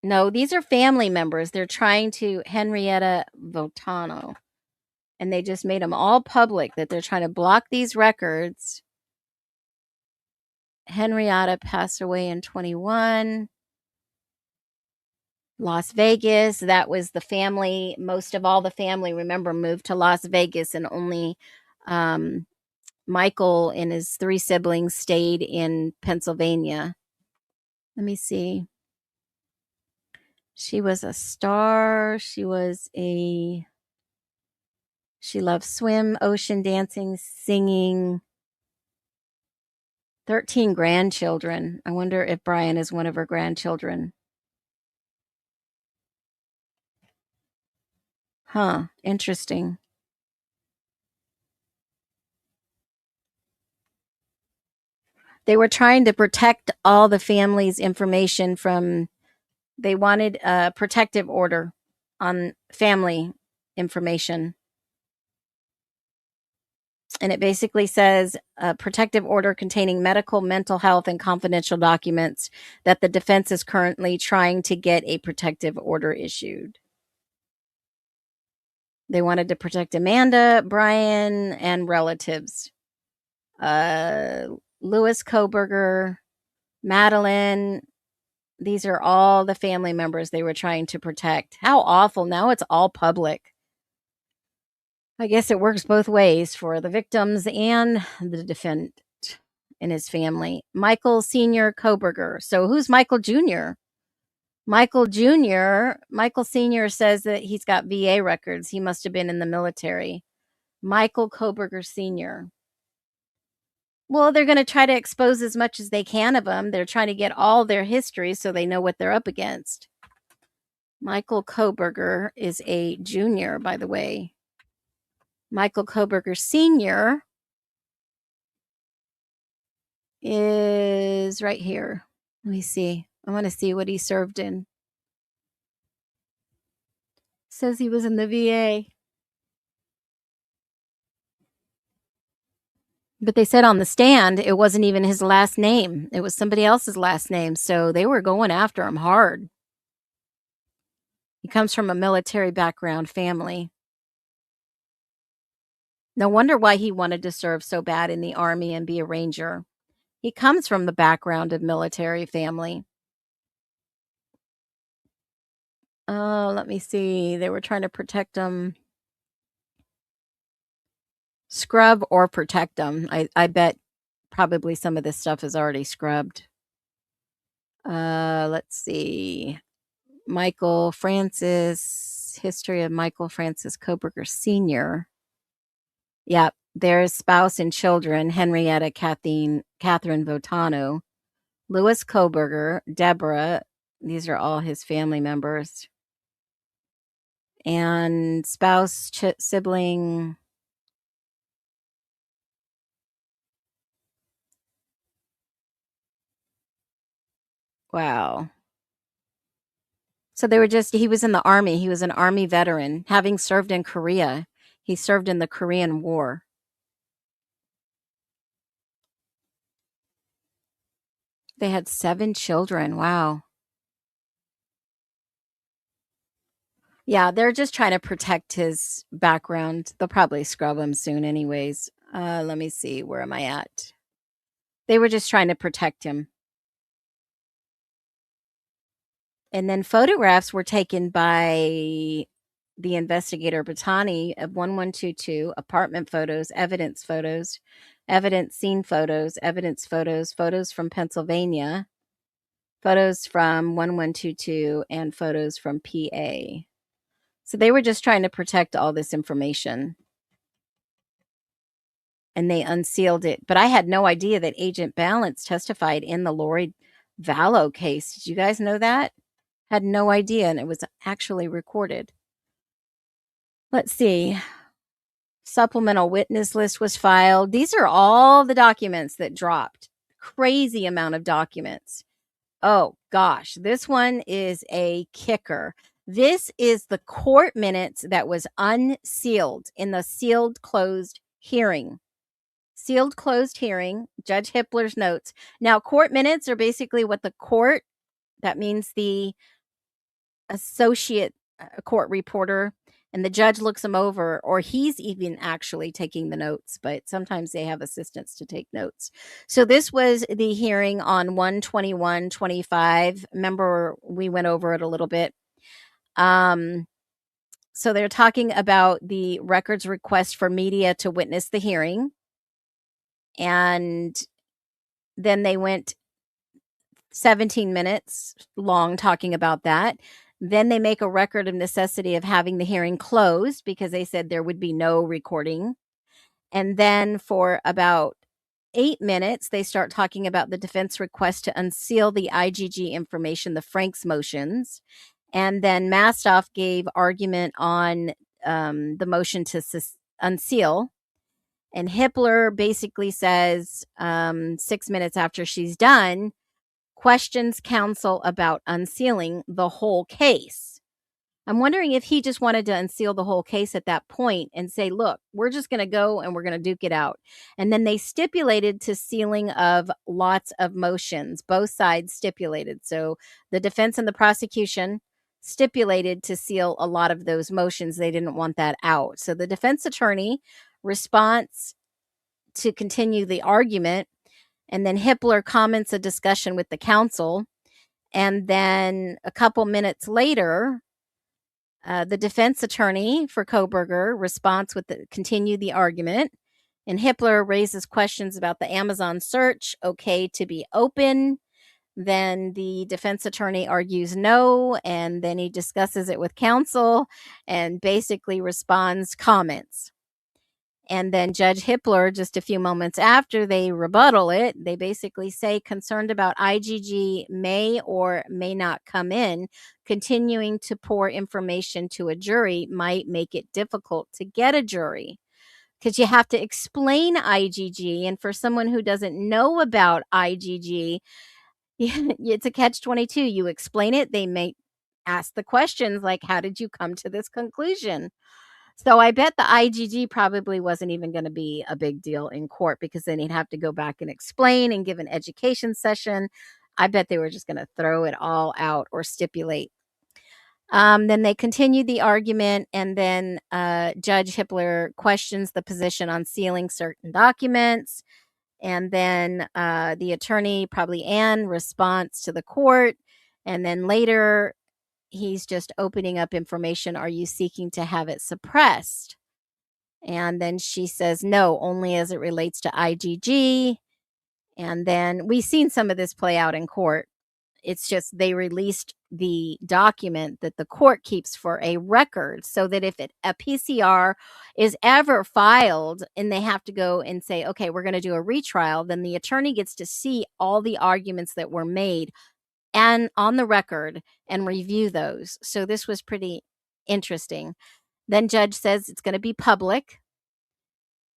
No, these are family members. They're trying to Henrietta Votano. And they just made them all public that they're trying to block these records. Henrietta passed away in 21. Las Vegas, that was the family. Most of all the family, remember, moved to Las Vegas, and only Michael and his 3 siblings stayed in Pennsylvania. Let me see. She was a star. She loved swim, ocean dancing, singing. 13 grandchildren. I wonder if Brian is one of her grandchildren. Huh, interesting. They were trying to protect all the family's information from, they wanted a protective order on family information. And it basically says a protective order containing medical, mental health, and confidential documents that the defense is currently trying to get a protective order issued. They wanted to protect Amanda, Brian, and relatives. Louis Koberger, Madeline. These are all the family members they were trying to protect. How awful. Now it's all public. I guess it works both ways for the victims and the defendant and his family. Michael Sr. Koberger. So who's Michael Jr.? Michael Sr. says that he's got VA records. He must have been in the military. Michael Koberger Sr. Well, they're going to try to expose as much as they can of them. They're trying to get all their history so they know what they're up against. Michael Koberger is a junior, by the way. Michael Koberger Sr. is right here. Let me see. I want to see what he served in. Says he was in the VA. But they said on the stand it wasn't even his last name. It was somebody else's last name. So they were going after him hard. He comes from a military background family. No wonder why he wanted to serve so bad in the Army and be a ranger. He comes from the background of military family. Oh, let me see. They were trying to protect him. Scrub or protect him. I bet probably some of this stuff is already scrubbed. Let's see. Michael Francis, history of Michael Francis Koberger Sr. Yep, their spouse and children, Henrietta Catherine Votano, Louis Koberger, Deborah. These are all his family members. And spouse, sibling. Wow. So he was in the Army. He was an Army veteran, having served in Korea. He served in the Korean War. They had 7 children. Wow. Yeah, they're just trying to protect his background. They'll probably scrub him soon anyways. Let me see. Where am I at? They were just trying to protect him. And then photographs were taken by the investigator Batani of 1122, apartment photos, evidence scene photos, evidence photos from Pennsylvania, photos from 1122, and photos from PA. So they were just trying to protect all this information. And they unsealed it. But I had no idea that Agent Balance testified in the Lori Vallow case. Did you guys know that? Had no idea, and it was actually recorded. Let's see. Supplemental witness list was filed. These are all the documents that dropped. Crazy amount of documents. Oh, gosh. This one is a kicker. This is the court minutes that was unsealed in the sealed closed hearing. Sealed closed hearing, Judge Hippler's notes. Now, court minutes are basically what the court, that means the associate court reporter, and the judge looks them over, or he's even actually taking the notes, but sometimes they have assistants to take notes. So this was the hearing on 1/21/25. Remember, we went over it a little bit. So they're talking about the records request for media to witness the hearing. And then they went 17 minutes long talking about that. Then they make a record of necessity of having the hearing closed because they said there would be no recording. And then for about 8 minutes, they start talking about the defense request to unseal the IGG information, the Franks motions. And then Mastoff gave argument on the motion to unseal. And Hippler basically says 6 minutes after she's done, questions counsel about unsealing the whole case. I'm wondering if he just wanted to unseal the whole case at that point and say, look, we're just going to go and we're going to duke it out. And then they stipulated to sealing of lots of motions. Both sides stipulated. So the defense and the prosecution stipulated to seal a lot of those motions. They didn't want that out. So the defense attorney responds to continue the argument. And then Hippler comments a discussion with the counsel. And then a couple minutes later, the defense attorney for Koberger responds with continue the argument. And Hippler raises questions about the Amazon search, okay to be open. Then the defense attorney argues no, and then he discusses it with counsel and basically responds comments. And then Judge Hippler, just a few moments after they rebuttal it, they basically say concerned about IGG may or may not come in. Continuing to pour information to a jury might make it difficult to get a jury because you have to explain IGG. And for someone who doesn't know about IGG, it's a catch-22. You explain it, they may ask the questions like, how did you come to this conclusion? So I bet the IGG probably wasn't even going to be a big deal in court because then he'd have to go back and explain and give an education session. I bet they were just going to throw it all out or stipulate. Then they continued the argument, and then Judge Hippler questions the position on sealing certain documents. And then the attorney, probably Ann, responds to the court. And then later, he's just opening up information. Are you seeking to have it suppressed? And then she says, no, only as it relates to IGG. And then we've seen some of this play out in court. It's just they released the document that the court keeps for a record so that if a PCR is ever filed and they have to go and say, okay, we're going to do a retrial, then the attorney gets to see all the arguments that were made and on the record and review those. So this was pretty interesting. Then judge says it's going to be public.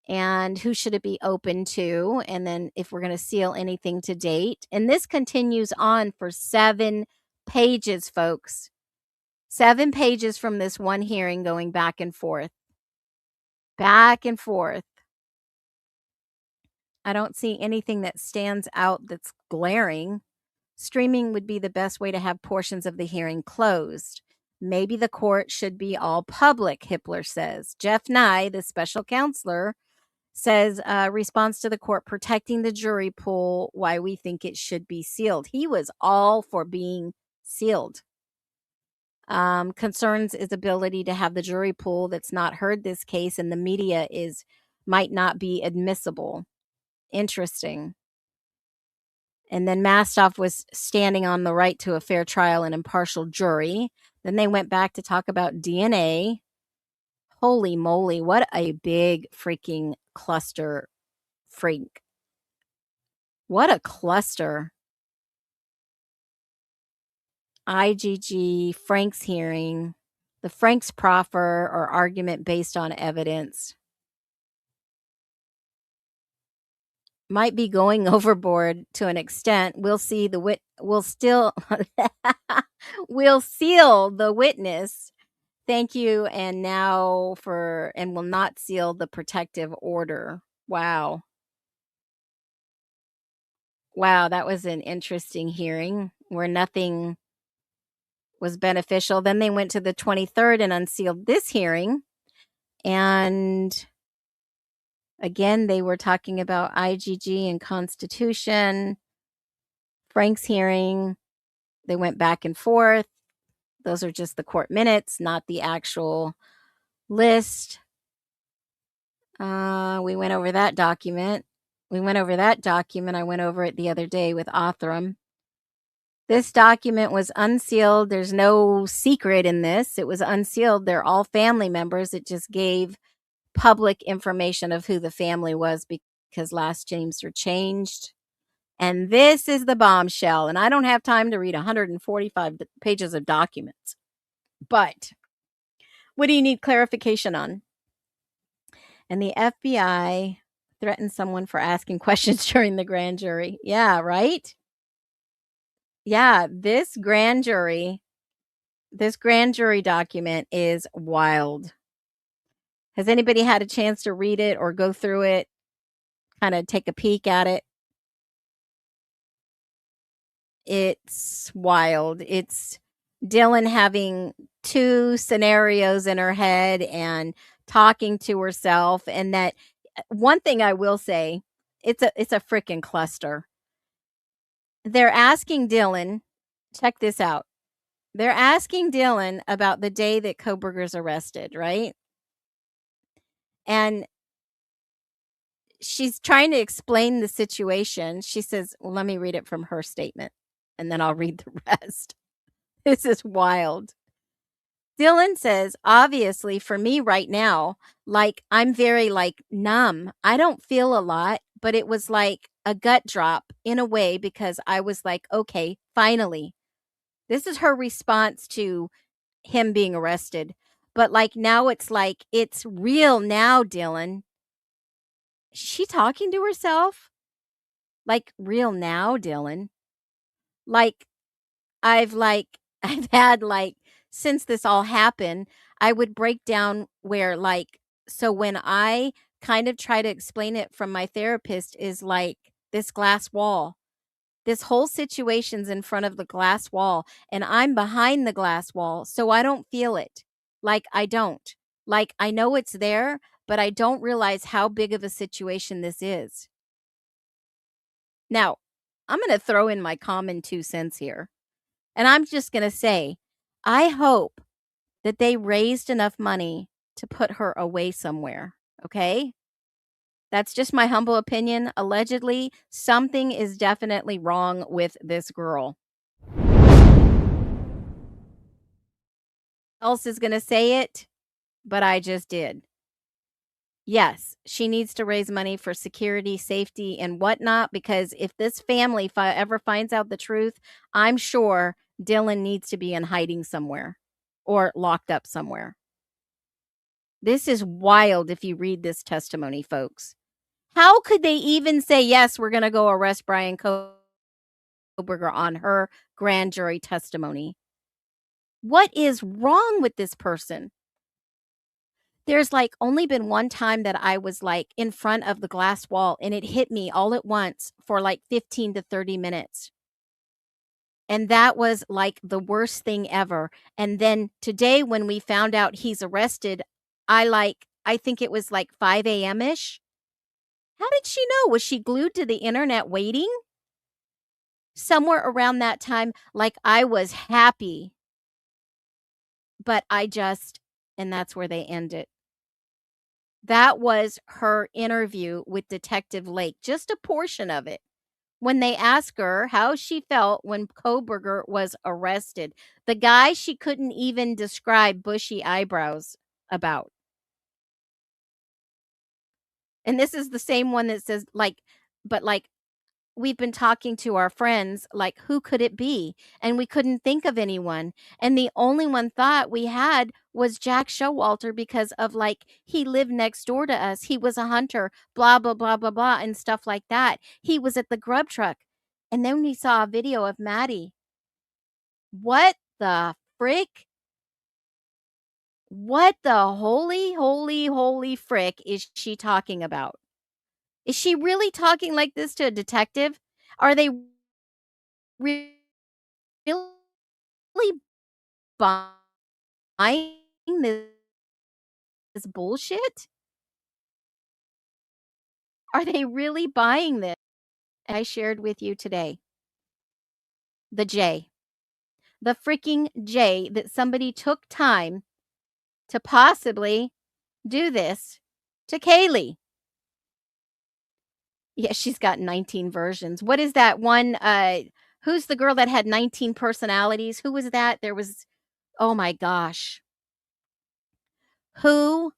And who should it be open to? And then if we're going to seal anything to date. And this continues on for 7 pages, folks. 7 pages from this one hearing going back and forth. Back and forth. I don't see anything that stands out that's glaring. Streaming would be the best way to have portions of the hearing closed. Maybe the court should be all public, Hippler says. Jeff Nye, the special counselor, says response to the court protecting the jury pool, why we think it should be sealed. He was all for being sealed. Concerns his ability to have the jury pool that's not heard this case and the media might not be admissible. Interesting. And then Mastoff was standing on the right to a fair trial and impartial jury. Then they went back to talk about DNA. Holy moly, what a big freaking cluster freak. What a cluster. IGG, Frank's hearing, the Frank's proffer or argument based on evidence. Might be going overboard to an extent. We'll see we'll seal the witness. Thank you. And now and will not seal the protective order. Wow. Wow, that was an interesting hearing where nothing was beneficial. Then they went to the 23rd and unsealed this hearing. And again, they were talking about IGG and Constitution. Frank's hearing, they went back and forth. Those are just the court minutes, not the actual list. We went over that document. We went over that document. I went over it the other day with Othram. This document was unsealed. There's no secret in this. It was unsealed. They're all family members. It just gave public information of who the family was because last names were changed. And this is the bombshell. And I don't have time to read 145 pages of documents. But what do you need clarification on? And the FBI threatened someone for asking questions during the grand jury. Yeah, right? Yeah, this grand jury document is wild. Has anybody had a chance to read it or go through it, kind of take a peek at it? It's wild. It's Dylan having two scenarios in her head and talking to herself. And that one thing I will say, it's a freaking cluster. They're asking Dylan, check this out. They're asking Dylan about the day that Koberger's arrested, right? And she's trying to explain the situation. She says, well, let me read it from her statement, and then I'll read the rest. This is wild. Dylan says, obviously, for me right now, like, I'm very, like, numb. I don't feel a lot, but it was like a gut drop in a way because I was like, okay, finally. This is her response to him being arrested. But, like, now it's like, it's real now, Dylan. Is she talking to herself? Like, real now, Dylan. Like, I've had, like, since this all happened, I would break down where, like, so when I kind of try to explain it from my therapist is like this glass wall. This whole situation's in front of the glass wall, and I'm behind the glass wall, so I don't feel it. Like, I don't. Like, I know it's there, but I don't realize how big of a situation this is. Now, I'm going to throw in my common 2 cents here. And I'm just going to say, I hope that they raised enough money to put her away somewhere, okay? That's just my humble opinion. Allegedly, something is definitely wrong with this girl. Else is going to say it, but I just did. Yes, she needs to raise money for security, safety, and whatnot, because if this family ever finds out the truth, I'm sure Dylan needs to be in hiding somewhere or locked up somewhere. This is wild if you read this testimony, folks. How could they even say, yes, we're going to go arrest Brian Koberger on her grand jury testimony? What is wrong with this person? There's, like, only been one time that I was, like, in front of the glass wall, and it hit me all at once for, like, 15 to 30 minutes. And that was, like, the worst thing ever. And then today when we found out he's arrested, I think it was, like, 5 a.m.-ish. How did she know? Was she glued to the internet waiting? Somewhere around that time, like, I was happy. But and that's where they end it. That was her interview with Detective Lake, just a portion of it. When they asked her how she felt when Koberger was arrested, the guy she couldn't even describe bushy eyebrows about. And this is the same one that says, like, but like, we've been talking to our friends, like, who could it be? And we couldn't think of anyone. And the only one thought we had was Jack Showalter because of, like, he lived next door to us. He was a hunter, blah, blah, blah, blah, blah, and stuff like that. He was at the grub truck. And then we saw a video of Maddie. What the frick? What the holy, holy, holy frick is she talking about? Is she really talking like this to a detective? Are they really buying this bullshit? Are they really buying this? I shared with you today. The J. The freaking J that somebody took time to possibly do this to Kaylee. Yeah, she's got 19 versions. What is that one? Who's the girl that had 19 personalities? Who was that? There was, oh my gosh. Who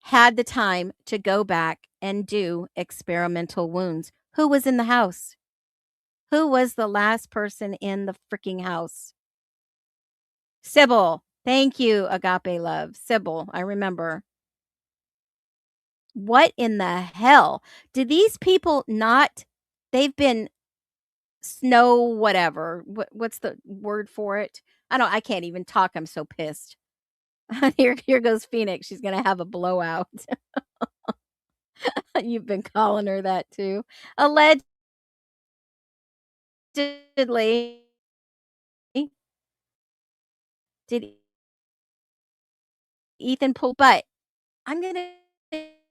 had the time to go back and do experimental wounds? Who was in the house? Who was the last person in the freaking house? Sybil. Thank you, Agape Love. Sybil, I remember. What in the hell? Did these people not, they've been snow whatever. What's the word for it? I can't even talk. I'm so pissed. Here goes Phoenix. She's gonna have a blowout. You've been calling her that too. Allegedly. Did Ethan pull? But I'm gonna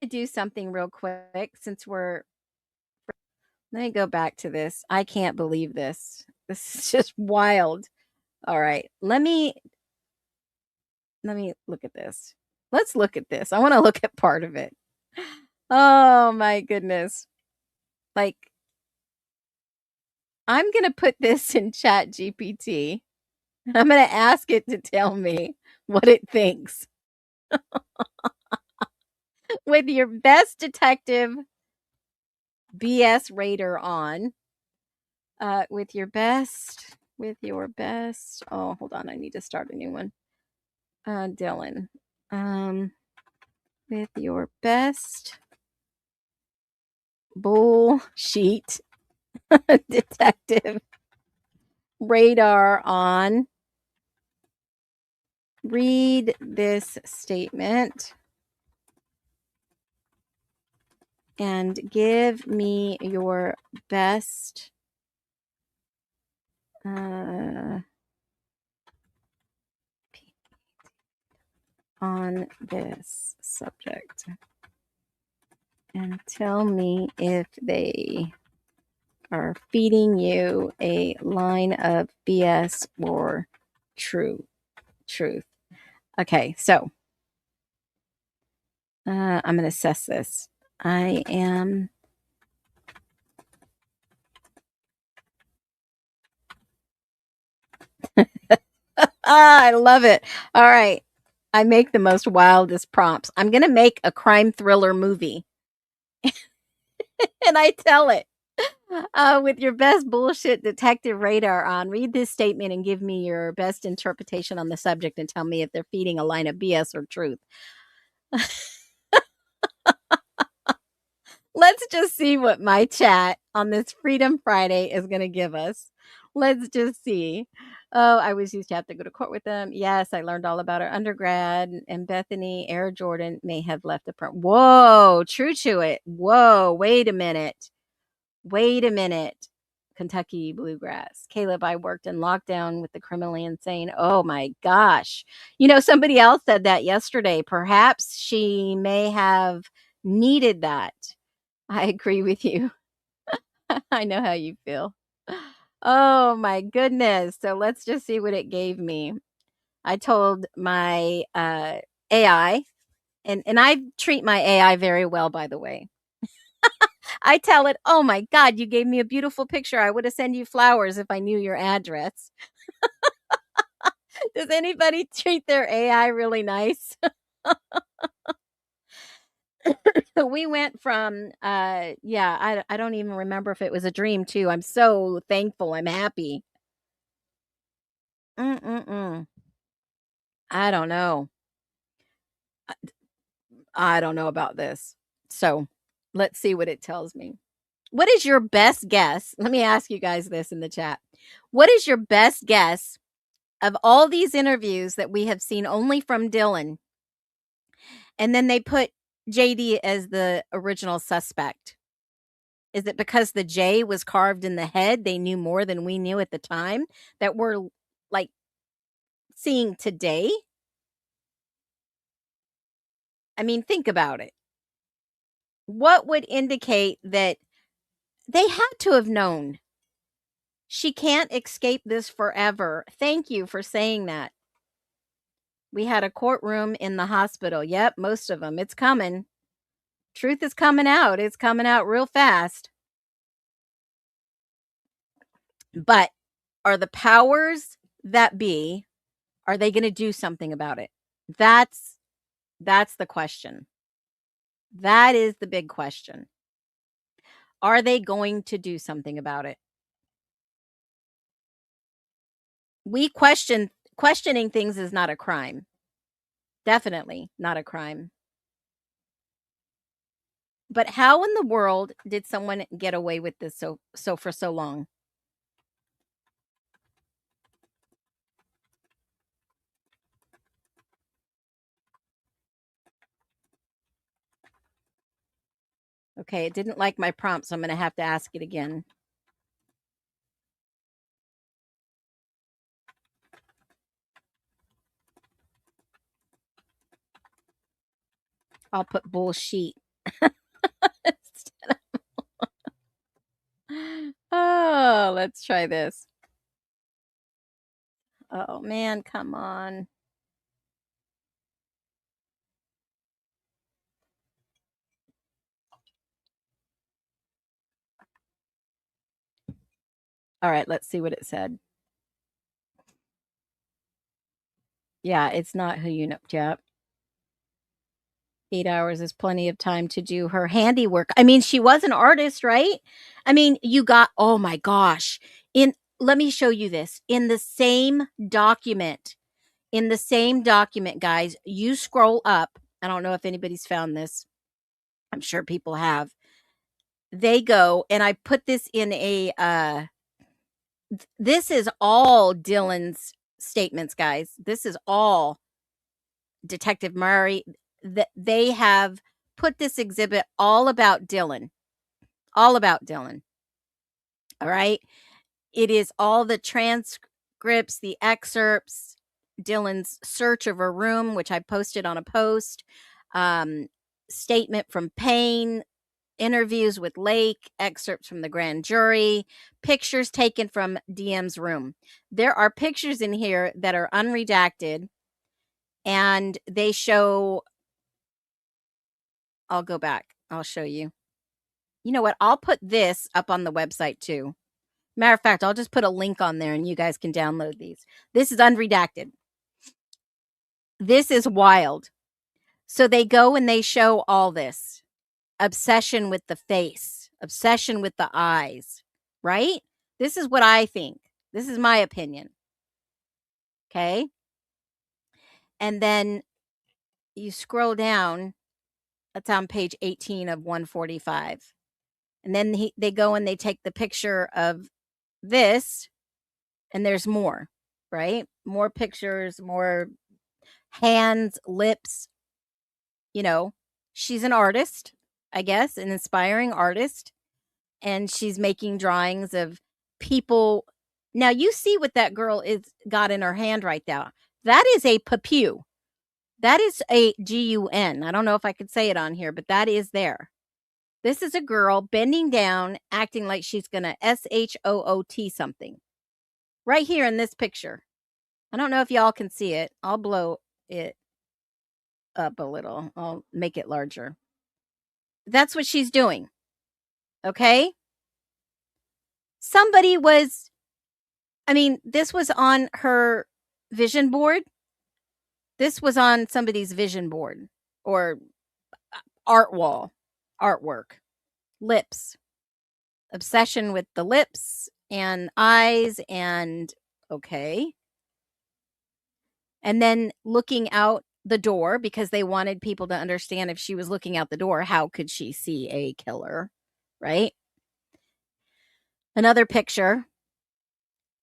do something real quick since we're. Let me go back to this. I can't believe this. This is just wild. All right, let me look at this. Let's look at this. I want to look at part of it. Oh my goodness. Like, I'm going to put this in Chat GPT. I'm going to ask it to tell me what it thinks. With your best detective BS radar on. With your best. Oh, hold on. I need to start a new one. Dylan. With your best bullshit detective radar on. Read this statement and give me your best on this subject and tell me if they are feeding you a line of BS or truth. Okay, so I'm going to assess this. I am I love it. All right. I make the most wildest prompts. I'm going to make a crime thriller movie. And I tell it with your best bullshit detective radar on, read this statement and give me your best interpretation on the subject and tell me if they're feeding a line of BS or truth. Let's just see what my chat on this Freedom Friday is going to give us. Let's just see. Oh, I was used to have to go to court with them. Yes, I learned all about our undergrad and Bethany, Air Jordan may have left a print. Whoa, true to it. Whoa, wait a minute. Kentucky Bluegrass. Caleb, I worked in lockdown with the criminally insane. Oh my gosh. Somebody else said that yesterday. Perhaps she may have needed that. I agree with you. I know how you feel. Oh my goodness. So let's just see what it gave me. I told my AI, and I treat my AI very well, by the way. I tell it, oh my God, you gave me a beautiful picture. I would have sent you flowers if I knew your address. Does anybody treat their AI really nice? We went from, I don't even remember if it was a dream too. I'm so thankful. I'm happy. I don't know. I don't know about this. So let's see what it tells me. What is your best guess? Let me ask you guys this in the chat. What is your best guess of all these interviews that we have seen only from Dylan? And then they put JD as the original suspect. Is it because the J was carved in the head? They knew more than we knew at the time that we're like seeing today? I mean, think about it. What would indicate that they had to have known? She can't escape this forever. Thank you for saying that. We had a courtroom in the hospital. Yep, most of them. It's coming. Truth is coming out. It's coming out real fast. But are the powers that be, are they going to do something about it? That's the question. That is the big question. Are they going to do something about it? Questioning things is not a crime. Definitely not a crime. But how in the world did someone get away with this so for so long? Okay, it didn't like my prompt, so I'm going to have to ask it again. I'll put bullshit. Oh, let's try this. Oh man, come on. All right, let's see what it said. Yeah, it's not who you know. Yep. 8 hours is plenty of time to do her handiwork. I mean, she was an artist, right? I mean, you got, oh my gosh. Let me show you this. In the same document, guys, you scroll up. I don't know if anybody's found this. I'm sure people have. They go, and I put this in a this is all Dylan's statements, guys. This is all Detective Murray. That they have put this exhibit all about Dylan. All about Dylan. All right. It is all the transcripts, the excerpts, Dylan's search of her room, which I posted on a post, statement from Payne, interviews with Lake, excerpts from the grand jury, pictures taken from DM's room. There are pictures in here that are unredacted, and they show, I'll go back. I'll show you. You know what? I'll put this up on the website too. Matter of fact, I'll just put a link on there and you guys can download these. This is unredacted. This is wild. So they go and they show all this. Obsession with the face, obsession with the eyes, right? This is what I think. This is my opinion. Okay. And then you scroll down. That's on page 18 of 145. And then they go and they take the picture of this, and there's more, right? More pictures, more hands, lips. You know, she's an artist, I guess, an inspiring artist. And she's making drawings of people. Now you see what that girl is got in her hand right now. That is a papu. That is a GUN. I don't know if I could say it on here, but that is there. This is a girl bending down, acting like she's going to SHOOT something. Right here in this picture. I don't know if y'all can see it. I'll blow it up a little. I'll make it larger. That's what she's doing. Okay? Somebody was, I mean, this was on her vision board. This was on somebody's vision board or art wall, artwork. Lips. Obsession with the lips and eyes and okay. And then looking out the door because they wanted people to understand if she was looking out the door, how could she see a killer, right? Another picture.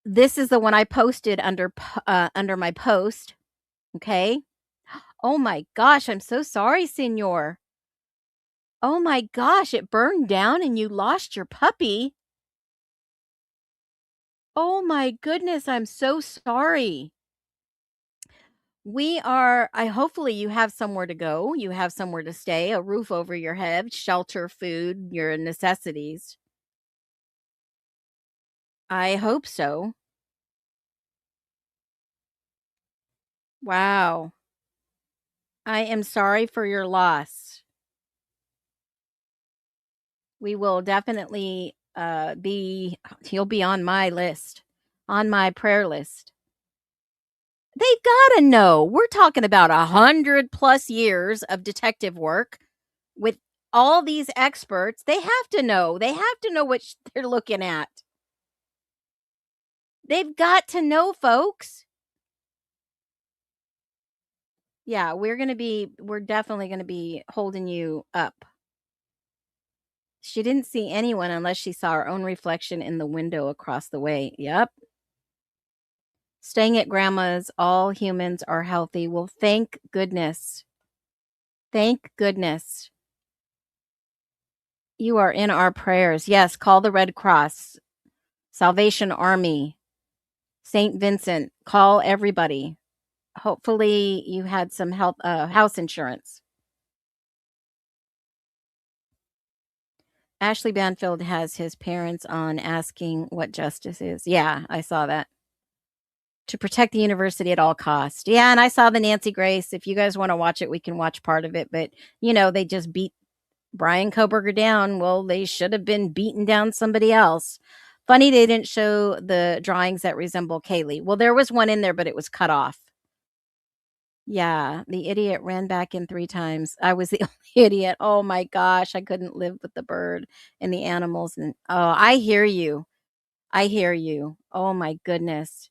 This is the one I posted under my post. Okay. Oh my gosh, I'm so sorry, Senor. Oh my gosh, it burned down and you lost your puppy. Oh my goodness, I'm so sorry. I hopefully you have somewhere to go, you have somewhere to stay, a roof over your head, shelter, food, your necessities. I hope so. Wow. I am sorry for your loss. We will definitely he'll be on my list, on my prayer list. They've got to know. We're talking about 100+ years of detective work with all these experts. They have to know. They have to know what they're looking at. They've got to know, folks. Yeah, we're definitely going to be holding you up. She didn't see anyone unless she saw her own reflection in the window across the way. Yep. Staying at grandma's, all humans are healthy. Well, thank goodness. Thank goodness. You are in our prayers. Yes, call the Red Cross, Salvation Army, St. Vincent. Call everybody. Hopefully you had some house insurance. Ashley Banfield has his parents on asking what justice is. Yeah, I saw that. To protect the university at all costs. Yeah, and I saw the Nancy Grace. If you guys want to watch it, we can watch part of it. But, they just beat Brian Koberger down. Well, they should have been beating down somebody else. Funny they didn't show the drawings that resemble Kaylee. Well, there was one in there, but it was cut off. Yeah, the idiot ran back in 3 times. I was the only idiot. Oh my gosh, I couldn't live with the bird and the animals. And I hear you. I hear you. Oh my goodness.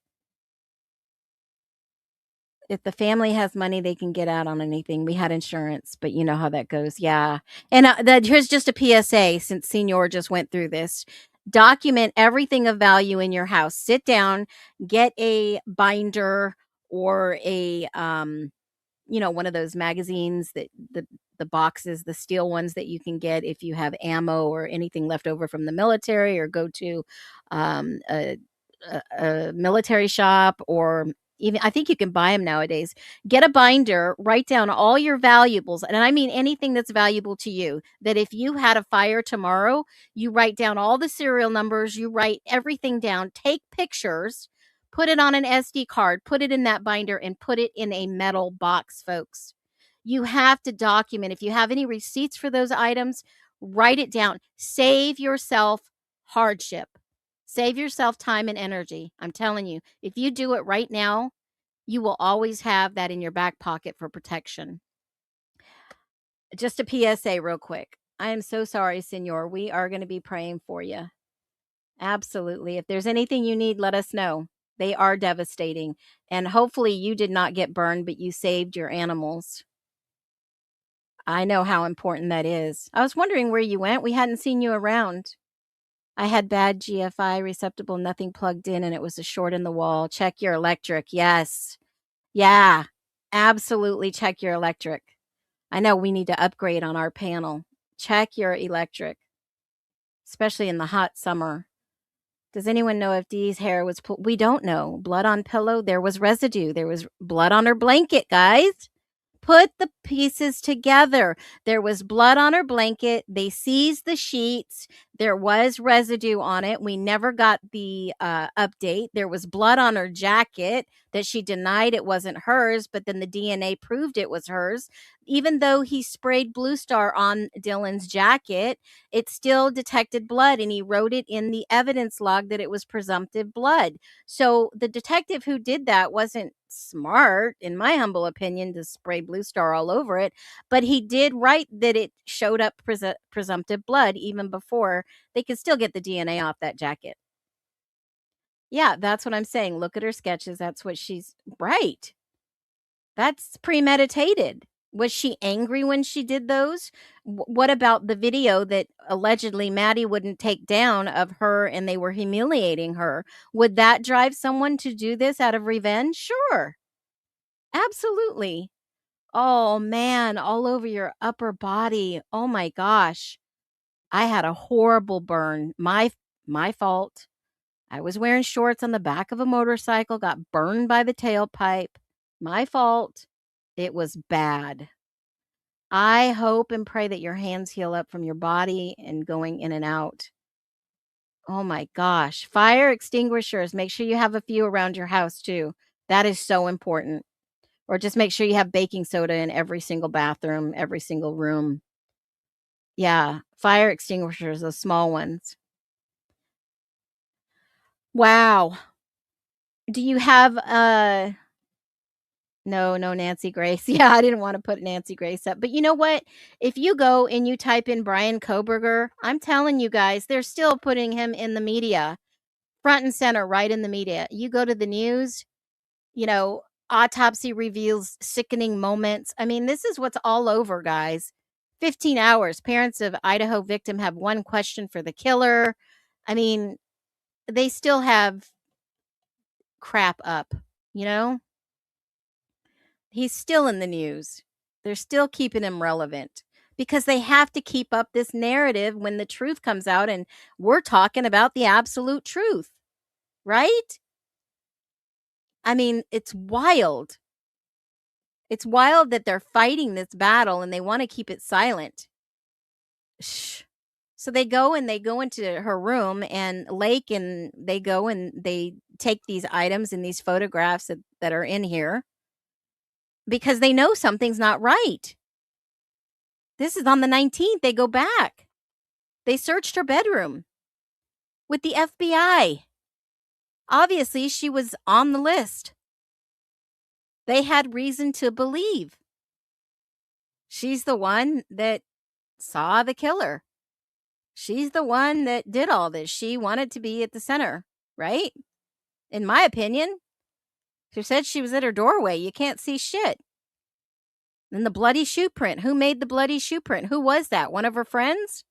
If the family has money, they can get out on anything. We had insurance, but you know how that goes. Yeah. And here's just a PSA since Senior just went through this. Document everything of value in your house. Sit down, get a binder or a one of those magazines that the boxes, the steel ones that you can get if you have ammo or anything left over from the military, or go to a military shop, or even I think you can buy them nowadays. Get a binder, write down all your valuables, and I mean anything that's valuable to you, that if you had a fire tomorrow, you write down all the serial numbers, you write everything down, take pictures, put it on an SD card, put it in that binder, and put it in a metal box, folks. You have to document. If you have any receipts for those items, write it down. Save yourself hardship. Save yourself time and energy. I'm telling you, if you do it right now, you will always have that in your back pocket for protection. Just a PSA real quick. I am so sorry, Senor. We are going to be praying for you. Absolutely. If there's anything you need, let us know. They are devastating. And hopefully you did not get burned, but you saved your animals. I know how important that is. I was wondering where you went. We hadn't seen you around. I had bad GFI receptacle, nothing plugged in, and it was a short in the wall. Check your electric. Yes. Yeah. Absolutely check your electric. I know we need to upgrade on our panel. Check your electric, especially in the hot summer. Does anyone know if Dee's hair was pulled? We don't know. Blood on pillow. There was residue. There was blood on her blanket, guys. Put the pieces together. There was blood on her blanket. They seized the sheets. There was residue on it. We never got the update. There was blood on her jacket that she denied it wasn't hers, but then the DNA proved it was hers. Even though he sprayed Blue Star on Dylan's jacket, it still detected blood, and he wrote it in the evidence log that it was presumptive blood. So the detective who did that wasn't smart, in my humble opinion, to spray Blue Star all over it, but he did write that it showed up presumptive blood even before they could still get the DNA off that jacket. Yeah, that's what I'm saying. Look at her sketches. That's what she's right. That's premeditated. Was she angry when she did those? What about the video that allegedly Maddie wouldn't take down of her and they were humiliating her? Would that drive someone to do this out of revenge? Sure. Absolutely. Oh man, all over your upper body. Oh my gosh. I had a horrible burn. My fault. I was wearing shorts on the back of a motorcycle, got burned by the tailpipe. My fault. It was bad. I hope and pray that your hands heal up from your body and going in and out. Oh my gosh. Fire extinguishers. Make sure you have a few around your house too. That is so important. Or just make sure you have baking soda in every single bathroom, every single room. Yeah, fire extinguishers, the small ones. Wow. Do you have no, Nancy Grace. Yeah, I didn't want to put Nancy Grace up. But you know what? If you go and you type in Brian Koberger, I'm telling you guys, they're still putting him in the media, front and center, right in the media. You go to the news, you know, autopsy reveals sickening moments. I mean, this is what's all over, guys. 15 hours. Parents of Idaho victim have one question for the killer. I mean, they still have crap up, you know? He's still in the news. They're still keeping him relevant because they have to keep up this narrative when the truth comes out, and we're talking about the absolute truth, right? I mean, it's wild. It's wild that they're fighting this battle and they want to keep it silent. Shh. So they go into her room, and Lake and they go and they take these items and these photographs that are in here because they know something's not right. This is on the 19th. They go back. They searched her bedroom with the FBI. Obviously, she was on the list. They had reason to believe she's the one that saw the killer. She's the one that did all this. She wanted to be at the center, right? In my opinion, she said she was at her doorway. You can't see shit. And the bloody shoe print. Who made the bloody shoe print? Who was that? One of her friends?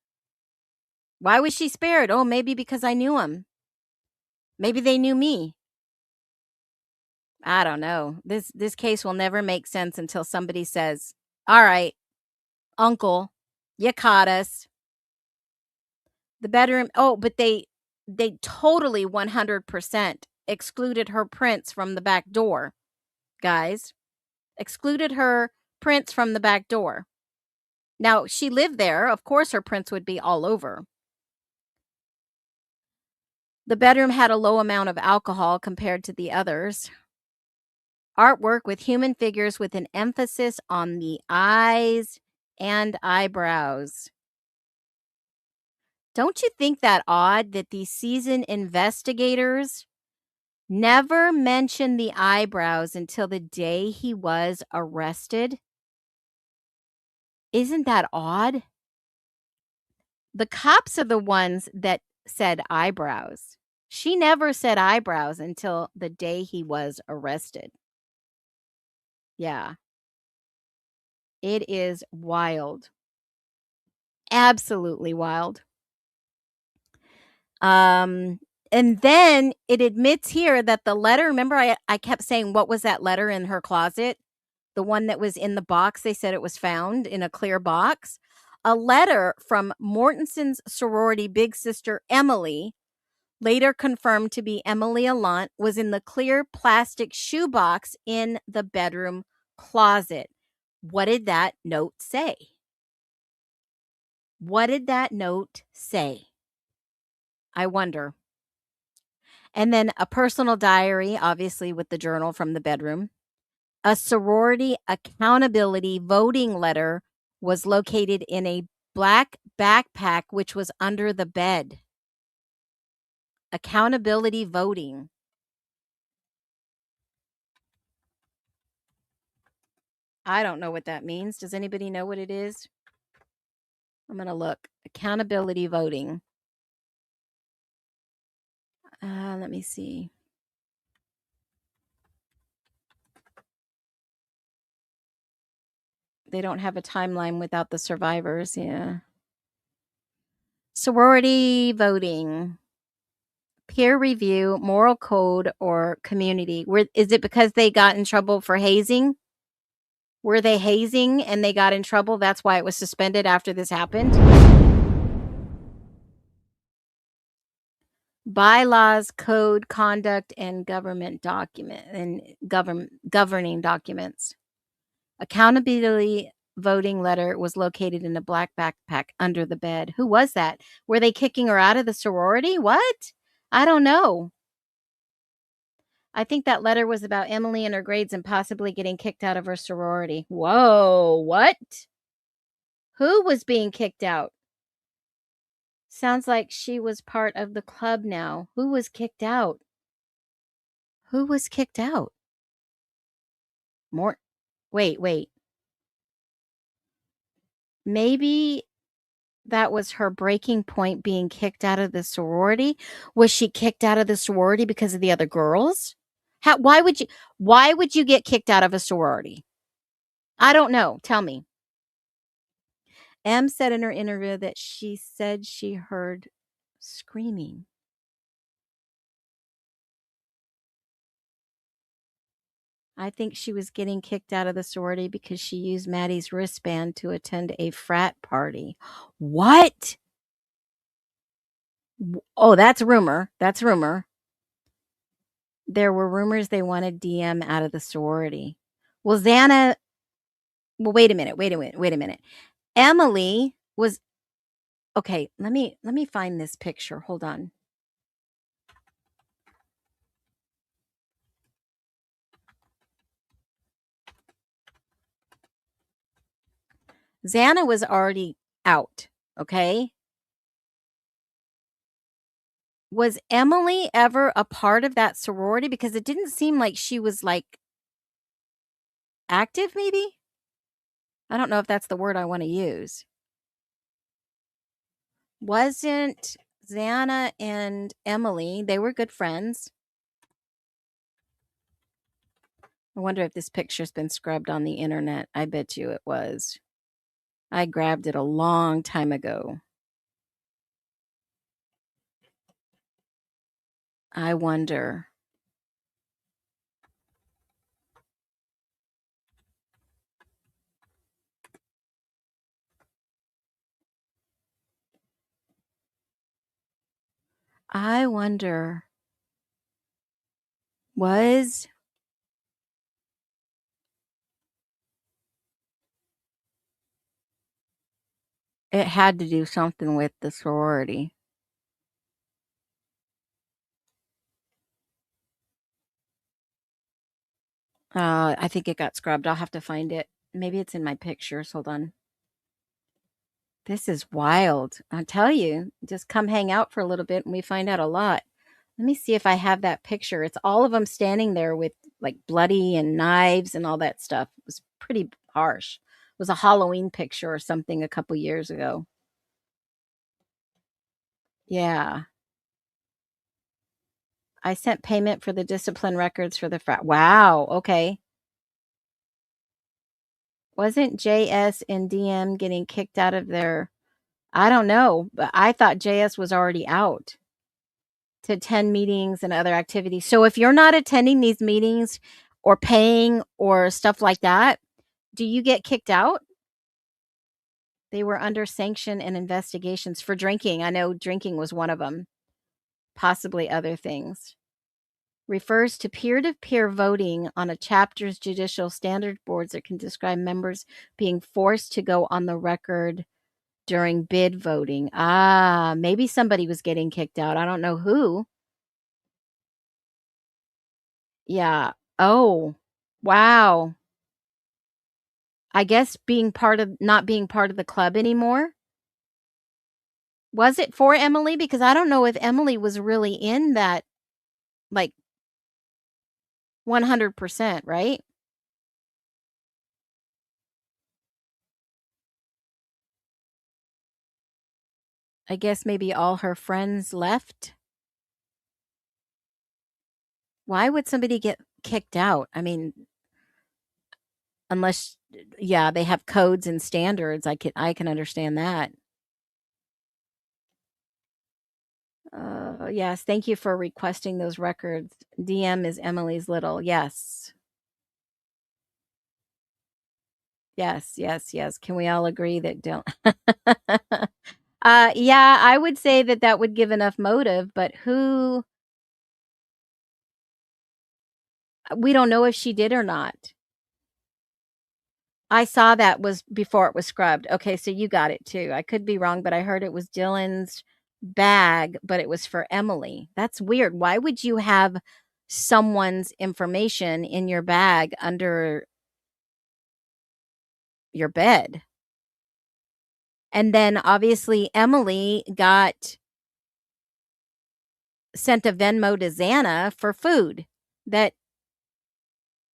Why was she spared? Oh, maybe because I knew him. Maybe they knew me. I don't know. This case will never make sense until somebody says, "All right, uncle, you caught us." The bedroom, oh, but they totally 100% excluded her prints from the back door, guys. Excluded her prints from the back door. Now, she lived there. Of course, her prints would be all over. The bedroom had a low amount of alcohol compared to the others. Artwork with human figures with an emphasis on the eyes and eyebrows. Don't you think that odd that these seasoned investigators never mentioned the eyebrows until the day he was arrested? Isn't that odd? The cops are the ones that said eyebrows. She never said eyebrows until the day he was arrested. Yeah. It is wild. Absolutely wild. And then it admits here that the letter, remember I kept saying, what was that letter in her closet? The one that was in the box. They said it was found in a clear box. A letter from Mortenson's sorority big sister, Emily, later confirmed to be Emily Allant, was in the clear plastic shoebox in the bedroom closet. What did that note say? What did that note say? I wonder. And then a personal diary, obviously with the journal from the bedroom. A sorority accountability voting letter was located in a black backpack, which was under the bed. Accountability voting. I don't know what that means. Does anybody know what it is? I'm going to look. Accountability voting. Let me see. They don't have a timeline without the survivors. Yeah. Sorority voting. Peer review, moral code, or community. Is it because they got in trouble for hazing? Were they hazing and they got in trouble? That's why it was suspended after this happened? Bylaws, code, conduct, and government document and governing documents. Accountability voting letter was located in a black backpack under the bed. Who was that? Were they kicking her out of the sorority? What? I don't know. I think that letter was about Emily and her grades and possibly getting kicked out of her sorority. Whoa, what? Who was being kicked out? Sounds like she was part of the club now. Who was kicked out? Who was kicked out? More. Wait. Maybe that was her breaking point, being kicked out of the sorority. Was she kicked out of the sorority because of the other girls? Why would you get kicked out of a sorority? I don't know. Tell me. M said in her interview that she said she heard screaming. I think she was getting kicked out of the sorority because she used Maddie's wristband to attend a frat party. What? Oh, that's rumor. That's rumor. There were rumors they wanted DM out of the sorority. Well, Xana, well, wait a minute. Emily was okay. Let me find this picture. Hold on. Xana was already out. Okay. Was Emily ever a part of that sorority? Because it didn't seem like she was like active, maybe? I don't know if that's the word I want to use. Wasn't Xana and Emily, they were good friends. I wonder if this picture's been scrubbed on the internet. I bet you it was. I grabbed it a long time ago. I wonder. I wonder. Was it had to do something with the sorority? I think it got scrubbed. I'll have to find it. Maybe it's in my pictures. Hold on. This is wild. I tell you, just come hang out for a little bit and we find out a lot. Let me see if I have that picture. It's all of them standing there with like bloody and knives and all that stuff. It was pretty harsh. It was a Halloween picture or something a couple years ago. Yeah. I sent payment for the discipline records for the frat. Wow. Okay. Wasn't JS and DM getting kicked out of their, I don't know, but I thought JS was already out to attend meetings and other activities. So if you're not attending these meetings or paying or stuff like that, do you get kicked out? They were under sanction and investigations for drinking. I know drinking was one of them, possibly other things. Refers to peer-to-peer voting on a chapter's judicial standard boards that can describe members being forced to go on the record during bid voting. Maybe somebody was getting kicked out. I don't know who. Yeah. Oh, wow. I guess not being part of the club anymore. Was it for Emily? Because I don't know if Emily was really in that, like, 100%, right? I guess maybe all her friends left. Why would somebody get kicked out? I mean, unless, yeah, they have codes and standards. I can understand that. Yes, thank you for requesting those records. DM is Emily's little. Yes. Yes. Can we all agree that don't? Yeah, I would say that would give enough motive, but we don't know if she did or not. I saw that was before it was scrubbed. Okay, so you got it too. I could be wrong, but I heard it was Dylan's bag, but it was for Emily. That's weird. Why would you have someone's information in your bag under your bed? And then obviously Emily sent a Venmo to Xana for food. That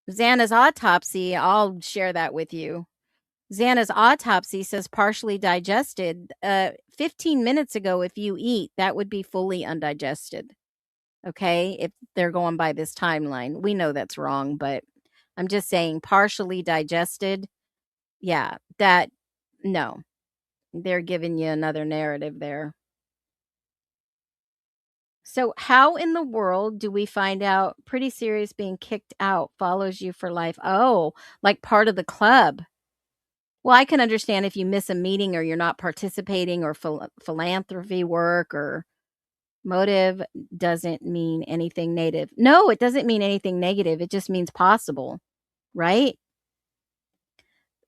Xana's autopsy, I'll share that with you. Xana's autopsy says partially digested. 15 minutes ago, if you eat, that would be fully undigested. Okay, if they're going by this timeline. We know that's wrong, but I'm just saying partially digested. Yeah, no, they're giving you another narrative there. So how in the world do we find out pretty serious being kicked out follows you for life? Oh, like part of the club. Well, I can understand if you miss a meeting or you're not participating or philanthropy work or motive doesn't mean anything negative. No, it doesn't mean anything negative. It just means possible, right?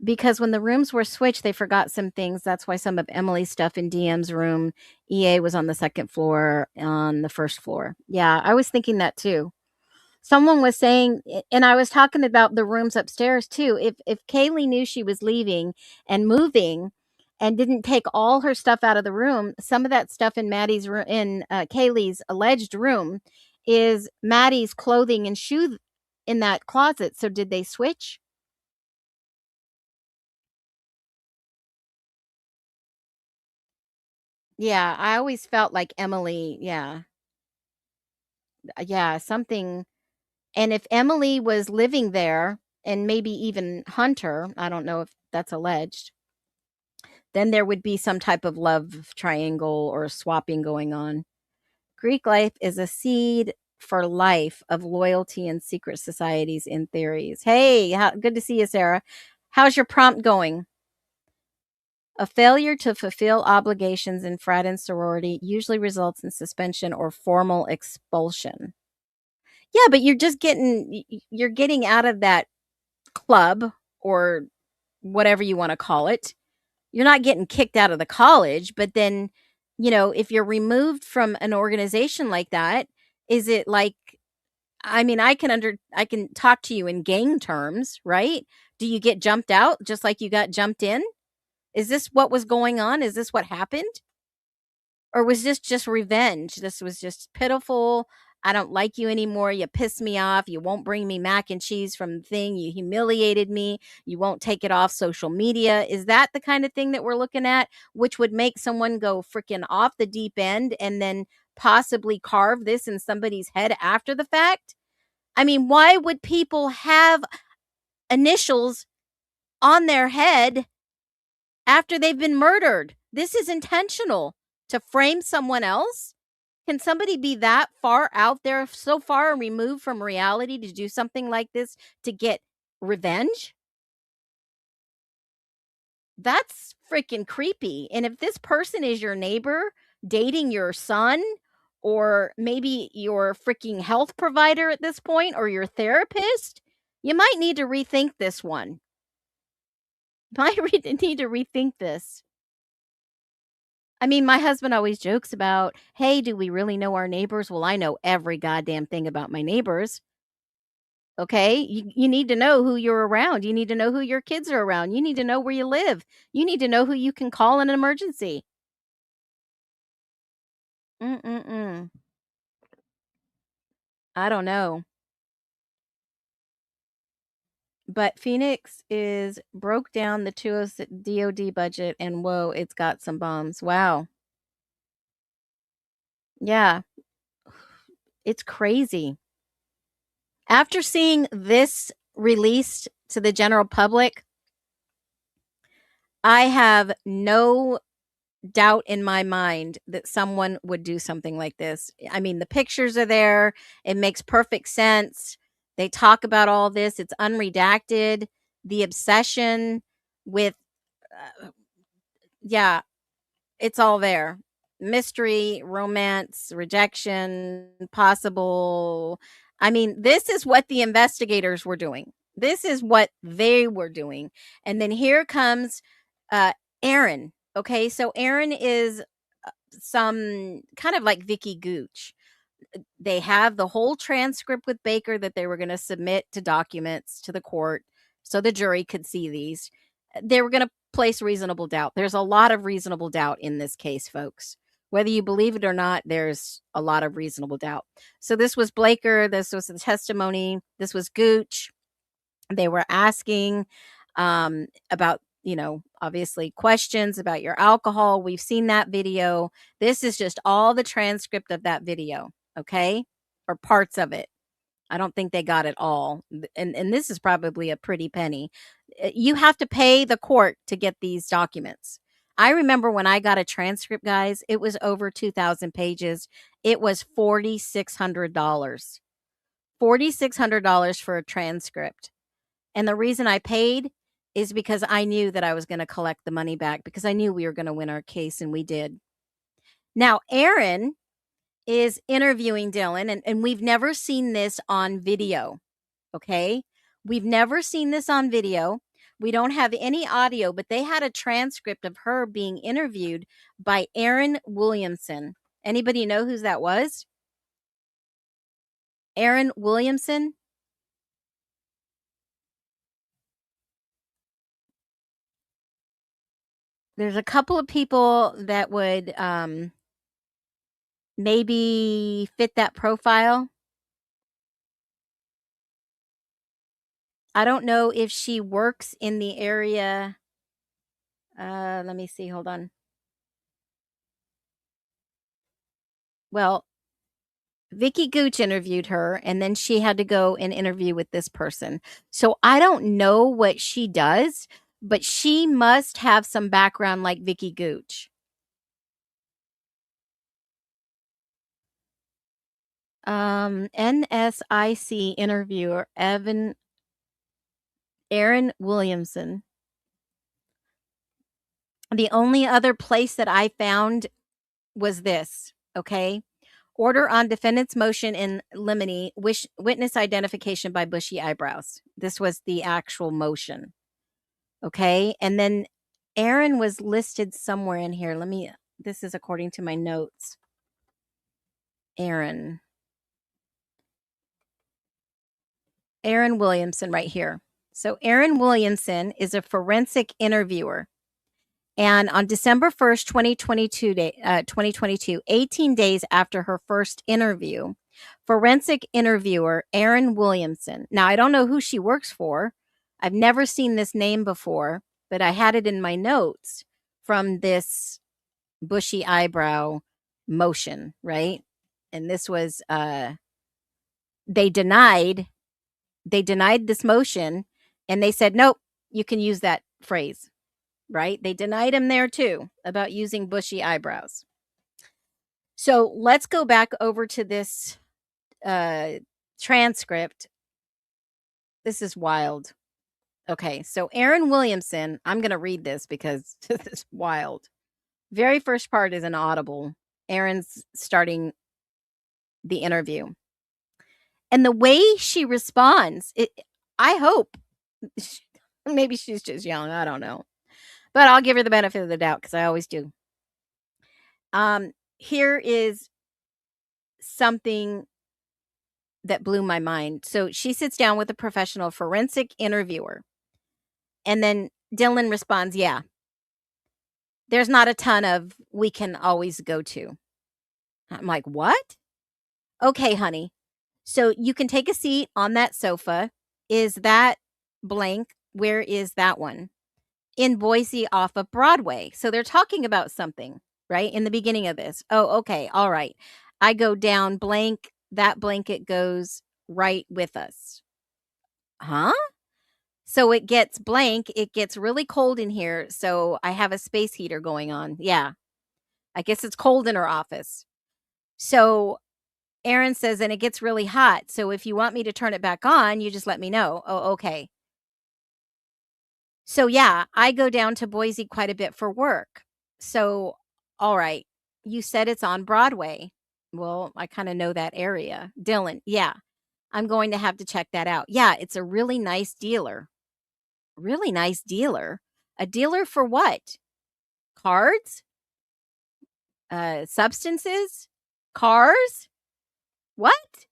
Because when the rooms were switched, they forgot some things. That's why some of Emily's stuff in DM's room, EA was on the second floor, on the first floor. Yeah, I was thinking that too. Someone was saying, and I was talking about the rooms upstairs too. If Kaylee knew she was leaving and moving and didn't take all her stuff out of the room, some of that stuff in Kaylee's alleged room is Maddie's clothing and shoe in that closet. So did they switch? Yeah, I always felt like Emily, yeah, something. And if Emily was living there and maybe even Hunter, I don't know if that's alleged, then there would be some type of love triangle or swapping going on. Greek life is a seed for life of loyalty and secret societies in theories. Hey, good to see you, Sarah. How's your prompt going? A failure to fulfill obligations in frat and sorority usually results in suspension or formal expulsion. Yeah, but you're getting out of that club or whatever you want to call it. You're not getting kicked out of the college, but then, if you're removed from an organization like that, is it like, I mean, I can talk to you in gang terms, right? Do you get jumped out just like you got jumped in? Is this what was going on? Is this what happened? Or was this just revenge? This was just pitiful. I don't like you anymore. You piss me off. You won't bring me mac and cheese from the thing. You humiliated me. You won't take it off social media. Is that the kind of thing that we're looking at, which would make someone go freaking off the deep end and then possibly carve this in somebody's head after the fact? I mean, why would people have initials on their head after they've been murdered? This is intentional to frame someone else. Can somebody be that far out there, so far removed from reality to do something like this to get revenge? That's freaking creepy. And if this person is your neighbor dating your son, or maybe your freaking health provider at this point, or your therapist, you might need to rethink this one. Might need to rethink this. I mean, my husband always jokes about, hey, do we really know our neighbors? Well, I know every goddamn thing about my neighbors. Okay. You need to know who you're around. You need to know who your kids are around. You need to know where you live. You need to know who you can call in an emergency. Mm-mm-mm. I don't know. But Phoenix broke down the 206 DOD budget and whoa, it's got some bombs. Wow. Yeah. It's crazy. After seeing this released to the general public, I have no doubt in my mind that someone would do something like this. I mean, the pictures are there. It makes perfect sense. They talk about all this. It's unredacted. The obsession with, yeah, it's all there. Mystery, romance, rejection, possible. I mean, this is what the investigators were doing. This is what they were doing. And then here comes Aaron. Okay, so Aaron is some kind of like Vicky Gooch. They have the whole transcript with Baker that they were going to submit to documents to the court so the jury could see these. They were going to place reasonable doubt. There's a lot of reasonable doubt in this case, folks. Whether you believe it or not, there's a lot of reasonable doubt. So this was Blaker. This was the testimony. This was Gooch. They were asking about, obviously questions about your alcohol. We've seen that video. This is just all the transcript of that video, okay? Or parts of it. I don't think they got it all. And this is probably a pretty penny. You have to pay the court to get these documents. I remember when I got a transcript, guys, it was over 2,000 pages. It was $4,600. $4,600 for a transcript. And the reason I paid is because I knew that I was going to collect the money back, because I knew we were going to win our case, and we did. Now, Aaron is interviewing Dylan, and we've never seen this on video, okay? We've never seen this on video. We don't have any audio, but they had a transcript of her being interviewed by Aaron Williamson. Anybody know who that was? Aaron Williamson? There's a couple of people that would maybe fit that profile. I don't know if she works in the area. Let me see. Hold on. Well, Vicky Gooch interviewed her, and then she had to go and interview with this person. So I don't know what she does, but she must have some background like Vicky Gooch. NSIC interviewer Aaron Williamson. The only other place that I found was this, okay? Order on defendant's motion in limine, witness identification by bushy eyebrows. This was the actual motion, okay? And then Aaron was listed somewhere in here. This is according to my notes. Aaron Williamson right here. So Aaron Williamson is a forensic interviewer. And on December 1st, 2022, 18 days after her first interview, forensic interviewer Aaron Williamson. Now, I don't know who she works for. I've never seen this name before, but I had it in my notes from this bushy eyebrow motion, right? And this was, they denied this motion, and they said, nope, you can use that phrase. Right? They denied him there too about using bushy eyebrows. So let's go back over to this transcript. This is wild. Okay, so Aaron Williamson, I'm going to read this because this is wild. Very first part is an audible. Aaron's starting the interview. And the way she responds, I hope, maybe she's just young, I don't know. But I'll give her the benefit of the doubt because I always do. Here is something that blew my mind. So she sits down with a professional forensic interviewer. And then Dylan responds, yeah, there's not a ton of we can always go to. I'm like, what? Okay, honey. So you can take a seat on that sofa. Is that blank? Where is that one? In Boise off of Broadway. So they're talking about something, right? In the beginning of this. Oh, okay. All right. I go down blank. That blanket goes right with us. Huh? So it gets blank. It gets really cold in here. So I have a space heater going on. Yeah. I guess it's cold in her office. So Aaron says, and it gets really hot. So if you want me to turn it back on, you just let me know. Oh, okay. So yeah, I go down to Boise quite a bit for work. So, all right, you said it's on Broadway. Well, I kind of know that area. Dylan, yeah, I'm going to have to check that out. Yeah, it's a really nice dealer. Really nice dealer. A dealer for what? Cards? Substances? Cars? What?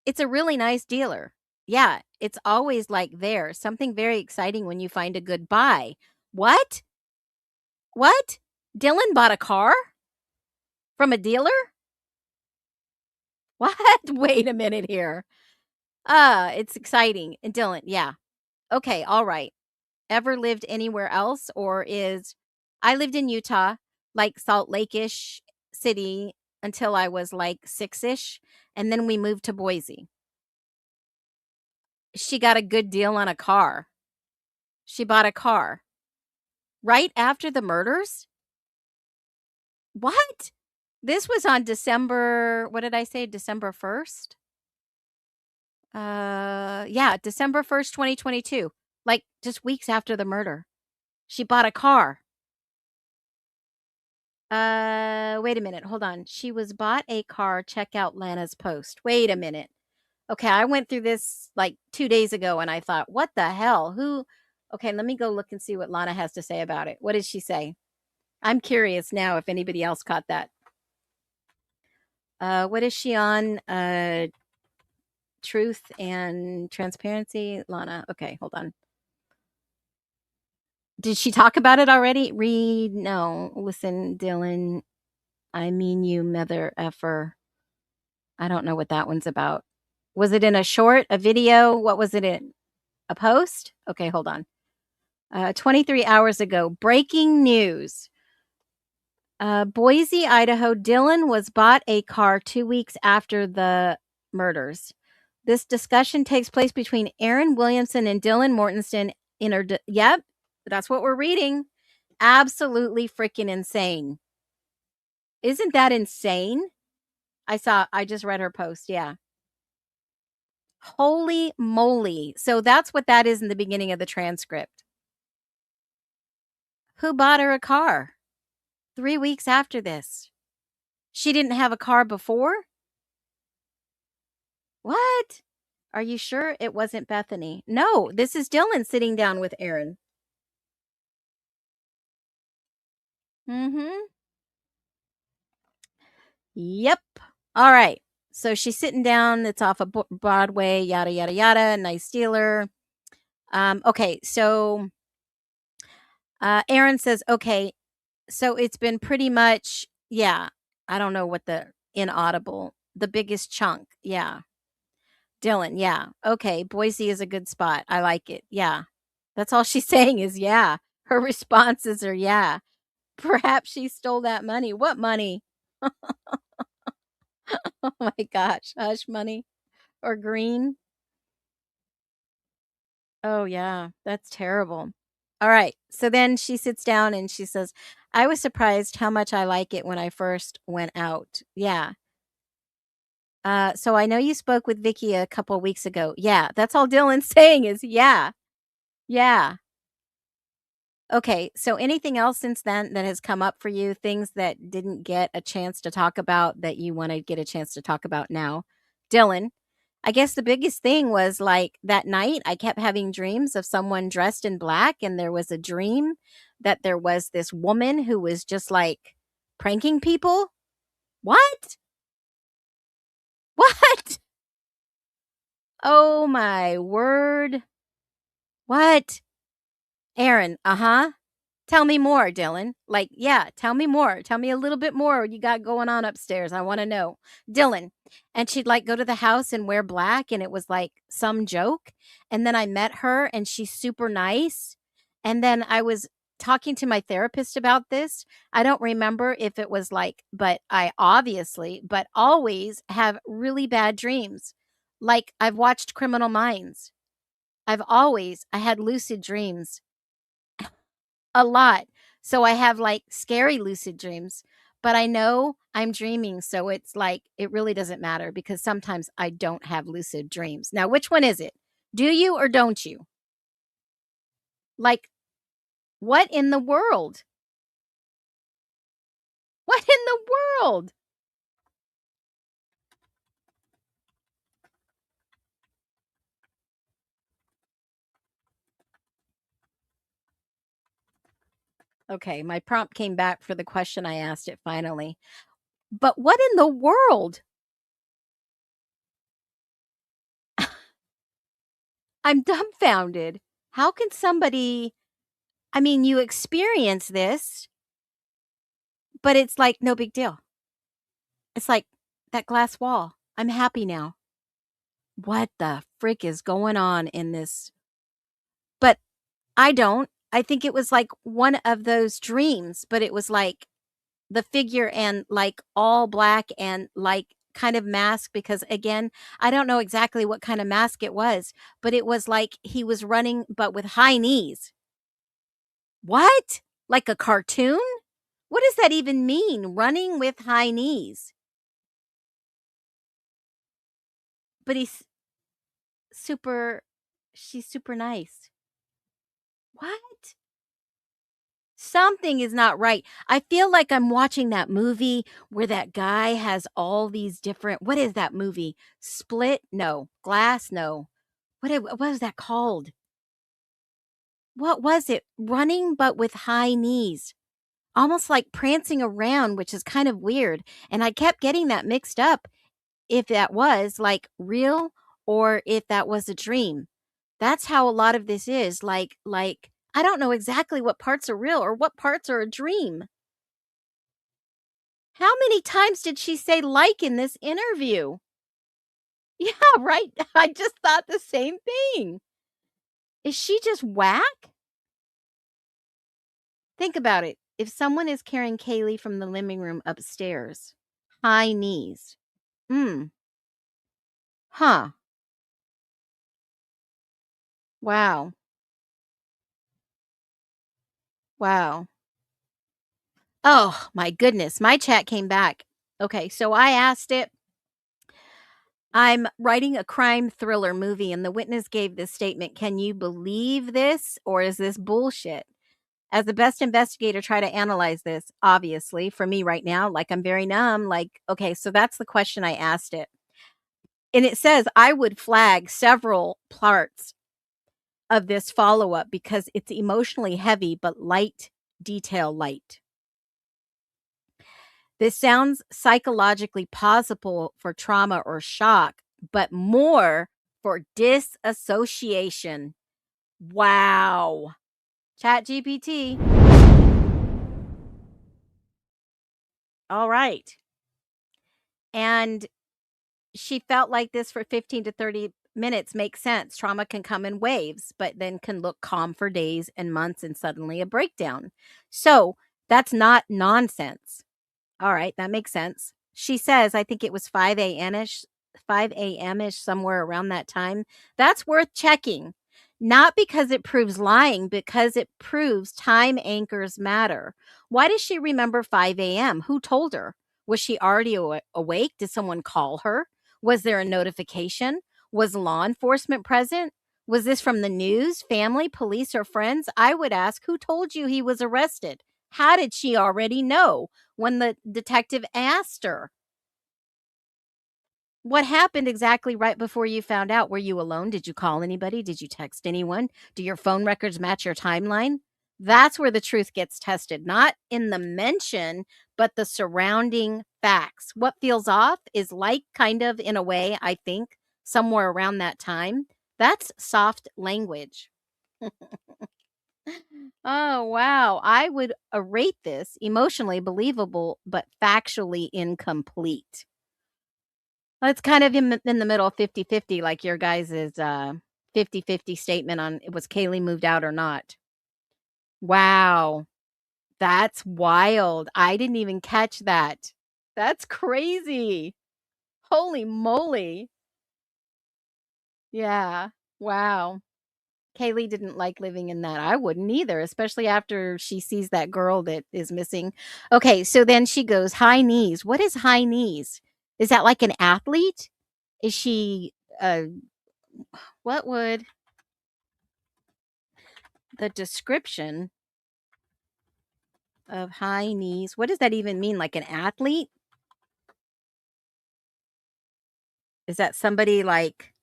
It's a really nice dealer. Yeah, it's always like there. Something very exciting when you find a good buy. What? What? Dylan bought a car from a dealer? What? Wait a minute here. It's exciting. And Dylan, yeah. Okay, all right. Ever lived anywhere else, or is I lived in Utah, like Salt Lake-ish city until I was like 6-ish, and then we moved to Boise. She got a good deal on a car. She bought a car right after the murders? What? This was on December, what did I say? December 1st? Yeah, December 1st, 2022. Like just weeks after the murder. She bought a car. Wait a minute. Hold on. She was bought a car. Check out Lana's post. Wait a minute. Okay, I went through this like 2 days ago and I thought, what the hell? Who? Okay, let me go look and see what Lana has to say about it. What did she say? I'm curious now if anybody else caught that. What is she on? Truth and transparency, Lana. Okay, hold on. Did she talk about it already? Read. No. Listen, Dylan. I mean you, mother effer. I don't know what that one's about. Was it in a short, a video? What was it in? A post? Okay, hold on. 23 hours ago, breaking news. Boise, Idaho. Dylan was bought a car 2 weeks after the murders. This discussion takes place between Aaron Williamson and Dylan Mortensen. Yep, that's what we're reading. Absolutely freaking insane. Isn't that insane? I just read her post. Yeah. Holy moly. So that's what that is in the beginning of the transcript. Who bought her a car 3 weeks after this? She didn't have a car before? What? Are you sure it wasn't Bethany? No, this is Dylan sitting down with Aaron. Mm-hmm. Yep. All right. So she's sitting down. It's off of Broadway, yada, yada, yada. Nice dealer. Okay. So Aaron says, okay, so it's been pretty much, yeah. I don't know what the inaudible, the biggest chunk. Yeah. Dylan. Yeah. Okay. Boise is a good spot. I like it. Yeah. That's all she's saying is, yeah. Her responses are, yeah. Perhaps she stole that money. What money? Oh my gosh. Hush money or green. Oh, yeah. That's terrible. All right. So then she sits down and she says, I was surprised how much I like it when I first went out. Yeah. So I know you spoke with Vicky a couple weeks ago. Yeah. That's all Dylan's saying is, yeah. Yeah. Okay. So anything else since then that has come up for you? Things that didn't get a chance to talk about that you want to get a chance to talk about now? Dylan, I guess the biggest thing was like that night I kept having dreams of someone dressed in black, and there was a dream that there was this woman who was just like pranking people. What? What? Oh my word. What? Aaron, uh-huh. Tell me more, Dylan. Like, yeah, tell me more. Tell me a little bit more what you got going on upstairs. I want to know. Dylan. And she'd like go to the house and wear black, and it was like some joke. And then I met her and she's super nice. And then I was talking to my therapist about this. I don't remember if it was like, but I obviously, but always have really bad dreams. Like I've watched Criminal Minds. I had lucid dreams a lot. So I have like scary lucid dreams, but I know I'm dreaming. So it's like, it really doesn't matter because sometimes I don't have lucid dreams. Now, which one is it? Do you or don't you? Like, what in the world? What in the world? Okay, my prompt came back for the question I asked it finally. But what in the world? I'm dumbfounded. How can somebody, I mean, you experience this, but it's like no big deal. It's like that glass wall. I'm happy now. What the frick is going on in this? But I don't. I think it was like one of those dreams, but it was like the figure and like all black and like kind of mask, because again, I don't know exactly what kind of mask it was, but it was like he was running but with high knees. What? Like a cartoon? What does that even mean? Running with high knees. But super she's super nice. What? Something is not right. I feel like I'm watching that movie where that guy has all these different, what is that movie? Split? No. Glass? No. What was that called? What was it? Running but with high knees. Almost like prancing around, which is kind of weird. And I kept getting that mixed up, if that was like real or if that was a dream. That's how a lot of this is. Like I don't know exactly what parts are real or what parts are a dream. How many times did she say like in this interview? Yeah, right. I just thought the same thing. Is she just whack? Think about it. If someone is carrying Kaylee from the living room upstairs, high knees. Huh. Wow. Wow. Oh, my goodness. My chat came back. Okay, so I asked it. I'm writing a crime thriller movie, and the witness gave this statement. Can you believe this, or is this bullshit? As the best investigator, try to analyze this, obviously, for me right now. Like, I'm very numb. Like, okay, so that's the question I asked it. And it says I would flag several parts of this follow up because it's emotionally heavy, but light, detail light. This sounds psychologically possible for trauma or shock, but more for disassociation. Wow. Chat GPT. All right. And she felt like this for 15 to 30 minutes makes sense. Trauma can come in waves, but then can look calm for days and months and suddenly a breakdown. So that's not nonsense. All right, that makes sense. She says, I think it was 5 a.m.ish, 5 a.m.ish, somewhere around that time. That's worth checking. Not because it proves lying, because it proves time anchors matter. Why does she remember 5 a.m.? Who told her? Was she already awake? Did someone call her? Was there a notification? Was law enforcement present? Was this from the news, family, police, or friends? I would ask, who told you he was arrested? How did she already know when the detective asked her? What happened exactly right before you found out? Were you alone? Did you call anybody? Did you text anyone? Do your phone records match your timeline? That's where the truth gets tested, not in the mention, but the surrounding facts. What feels off is like, kind of, in a way, I think, somewhere around that time. That's soft language. Oh, wow. I would rate this emotionally believable, but factually incomplete. It's kind of in the middle, 50-50, like your guys' 50-50 statement on was Kaylee moved out or not. Wow. That's wild. I didn't even catch that. That's crazy. Holy moly. Yeah. Wow. Kaylee didn't like living in that. I wouldn't either, especially after she sees that girl that is missing. Okay, so then she goes, high knees. What is high knees? Is that like an athlete? Is she what would the description of high knees, what does that even mean? Like an athlete? Is that somebody like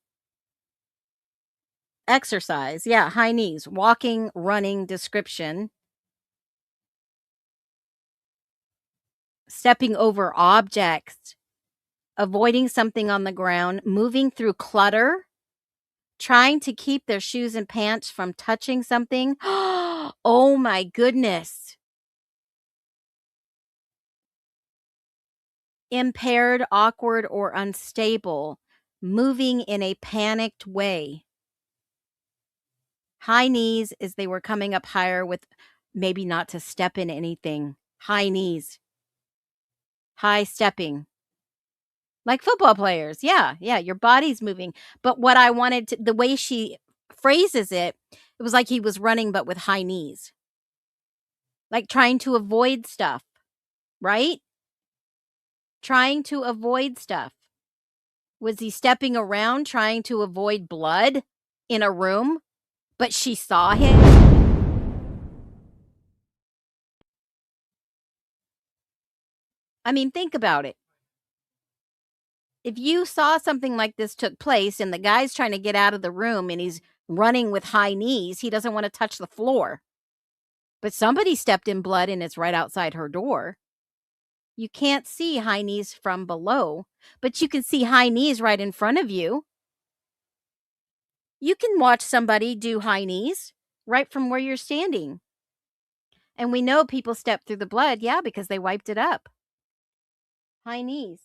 exercise? Yeah, high knees, walking, running, description, stepping over objects, avoiding something on the ground, moving through clutter, trying to keep their shoes and pants from touching something. Oh my goodness. Impaired, awkward, or unstable, moving in a panicked way. High knees as they were coming up higher with maybe not to step in anything. High knees. High stepping. Like football players. Yeah, your body's moving. But what I wanted to, the way she phrases it, it was like he was running but with high knees. Like trying to avoid stuff, right? Trying to avoid stuff. Was he stepping around trying to avoid blood in a room, but she saw him? I mean, think about it. If you saw something like this took place and the guy's trying to get out of the room and he's running with high knees, he doesn't want to touch the floor. But somebody stepped in blood and it's right outside her door. You can't see high knees from below, but you can see high knees right in front of you. You can watch somebody do high knees right from where you're standing. And we know people step through the blood, yeah, because they wiped it up. High knees.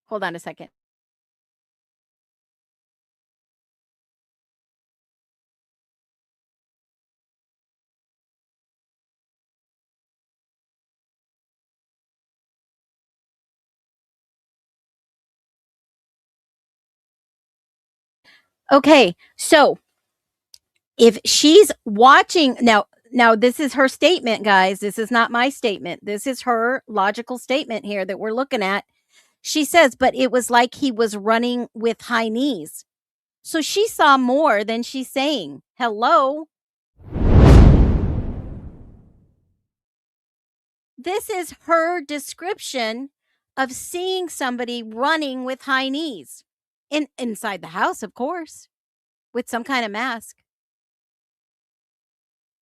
Hold on a second. Okay, so if she's watching now this is her statement, guys. This is not my statement. This is her logical statement here that we're looking at. She says, but it was like he was running with high knees. So she saw more than she's saying. Hello? This is her description of seeing somebody running with high knees. Inside the house, of course, with some kind of mask.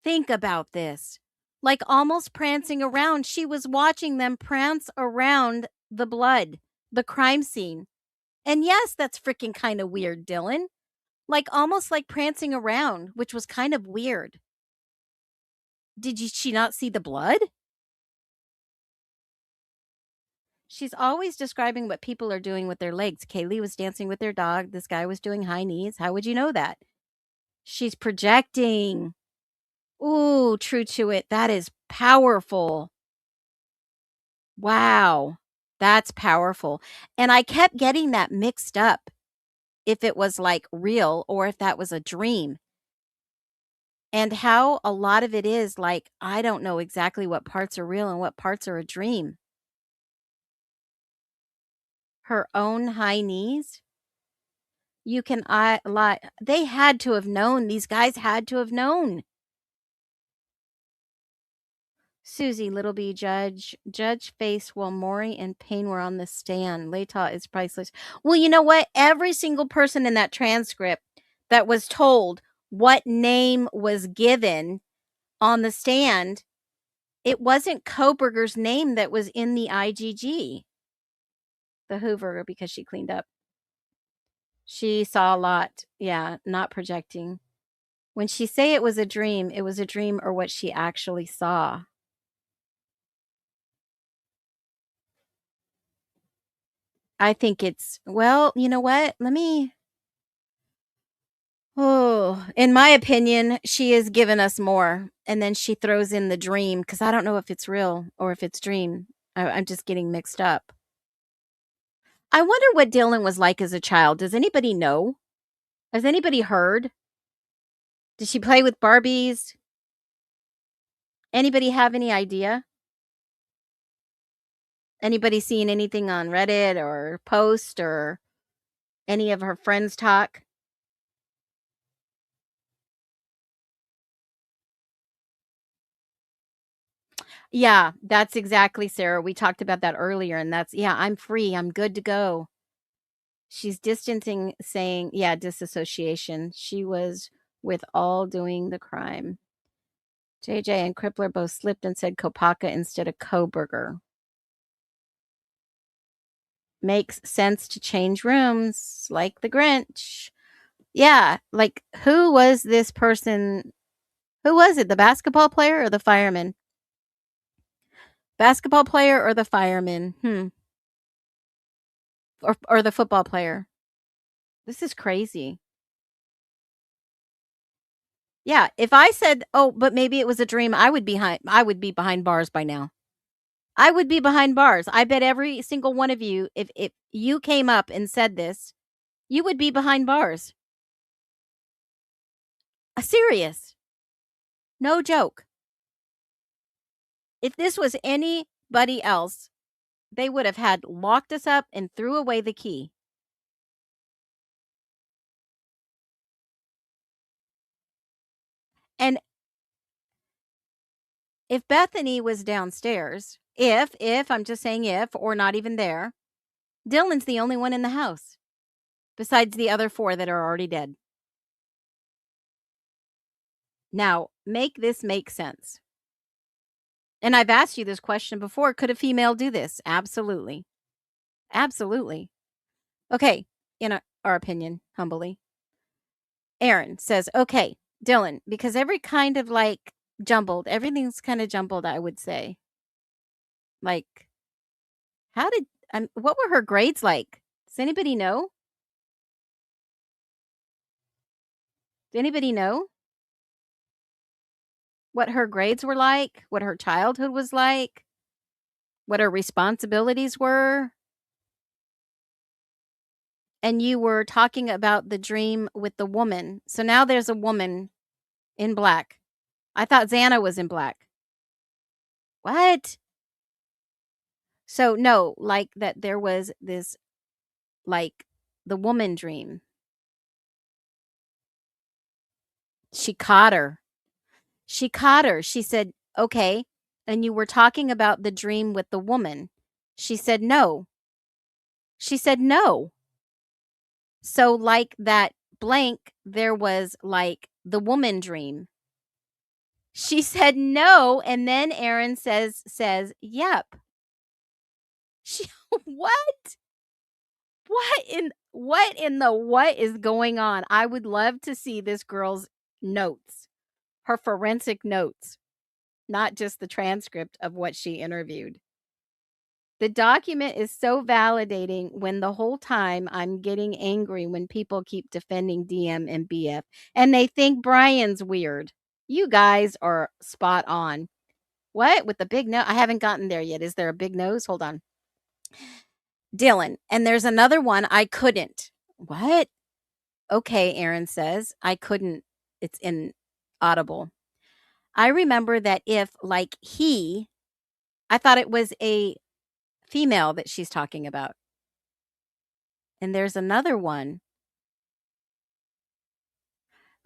Think about this. Like almost prancing around. She was watching them prance around the blood, the crime scene. And yes, that's freaking kind of weird, Dylan. Like almost like prancing around, which was kind of weird. She not see the blood? She's always describing what people are doing with their legs. Kaylee was dancing with their dog. This guy was doing high knees. How would you know that? She's projecting. Ooh, true to it. That is powerful. Wow. That's powerful. And I kept getting that mixed up if it was like real or if that was a dream. And how a lot of it is like, I don't know exactly what parts are real and what parts are a dream. Her own high knees. You can lie. They had to have known. These guys had to have known. Susie, Little B, Judge face while Maury and Payne were on the stand. Latah is priceless. Well, you know what? Every single person in that transcript that was told what name was given on the stand, it wasn't Koberger's name that was in the IGG. The Hoover, because she cleaned up. She saw a lot. Yeah, not projecting. When she say it was a dream or what she actually saw. I think it's, well, you know what? In my opinion, she has given us more. And then she throws in the dream because I don't know if it's real or if it's dream. I'm just getting mixed up. I wonder what Dylan was like as a child. Does anybody know? Has anybody heard? Did she play with Barbies? Anybody have any idea? Anybody seen anything on Reddit or Post or any of her friends talk? Yeah, that's exactly, Sarah. We talked about that earlier, and that's, yeah, I'm free. I'm good to go. She's distancing, saying, yeah, disassociation. She was with all doing the crime. JJ and Crippler both slipped and said Kopaka instead of Koberger. makes sense to change rooms like the Grinch. Yeah, like who was this person? Who was it? The basketball player or the fireman? Basketball player or the fireman? Or the football player. This is crazy. Yeah, if I said, "Oh, but maybe it was a dream," I would be behind bars by now. I would be behind bars. I bet every single one of you, if you came up and said this, you would be behind bars. Serious. No joke. If this was anybody else, they would have had locked us up and threw away the key. And if Bethany was downstairs, if I'm just saying if, or not even there, Dylan's the only one in the house besides the other 4 that are already dead. Now, make this make sense. And I've asked you this question before. Could a female do this? Absolutely. Absolutely. Okay, in our opinion, humbly. Aaron says, okay, Dylan, because every kind of like jumbled, everything's kind of jumbled, I would say. Like, what were her grades like? Does anybody know? Does anybody know what her grades were like? What her childhood was like? What her responsibilities were? And you were talking about the dream with the woman. So now there's a woman in black. I thought Xana was in black. What? So no, like that there was this, like the woman dream. She caught her. She caught her. She said, okay. And you were talking about the dream with the woman. She said, no. She said, no. So like that blank, there was like the woman dream. She said no, and then Aaron says, yep. She what? What in the what is going on? I would love to see this girl's notes, her forensic notes, not just the transcript of what she interviewed. The document is so validating when the whole time I'm getting angry when people keep defending DM and BF and they think Brian's weird. You guys are spot on. What? With the big nose? I haven't gotten there yet. Is there a big nose? Hold on. Dylan. And there's another one I couldn't. What? Okay, Aaron says. I couldn't. It's inaudible. I remember that if, like, I thought it was a female that she's talking about. And there's another one.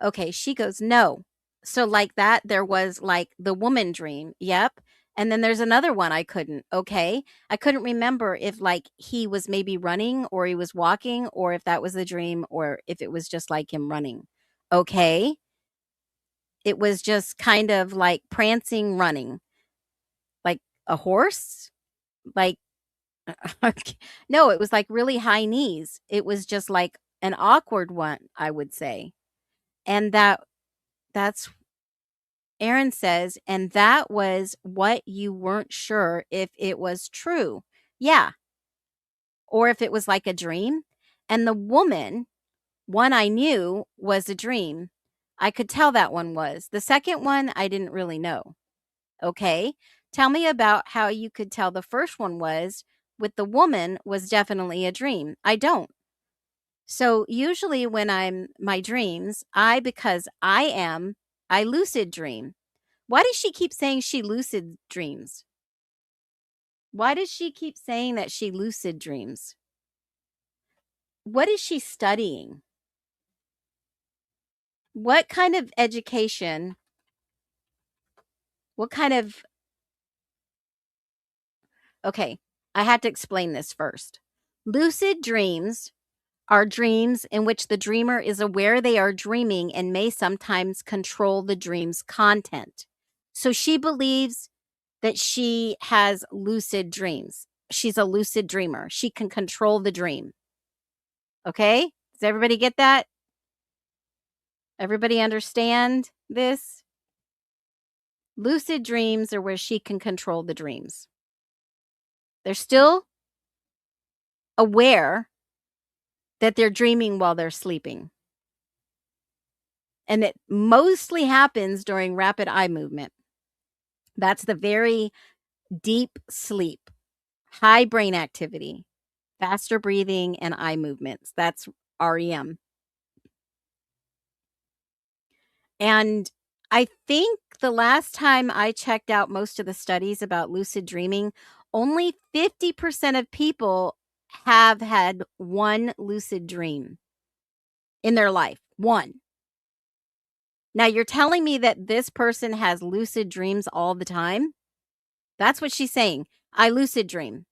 Okay, she goes, no. So like that, there was like the woman dream. Yep. And then there's another one I couldn't. Okay. I couldn't remember if like he was maybe running or he was walking or if that was the dream or if it was just like him running. Okay. It was just kind of like prancing, running. Like a horse? Like, no, it was like really high knees. It was just like an awkward one, I would say. And that's Aaron says, and that was what you weren't sure if it was true. Yeah. Or if it was like a dream. And the woman, one I knew was a dream. I could tell that one was. The second one, I didn't really know. Okay. Tell me about how you could tell the first one was with the woman was definitely a dream. I don't. So usually when my dreams, because I lucid dream. Why does she keep saying she lucid dreams? Why does she keep saying that she lucid dreams? What is she studying? What kind of education? What kind of... Okay, I had to explain this first. Lucid dreams are dreams in which the dreamer is aware they are dreaming and may sometimes control the dream's content. So she believes that she has lucid dreams. she's a lucid dreamer. She can control the dream. Okay? Does everybody get that? Everybody understand this? Lucid dreams are where she can control the dreams. They're still aware that they're dreaming while they're sleeping. And it mostly happens during rapid eye movement. That's the very deep sleep, high brain activity, faster breathing, and eye movements. That's REM. And I think the last time I checked out most of the studies about lucid dreaming, only 50% of people have had one lucid dream in their life. One. Now, you're telling me that this person has lucid dreams all the time? That's what she's saying. I lucid dream.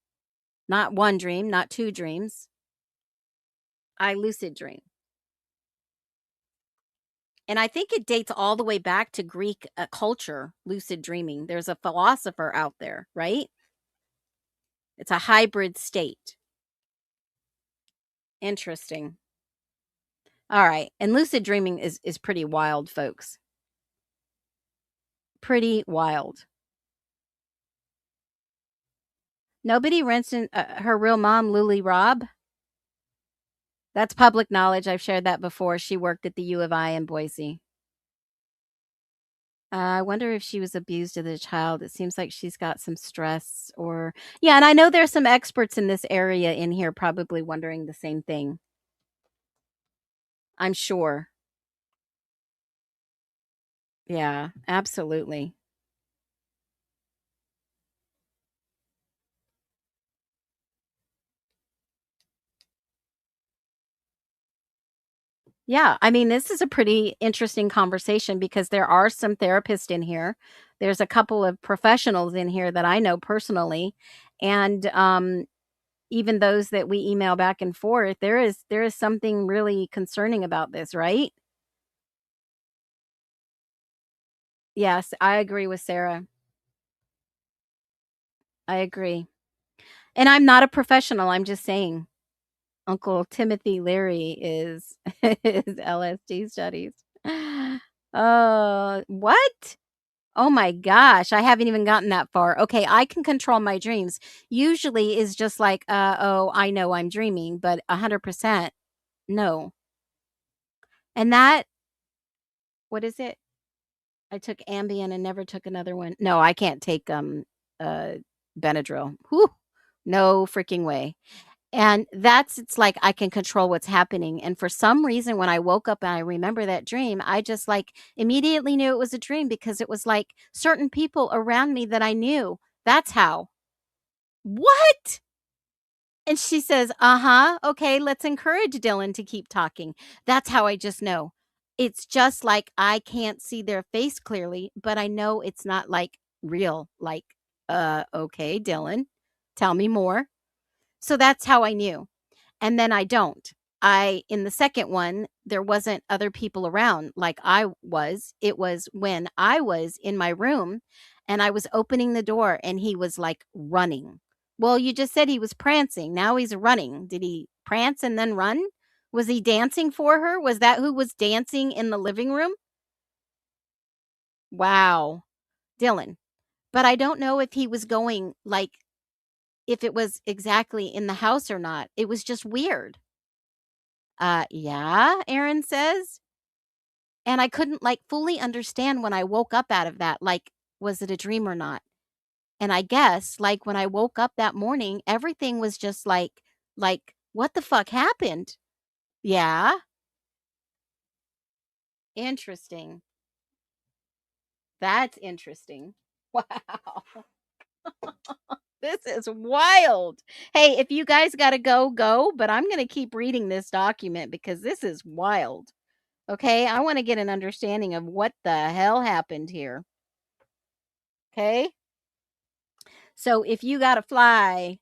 Not one dream, not two dreams. I lucid dream. And I think it dates all the way back to Greek culture, lucid dreaming. There's a philosopher out there, right? It's a hybrid state. Interesting. All right. And lucid dreaming is pretty wild, folks. Pretty wild. Nobody mentioned her real mom, Lily Robb. That's public knowledge. I've shared that before. She worked at the U of I in Boise. I wonder if she was abused as a child. It seems like she's got some stress or... Yeah, and I know there's some experts in this area in here probably wondering the same thing. I'm sure. Yeah, absolutely. Yeah, I mean, this is a pretty interesting conversation because there are some therapists in here. There's a couple of professionals in here that I know personally, and even those that we email back and forth. There is something really concerning about this, right? Yes, I agree with Sarah. I agree, and I'm not a professional. I'm just saying. Uncle Timothy Leary is LSD studies. What? Oh my gosh, I haven't even gotten that far. Okay, I can control my dreams. Usually is just like, oh, I know I'm dreaming, but 100% no. And that, what is it? I took Ambien and never took another one. No, I can't take Benadryl. Whew, no freaking way. And it's like I can control what's happening. And for some reason, when I woke up and I remember that dream, I just like immediately knew it was a dream because it was like certain people around me that I knew. That's how. What? And she says, okay, let's encourage Dylan to keep talking. That's how I just know. It's just like I can't see their face clearly, but I know it's not like real. Like, okay, Dylan, tell me more. So that's how I knew. And then I don't. In the second one, there wasn't other people around like I was. It was when I was in my room and I was opening the door and he was like running. Well, you just said he was prancing. Now he's running. Did he prance and then run? Was he dancing for her? Was that who was dancing in the living room? Wow. Dylan. But I don't know if he was going like, if it was exactly in the house or not. It was just weird. Yeah, Aaron says. And I couldn't like fully understand when I woke up out of that. Like, was it a dream or not? And I guess like when I woke up that morning, everything was just like, what the fuck happened? Yeah. Interesting. That's interesting. Wow. This is wild. Hey, if you guys got to go, but I'm going to keep reading this document because this is wild. Okay, I want to get an understanding of what the hell happened here. Okay? So if you got to fly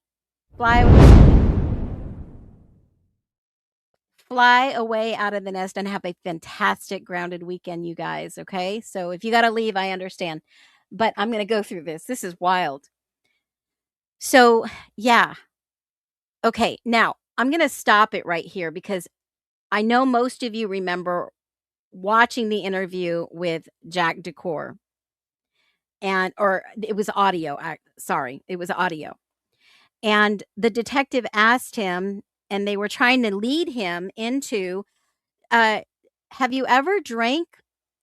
away out of the nest and have a fantastic grounded weekend, you guys, okay? So if you got to leave, I understand. But I'm going to go through this. This is wild. So, yeah. Okay, now I'm going to stop it right here because I know most of you remember watching the interview with Jack Decor or it was audio. Sorry, it was audio. And the detective asked him, and they were trying to lead him into, uh, have you ever drank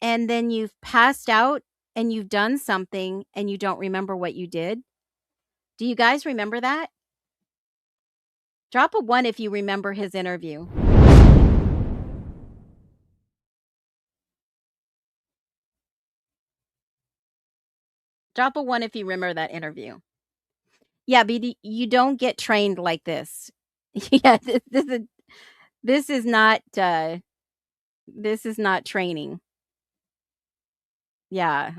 and then you've passed out and you've done something and you don't remember what you did? Do you guys remember that? Drop a 1 if you remember his interview. Drop a 1 if you remember that interview. Yeah, but you don't get trained like this. Yeah, this is not, this is not training. Yeah,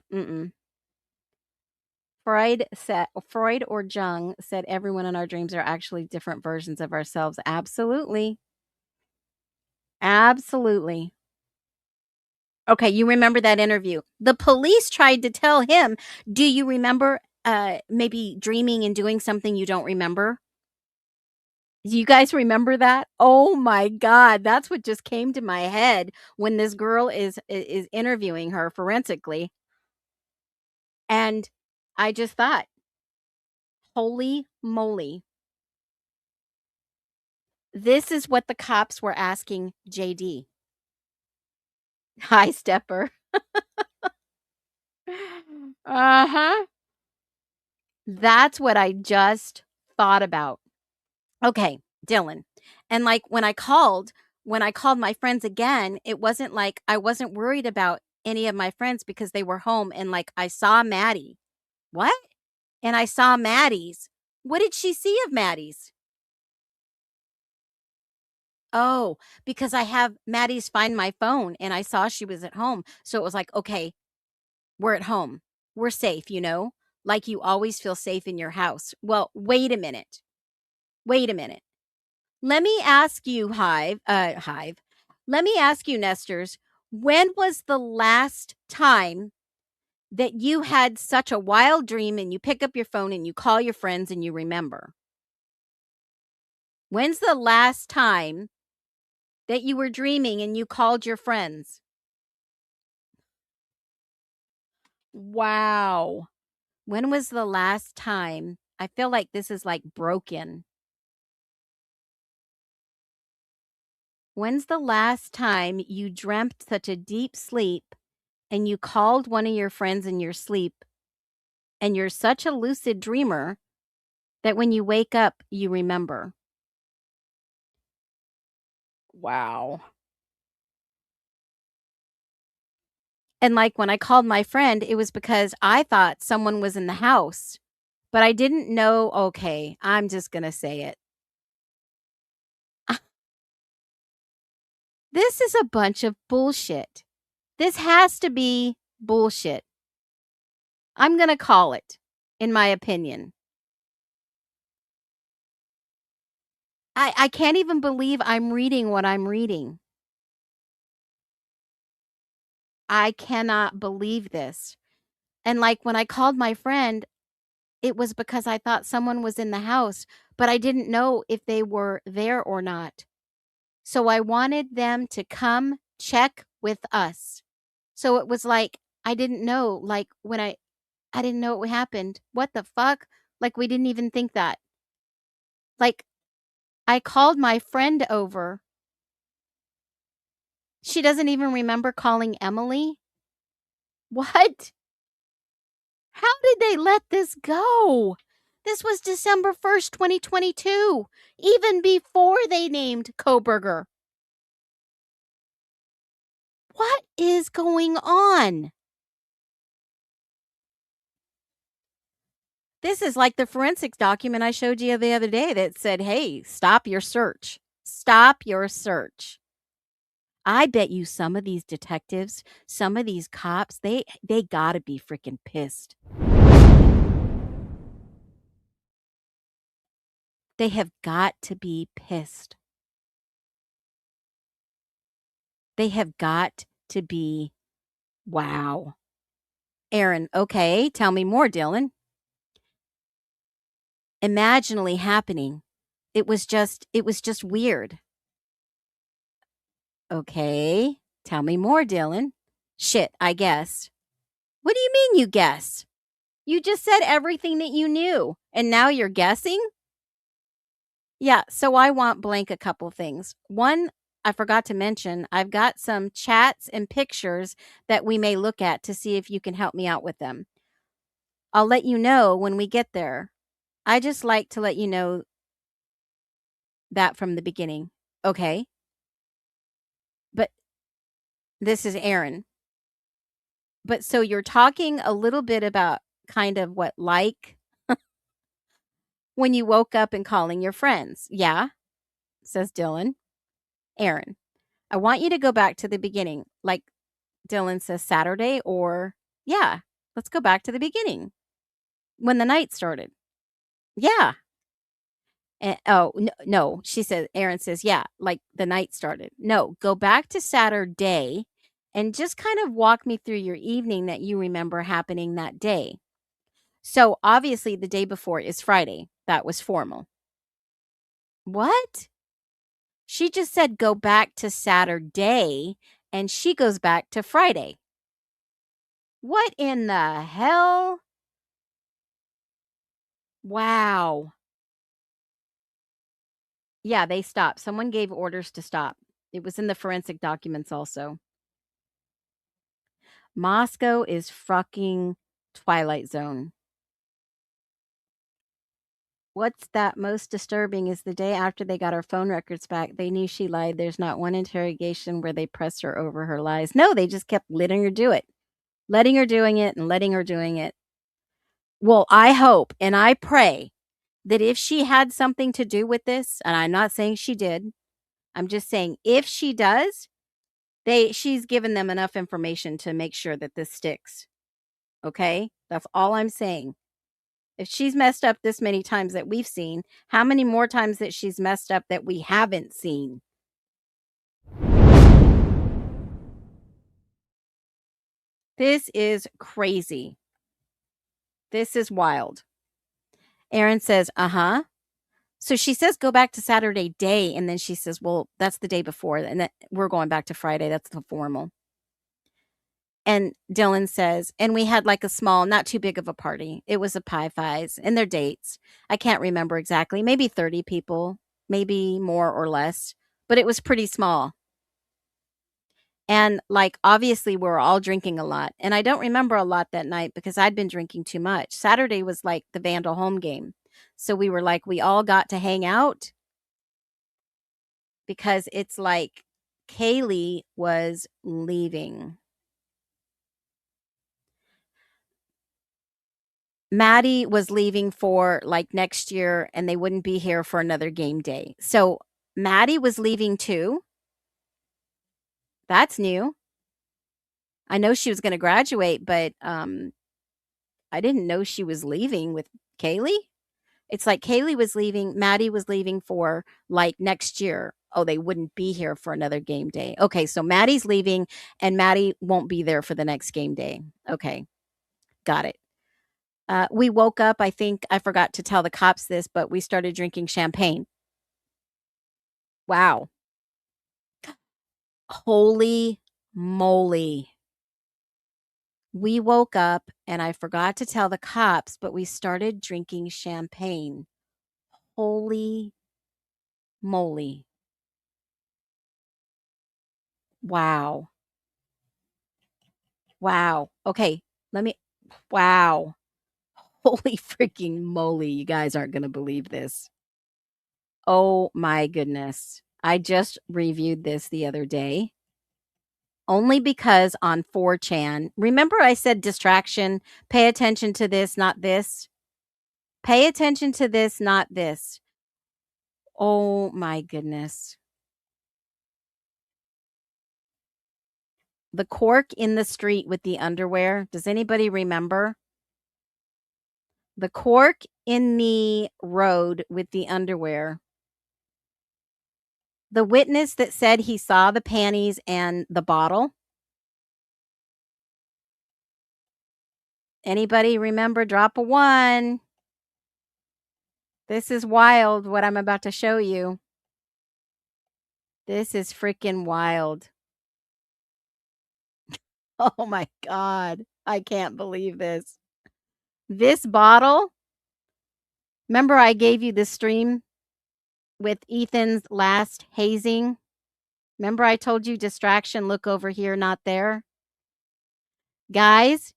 Freud or Jung said everyone in our dreams are actually different versions of ourselves. Absolutely. Absolutely. Okay, you remember that interview. The police tried to tell him, "Do you remember maybe dreaming and doing something you don't remember?" Do you guys remember that? Oh my god, that's what just came to my head when this girl is interviewing her forensically. And I just thought, "Holy moly." This is what the cops were asking JD. High stepper. Uh-huh. That's what I just thought about. Okay, Dylan. And like when I called my friends again, it wasn't like I wasn't worried about any of my friends because they were home and like I saw Maddie. What? And I saw Maddie's. What did she see of Maddie's? Oh, because I have Maddie's Find My Phone and I saw she was at home. So it was like, okay, we're at home. We're safe, you know? Like you always feel safe in your house. Well, wait a minute. Wait a minute. Let me ask you, Hive. Let me ask you, Nesters, when was the last time that you had such a wild dream and you pick up your phone and you call your friends and you remember? When's the last time that you were dreaming and you called your friends? Wow. When was the last time? I feel like this is like broken. When's the last time you dreamt such a deep sleep and you called one of your friends in your sleep and you're such a lucid dreamer that when you wake up, you remember? Wow. And like when I called my friend, it was because I thought someone was in the house, but I didn't know. Okay, I'm just going to say it. This is a bunch of bullshit. This has to be bullshit. I'm going to call it, in my opinion. I can't even believe I'm reading what I'm reading. I cannot believe this. And like when I called my friend, it was because I thought someone was in the house, but I didn't know if they were there or not. So I wanted them to come check with us. So it was like I didn't know, like when I didn't know what happened. What the fuck? Like we didn't even think that. Like I called my friend over. She doesn't even remember calling Emily. What? How did they let this go? This was December 1st, 2022, even before they named Koberger. What is going on? This is like the forensics document I showed you the other day that said, hey, stop your search. Stop your search. I bet you some of these detectives, some of these cops, they gotta be freaking pissed. They have got to be pissed. They have got to be, wow. Aaron, okay, tell me more, Dylan. imaginally happening. It was just weird. Okay, tell me more, Dylan. Shit, I guessed. What do you mean you guessed? You just said everything that you knew, and now you're guessing? Yeah, so I want blank a couple things. One, I forgot to mention, I've got some chats and pictures that we may look at to see if you can help me out with them. I'll let you know when we get there. I just like to let you know that from the beginning. Okay? But this is Aaron. But so you're talking a little bit about kind of what like when you woke up and calling your friends. Yeah, says Dylan. Aaron, I want you to go back to the beginning. Like Dylan says Saturday, or yeah, let's go back to the beginning when the night started. Yeah. And, oh, no, she says, Aaron says, yeah, like the night started. No, go back to Saturday and just kind of walk me through your evening that you remember happening that day. So obviously the day before is Friday. That was formal. What? She just said go back to Saturday and she goes back to Friday. What in the hell? Wow. Yeah, they stopped. Someone gave orders to stop. It was in the forensic documents also. Moscow is fucking Twilight Zone. What's that most disturbing is the day after they got her phone records back, they knew she lied. There's not one interrogation where they pressed her over her lies. No, they just kept letting her do it. Letting her doing it and letting her doing it. Well, I hope and I pray that if she had something to do with this, and I'm not saying she did, I'm just saying if she does, she's given them enough information to make sure that this sticks. Okay? That's all I'm saying. If she's messed up this many times that we've seen, how many more times that she's messed up that we haven't seen? This is crazy. This is wild. Aaron says, uh-huh. So she says go back to Saturday day, and then she says, well, that's the day before, and that we're going back to Friday. That's the formal. And Dylan says, and we had like a small, not too big of a party. It was a pie fives and their dates. I can't remember exactly. Maybe 30 people, maybe more or less, but it was pretty small. And like, obviously, we were all drinking a lot. And I don't remember a lot that night because I'd been drinking too much. Saturday was like the Vandal home game. So we were like, we all got to hang out because it's like Kaylee was leaving. Maddie was leaving for like next year and they wouldn't be here for another game day. So Maddie was leaving too. That's new. I know she was going to graduate, but I didn't know she was leaving with Kaylee. It's like Kaylee was leaving, Maddie was leaving for like next year. Oh, they wouldn't be here for another game day. Okay, so Maddie's leaving and Maddie won't be there for the next game day. Okay, got it. We woke up, I think I forgot to tell the cops this, but we started drinking champagne. Wow. Holy moly. We woke up and I forgot to tell the cops, but we started drinking champagne. Holy moly. Wow. Wow. Okay, wow. Holy freaking moly. You guys aren't going to believe this. Oh my goodness. I just reviewed this the other day. Only because on 4chan, remember I said distraction, pay attention to this, not this? Pay attention to this, not this. Oh my goodness. The cork in the street with the underwear. Does anybody remember? The cork in the road with the underwear. The witness that said he saw the panties and the bottle. Anybody remember? Drop a 1. This is wild what I'm about to show you. This is freaking wild. Oh my God. I can't believe this. This bottle, remember I gave you the stream with Ethan's last hazing? Remember I told you distraction, look over here, not there? Guys,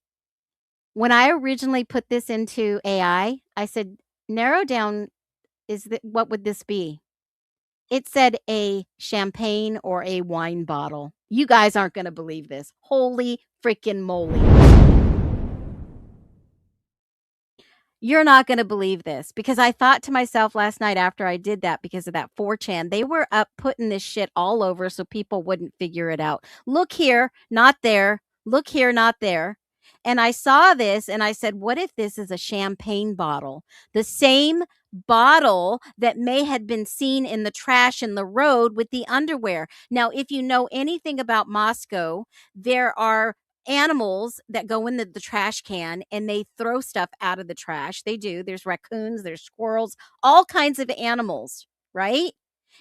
when I originally put this into AI, I said, narrow down, what would this be? It said a champagne or a wine bottle. You guys aren't going to believe this. Holy freaking moly. You're not going to believe this, because I thought to myself last night after I did that, because of that 4chan, they were up putting this shit all over so people wouldn't figure it out. Look here, not there. Look here, not there. And I saw this and I said, what if this is a champagne bottle? The same bottle that may have been seen in the trash in the road with the underwear. Now, if you know anything about Moscow, there are animals that go in the trash can and they throw stuff out of the trash. They do. There's raccoons, there's squirrels, all kinds of animals, right?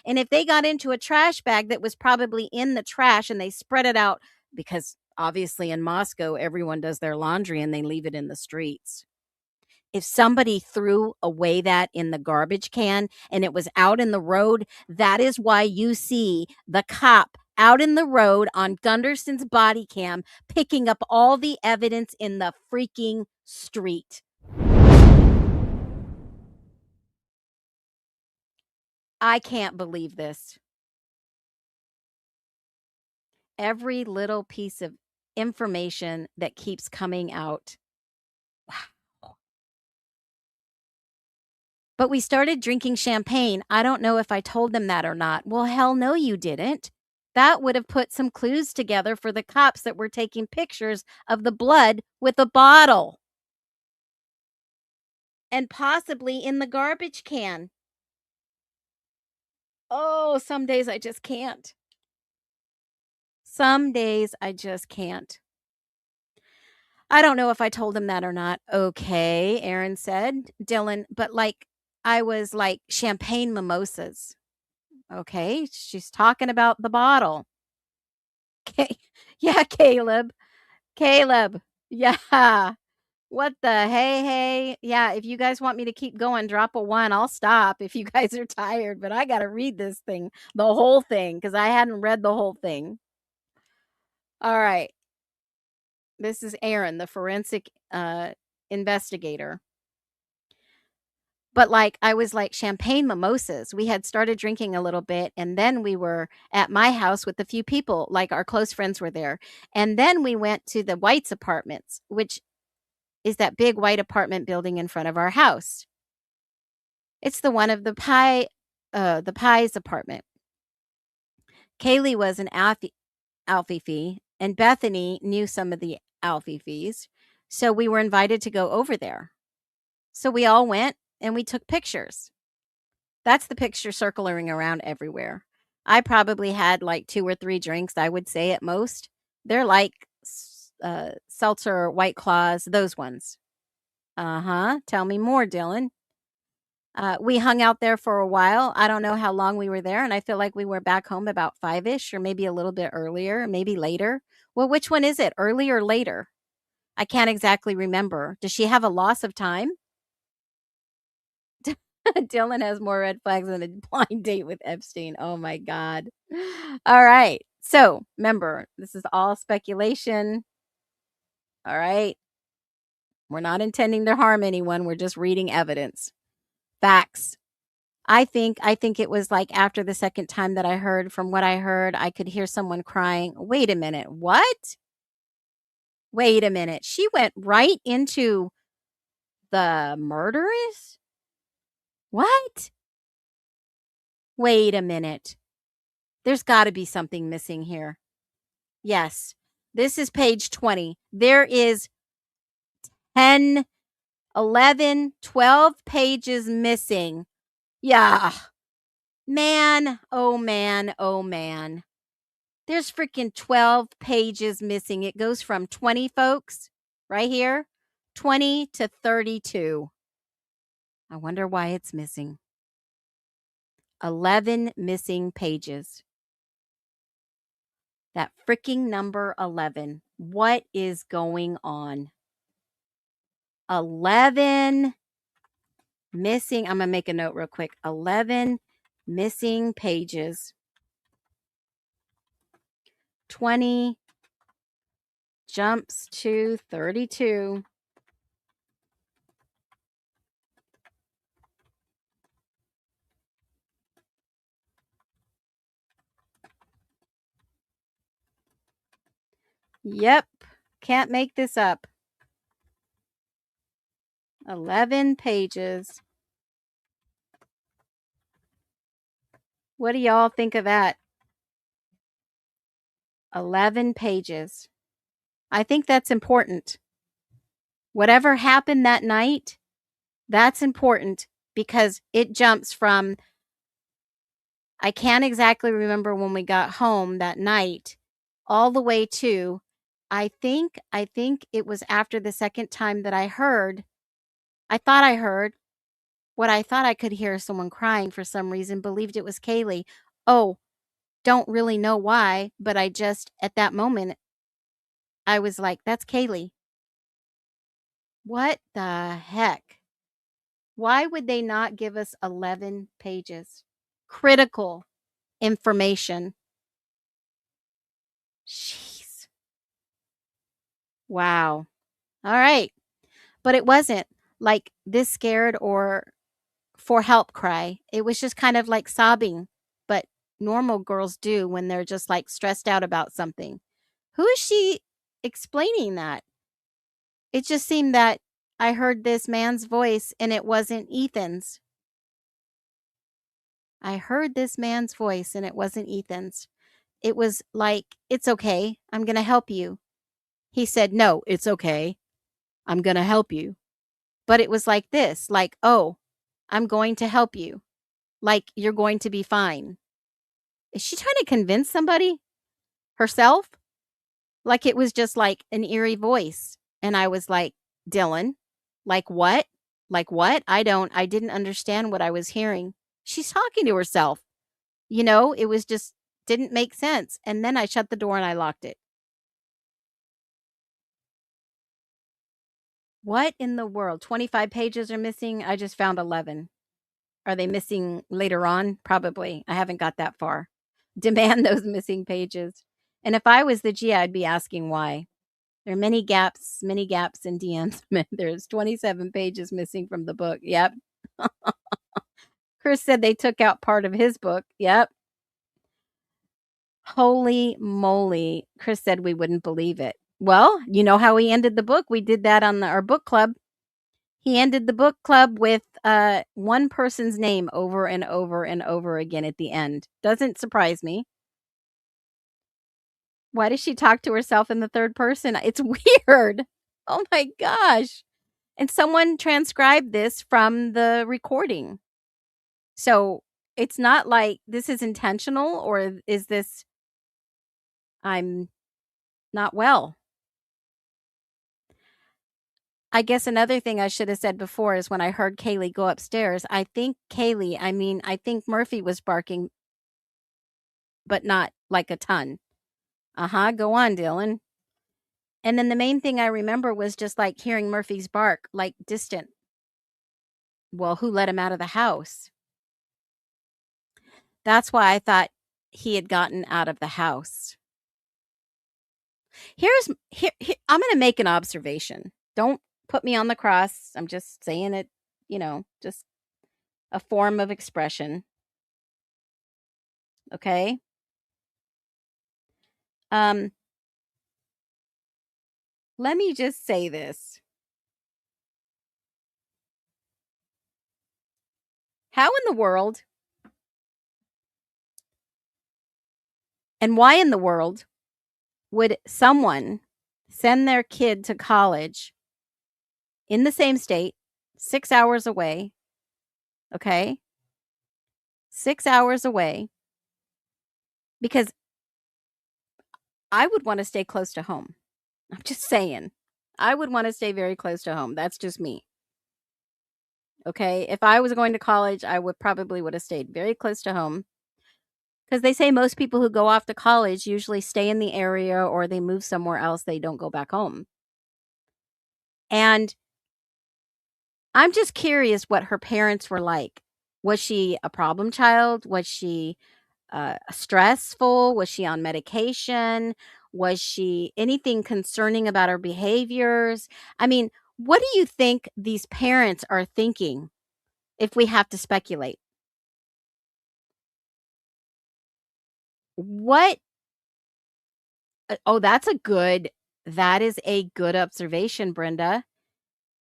And if they got into a trash bag that was probably in the trash and they spread it out, because obviously in Moscow, everyone does their laundry and they leave it in the streets. If somebody threw away that in the garbage can and it was out in the road, that is why you see the cop out in the road on Gunderson's body cam picking up all the evidence in the freaking street. I can't believe this. Every little piece of information that keeps coming out. Wow. But we started drinking champagne. I don't know if I told them that or not. Well, hell no, you didn't. That would have put some clues together for the cops that were taking pictures of the blood with a bottle. And possibly in the garbage can. Oh, some days I just can't. Some days I just can't. I don't know if I told him that or not. Okay, Aaron said. Dylan, but like, I was like champagne mimosas. Okay, she's talking about the bottle. Okay. Yeah, Caleb. Caleb. Yeah. What the hey? Yeah, if you guys want me to keep going, drop a 1. I'll stop if you guys are tired, but I got to read this thing, the whole thing, because I hadn't read the whole thing. All right. This is Aaron, the forensic investigator. But like, I was like champagne mimosas. We had started drinking a little bit, and then we were at my house with a few people, like our close friends were there. And then we went to the White's apartments, which is that big white apartment building in front of our house. It's the one of the Pie's apartment. Kaylee was an Alfie, and Bethany knew some of the Alfies. So we were invited to go over there. So we all went and we took pictures. That's the picture circling around everywhere. I probably had like 2 or 3 drinks, I would say at most. They're like seltzer, White Claws, those ones. Tell me more, Dylan. We hung out there for a while. I don't know how long we were there, and I feel like we were back home about 5-ish, or maybe a little bit earlier, maybe later. Well, which one is it, early or later? I can't exactly remember. Does she have a loss of time? Dylan has more red flags than a blind date with Epstein. Oh my God. All right. So remember, this is all speculation. All right. We're not intending to harm anyone. We're just reading evidence. Facts. I think it was like after the second time that I heard, from what I heard, I could hear someone crying. Wait a minute. What? Wait a minute. She went right into the murderers? What? Wait a minute. There's got to be something missing here. Yes. This is page 20. There is 10, 11, 12 pages missing. Yeah. Man, oh man, oh man. There's freaking 12 pages missing. It goes from 20, folks, right here, 20 to 32. I wonder why it's missing. 11 missing pages. That freaking number 11. What is going on? 11 missing. I'm going to make a note real quick. 11 missing pages. 20 jumps to 32. Yep. Can't make this up. 11 pages. What do y'all think of that? 11 pages. I think that's important. Whatever happened that night, that's important because it jumps from, I can't exactly remember when we got home that night, all the way to, I think it was after the second time that I thought I heard what I thought I could hear someone crying for some reason, believed it was Kaylee. Oh, don't really know why, but I just, at that moment, I was like, that's Kaylee. What the heck? Why would they not give us 11 pages? Critical information. Jeez. Wow. All right. But it wasn't like this scared or for help cry. It was just kind of like sobbing, but normal girls do when they're just like stressed out about something. Who is she explaining that? It just seemed that I heard this man's voice and it wasn't Ethan's. I heard this man's voice and it wasn't Ethan's. It was like, it's okay. I'm going to help you. He said, no, it's okay. I'm going to help you. But it was like this, like, oh, I'm going to help you. Like, you're going to be fine. Is she trying to convince somebody? Herself? Like, it was just like an eerie voice. And I was like, Dylan, like what? Like what? I didn't understand what I was hearing. She's talking to herself. You know, it was just, didn't make sense. And then I shut the door and I locked it. What in the world? 25 pages are missing. I just found 11. Are they missing later on? Probably. I haven't got that far. Demand those missing pages. And if I was the G, I'd be asking why. There are many gaps in DMs. There's 27 pages missing from the book. Yep. Chris said they took out part of his book. Yep. Holy moly. Chris said we wouldn't believe it. Well, you know how he ended the book? We did that on our book club. He ended the book club with one person's name over and over and over again at the end. Doesn't surprise me. Why does she talk to herself in the third person? It's weird. Oh my gosh. And someone transcribed this from the recording. So it's not like this is intentional, or is this, I'm not well. I guess another thing I should have said before is when I heard Kaylee go upstairs, I think Murphy was barking, but not like a ton. Go on, Dylan. And then the main thing I remember was just like hearing Murphy's bark, like distant. Well, who let him out of the house? That's why I thought he had gotten out of the house. Here I'm going to make an observation. Don't put me on the cross. I'm just saying it, just a form of expression. Okay? Let me just say this. How in the world and why in the world would someone send their kid to college in the same state, 6 hours away? Okay? 6 hours away. Because I would want to stay close to home. I'm just saying. I would want to stay very close to home. That's just me. Okay. If I was going to college, I would have stayed very close to home. Because they say most people who go off to college usually stay in the area or they move somewhere else. They don't go back home. And I'm just curious what her parents were like. Was she a problem child? Was she stressful? Was she on medication? Was she anything concerning about her behaviors? I mean, what do you think these parents are thinking if we have to speculate? What? Oh, that is a good observation, Brenda.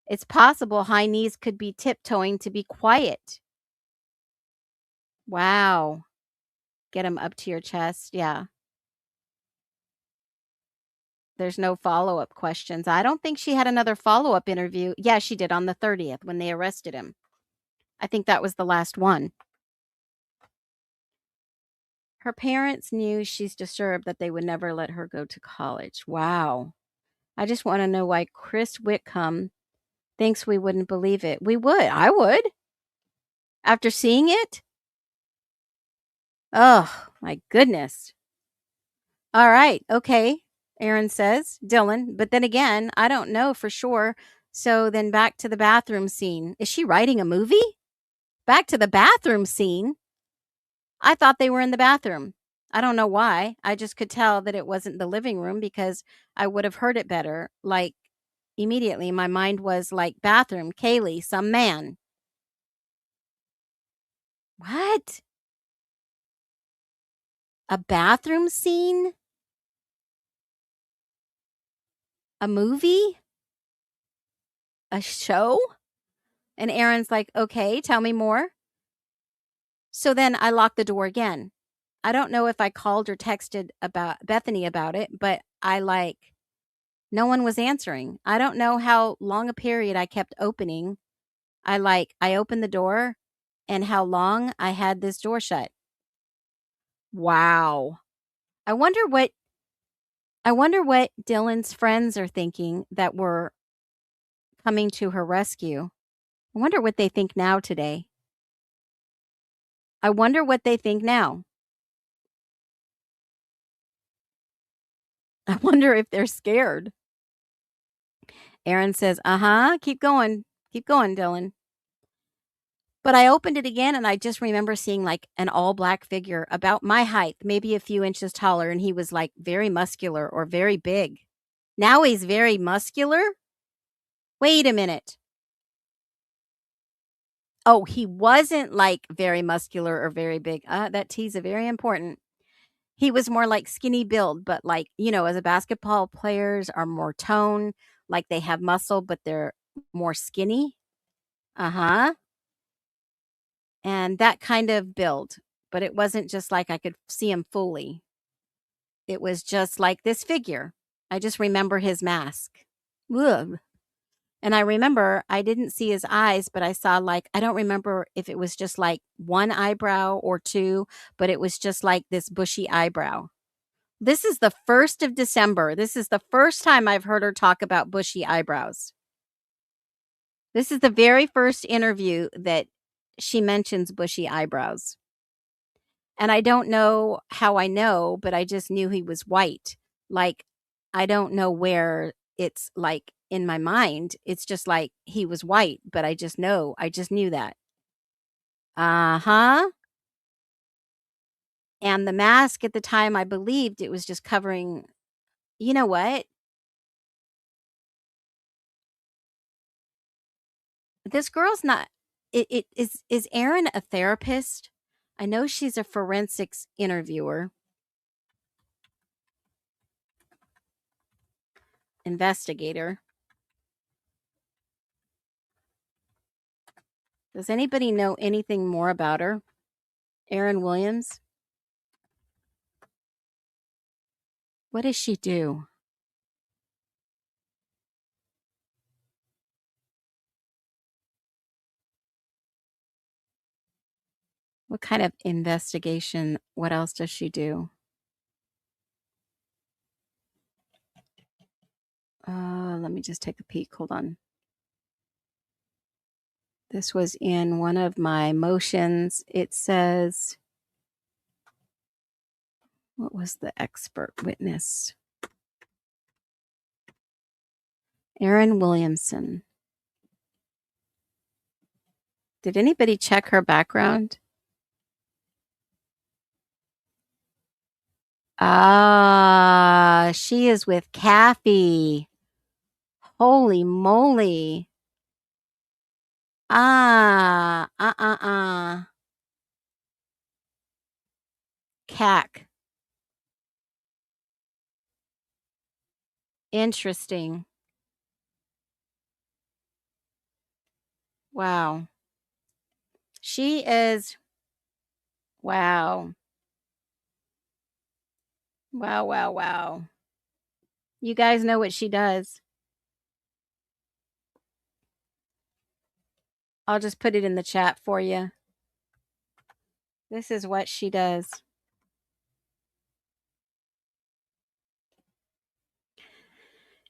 It's possible high knees could be tiptoeing to be quiet. Wow. Get them up to your chest. Yeah. There's no follow-up questions. I don't think she had another follow-up interview. Yeah, she did on the 30th when they arrested him. I think that was the last one. Her parents knew she's disturbed that they would never let her go to college. Wow. I just want to know why Chris Whitcomb thinks we wouldn't believe it. We would. I would. After seeing it? Oh, my goodness. All right. Okay. Aaron says, Dylan. But then again, I don't know for sure. So then back to the bathroom scene. Is she writing a movie? Back to the bathroom scene. I thought they were in the bathroom. I don't know why. I just could tell that it wasn't the living room because I would have heard it better. Like immediately, my mind was like, bathroom, Kaylee, some man. What? A bathroom scene? A movie? A show? And Aaron's like, okay, tell me more. So then I locked the door again. I don't know if I called or texted about Bethany about it, but no one was answering. I don't know how long a period I kept opening. I opened the door and how long I had this door shut. Wow. I wonder what Dylan's friends are thinking that were coming to her rescue. I wonder what they think now today. I wonder what they think now. I wonder if they're scared. Aaron says, keep going. Keep going, Dylan. But I opened it again and I just remember seeing like an all black figure about my height, maybe a few inches taller. And he was like very muscular or very big. Now he's very muscular. Wait a minute. Oh, he wasn't like very muscular or very big. That tease is very important. He was more like skinny build, but like, as a basketball players are more toned, like they have muscle, but they're more skinny. Uh-huh. And that kind of build, but it wasn't just like I could see him fully. It was just like this figure. I just remember his mask. Ugh. And I remember I didn't see his eyes, but I saw I don't remember if it was just like one eyebrow or two, but it was just like this bushy eyebrow. This is the 1st of December. This is the first time I've heard her talk about bushy eyebrows. This is the very first interview that she mentions bushy eyebrows. And I don't know how I know, but I just knew he was white. Like, I don't know where it's like in my mind. It's just like he was white, but I just knew that. Uh-huh. And the mask at the time, I believed it was just covering, you know what? This girl's not, it is Erin a therapist? I know she's a forensics interviewer, investigator. Does anybody know anything more about her? Erin Williams? What does she do? What kind of investigation? What else does she do? Let me just take a peek. Hold on. This was in one of my motions. It says, what was the expert witness? Erin Williamson. Did anybody check her background? Ah, she is with Kathy. Holy moly. CAC. Interesting. Wow. She is, wow. Wow, wow, wow. You guys know what she does. I'll just put it in the chat for you. This is what she does.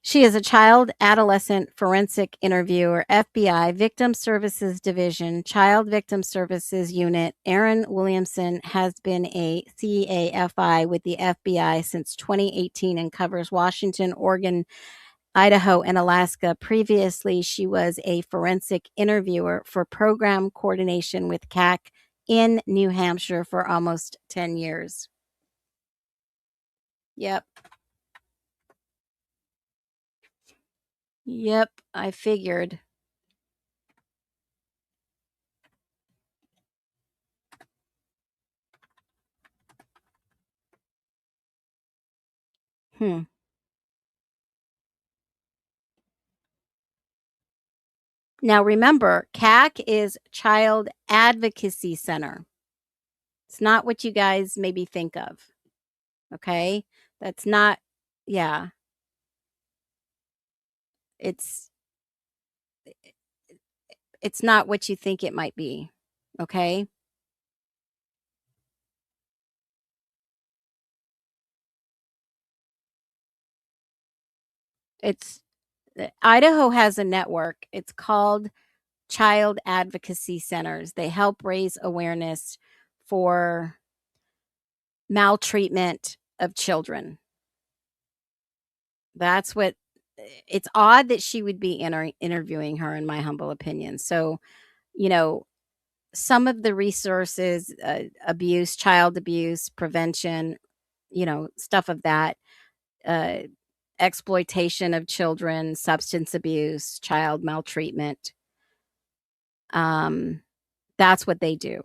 She is a child adolescent forensic interviewer, FBI, Victim Services Division, Child Victim Services Unit. Erin Williamson has been a CAFI with the FBI since 2018 and covers Washington, Oregon, Idaho, and Alaska. Previously, she was a forensic interviewer for program coordination with CAC in New Hampshire for almost 10 years. Yep. Yep, I figured. Now remember, CAC is Child Advocacy Center. It's not what you guys maybe think of. Okay? That's not, yeah. It's not what you think it might be. Okay? Idaho has a network. It's called Child Advocacy Centers. They help raise awareness for maltreatment of children. That's what, it's odd that she would be interviewing her, in my humble opinion. So, some of the resources, abuse, child abuse, prevention, stuff of that, exploitation of children, substance abuse, child maltreatment. That's what they do.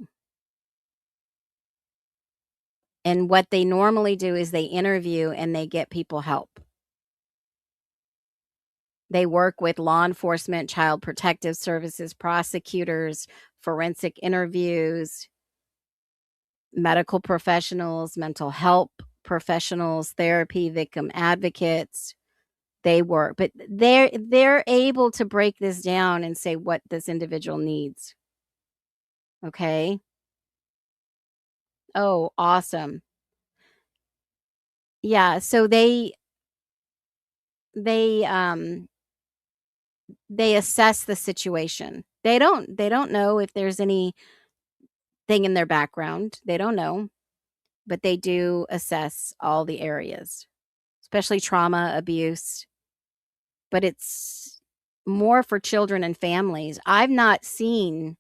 And what they normally do is they interview and they get people help. They work with law enforcement, child protective services, prosecutors, forensic interviews, medical professionals, mental health professionals, therapy, victim advocates. They work, but they're able to break this down and say what this individual needs. Okay? Oh, awesome. Yeah, so they assess the situation. They don't know if there's anything in their background. They don't know, but they do assess all the areas, especially trauma, abuse. But it's more for children and families. I've not seen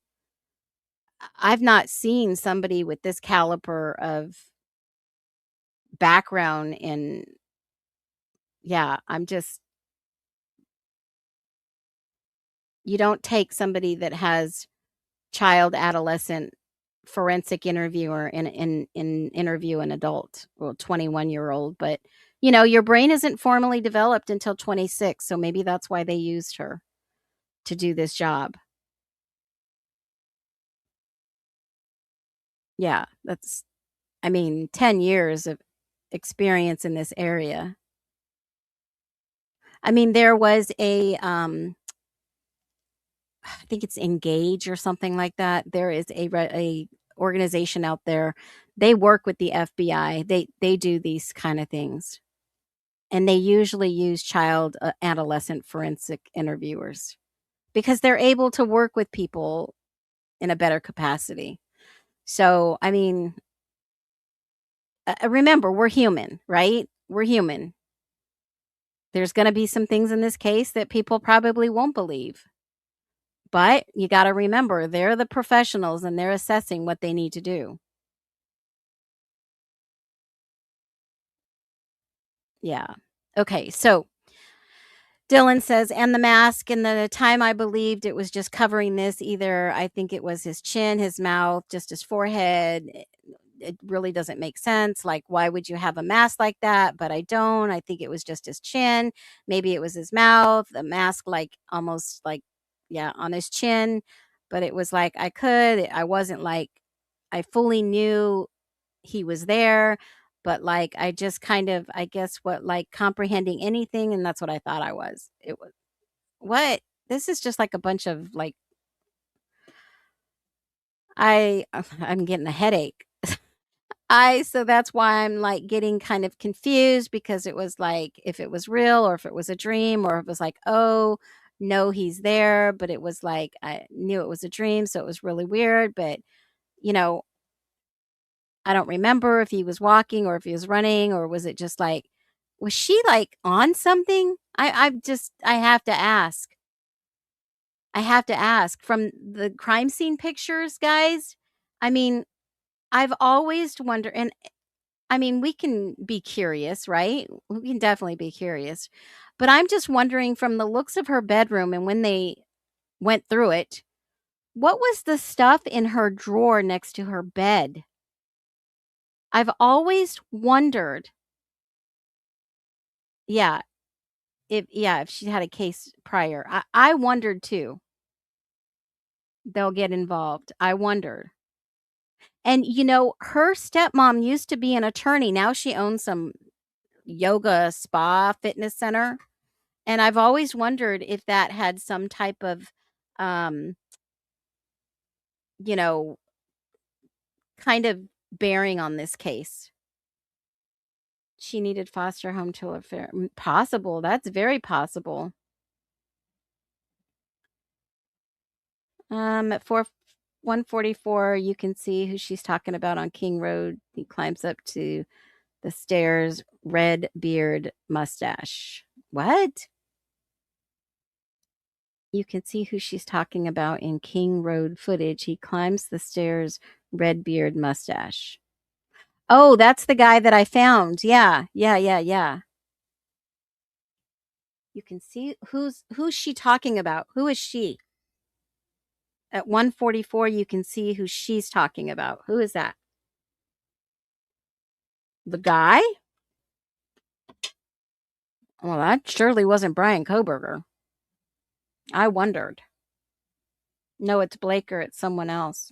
somebody with this caliber of background in, yeah, you don't take somebody that has child adolescent forensic interviewer and interview an adult, well, 21-year-old, but your brain isn't formally developed until 26, so maybe that's why they used her to do this job. Yeah, 10 years of experience in this area. There was a I think it's Engage or something like that. There is a organization out there. They work with the FBI. They do these kind of things. And they usually use child adolescent forensic interviewers because they're able to work with people in a better capacity. So, I mean, remember, we're human, right? We're human. There's going to be some things in this case that people probably won't believe. But you got to remember, they're the professionals and they're assessing what they need to do. Yeah. Okay. So Dylan says, and the mask, and the time I believed it was just covering this, either I think it was his chin, his mouth, just his forehead. It really doesn't make sense. Like, why would you have a mask like that? But I don't. I think it was just his chin. Maybe it was his mouth, the mask, like almost like, yeah, on his chin. But it was like I wasn't like, I fully knew he was there, but like I just kind of, I guess, what, like comprehending anything, and that's what I thought I was. It was what? This is just like a bunch of like, I'm getting a headache. So that's why I'm like getting kind of confused, because it was like if it was real or if it was a dream, or if it was like, oh no, he's there, but it was like I knew it was a dream, so it was really weird. But you know, I don't remember if he was walking or if he was running, or was it just like, was she like on something? I have to ask. I have to ask from the crime scene pictures, guys. I mean, I've always wondered, and I mean, we can be curious, right? We can definitely be curious. But I'm just wondering, from the looks of her bedroom and when they went through it, what was the stuff in her drawer next to her bed? I've always wondered. Yeah, if she had a case prior. I wondered too. They'll get involved. I wonder. And you know, her stepmom used to be an attorney. Now she owns some yoga spa fitness center. And I've always wondered if that had some type of, um, you know, kind of bearing on this case. She needed foster home to affair. Possible. That's very possible. At 144, you can see who she's talking about on King Road. He climbs up to the stairs, red beard, mustache. What? You can see who she's talking about in King Road footage. He climbs the stairs, red beard, mustache. Oh, that's the guy that I found. Yeah, yeah, yeah, yeah. You can see who's she talking about. Who is she? At 144, you can see who she's talking about. Who is that? The guy? Well, that surely wasn't Brian Koberger. I wondered. No, it's Blake or it's someone else.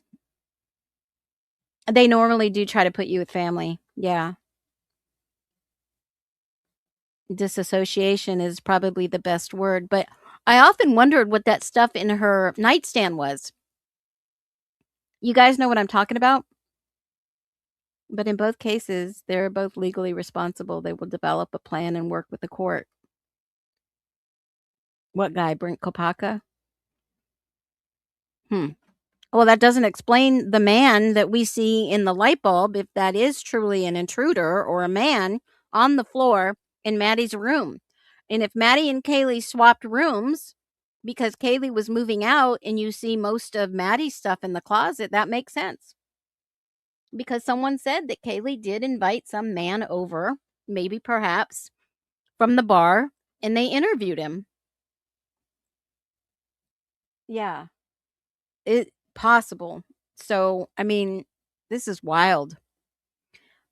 They normally do try to put you with family. Yeah. Disassociation is probably the best word, but I often wondered what that stuff in her nightstand was. You guys know what I'm talking about? But in both cases, they're both legally responsible. They will develop a plan and work with the court. What guy, Brent Kopaka? Well, that doesn't explain the man that we see in the light bulb, if that is truly an intruder or a man on the floor in Maddie's room. And if Maddie and Kaylee swapped rooms because Kaylee was moving out and you see most of Maddie's stuff in the closet, that makes sense. Because someone said that Kaylee did invite some man over, maybe perhaps from the bar, and they interviewed him. Yeah, it possible. So, I mean, this is wild.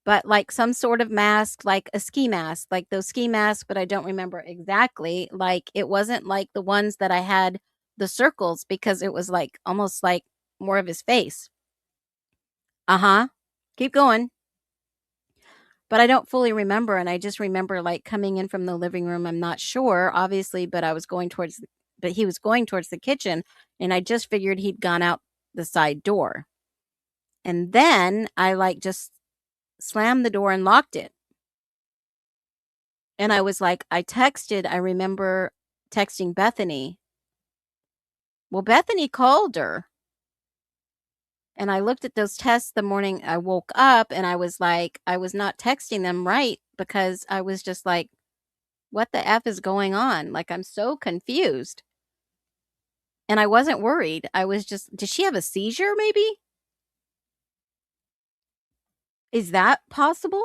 But like some sort of mask, like a ski mask, like those ski masks, but I don't remember exactly. Like it wasn't like the ones that I had the circles, because it was like almost like more of his face. Uh-huh. Keep going. But I don't fully remember, and I just remember like coming in from the living room. I'm not sure, obviously, but he was going towards the kitchen, and I just figured he'd gone out the side door. And then I like just slammed the door and locked it. And I was like, I remember texting Bethany Well, Bethany called her. And I looked at those tests the morning I woke up, and I was like, I was not texting them right because I was just like, what the F is going on? Like, I'm so confused. And I wasn't worried. I was just, did she have a seizure maybe? Is that possible?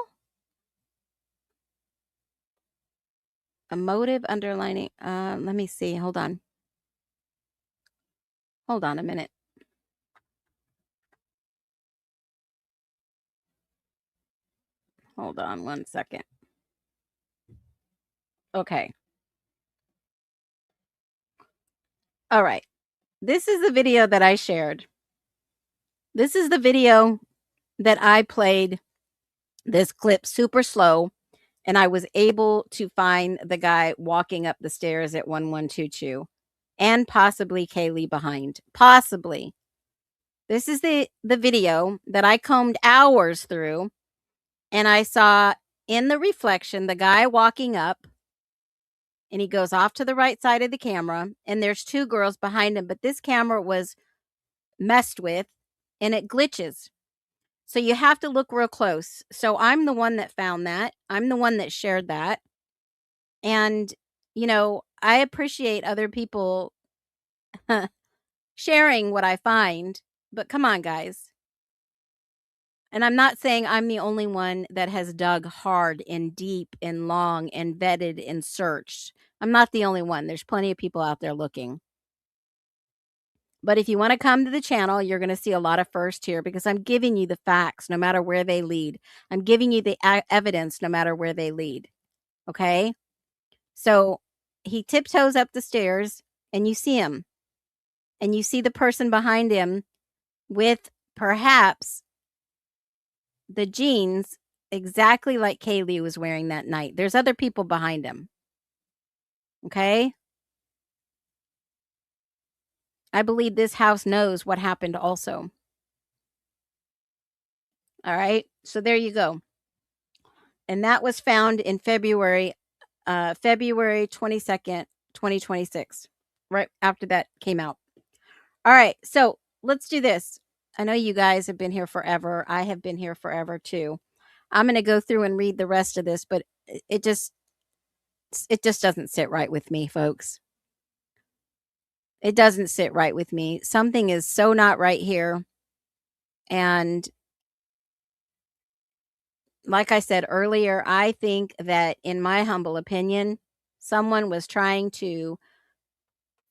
A motive underlining. Let me see. Hold on. Hold on a minute. Hold on 1 second. Okay. All right. This is the video that I shared. This is the video that I played this clip super slow, and I was able to find the guy walking up the stairs at 1122 and possibly Kaylee behind. Possibly. This is the video that I combed hours through, and I saw in the reflection the guy walking up, and he goes off to the right side of the camera, and there's two girls behind him, but this camera was messed with and it glitches. So you have to look real close. So I'm the one that found that. I'm the one that shared that. And, you know, I appreciate other people sharing what I find, but come on, guys. And I'm not saying I'm the only one that has dug hard and deep and long and vetted and searched. I'm not the only one. There's plenty of people out there looking. But if you want to come to the channel, you're going to see a lot of first here because I'm giving you the facts no matter where they lead. I'm giving you the evidence no matter where they lead. Okay? So he tiptoes up the stairs and you see him. And you see the person behind him with perhaps the jeans exactly like Kaylee was wearing that night. There's other people behind him. Okay? I believe this house knows what happened also. All right? So there you go. And that was found in February 22nd, 2026. Right after that came out. All right, so let's do this. I know you guys have been here forever. I have been here forever too. I'm going to go through and read the rest of this, but it just doesn't sit right with me, folks. It doesn't sit right with me. Something is so not right here. And like I said earlier, I think that, in my humble opinion, someone was trying to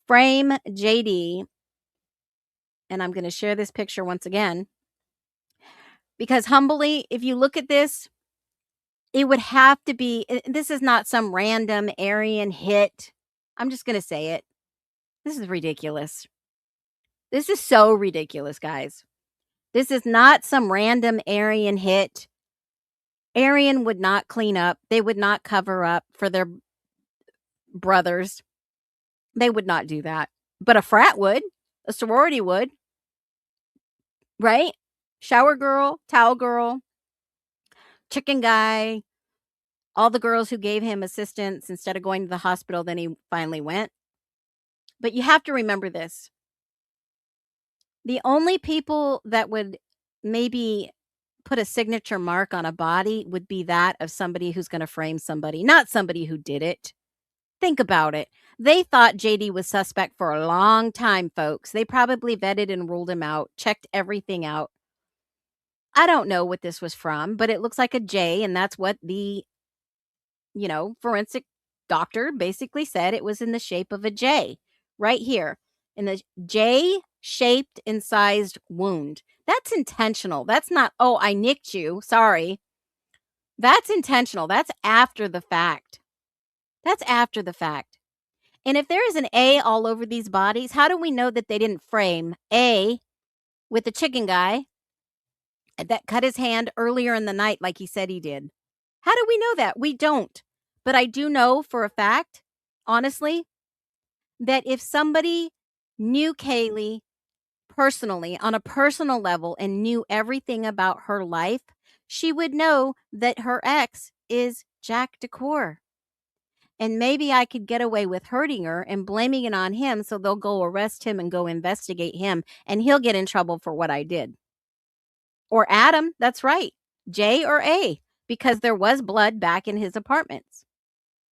frame JD. And I'm going to share this picture once again. Because humbly, if you look at this, it would have to be, this is not some random Aryan hit. I'm just going to say it. This is ridiculous. This is so ridiculous, guys. This is not some random Aryan hit. Aryan would not clean up. They would not cover up for their brothers. They would not do that. But a frat would. A sorority would. Right? Shower girl, towel girl, chicken guy, all the girls who gave him assistance instead of going to the hospital, then he finally went. But you have to remember this. The only people that would maybe put a signature mark on a body would be that of somebody who's going to frame somebody, not somebody who did it. Think about it. They thought JD was suspect for a long time, folks. They probably vetted and ruled him out, checked everything out. I don't know what this was from, but it looks like a J, and that's what the, forensic doctor basically said. It was in the shape of a J right here, in the J-shaped incised wound. That's intentional. That's not, oh, I nicked you. Sorry. That's intentional. That's after the fact. That's after the fact. And if there is an A all over these bodies, how do we know that they didn't frame A with the chicken guy that cut his hand earlier in the night like he said he did? How do we know that? We don't. But I do know for a fact, honestly, that if somebody knew Kaylee personally, on a personal level, and knew everything about her life, she would know that her ex is Jack Decor. and maybe I could get away with hurting her and blaming it on him, so they'll go arrest him and go investigate him, and he'll get in trouble for what I did. Or Adam, that's right, J or A, because there was blood back in his apartments.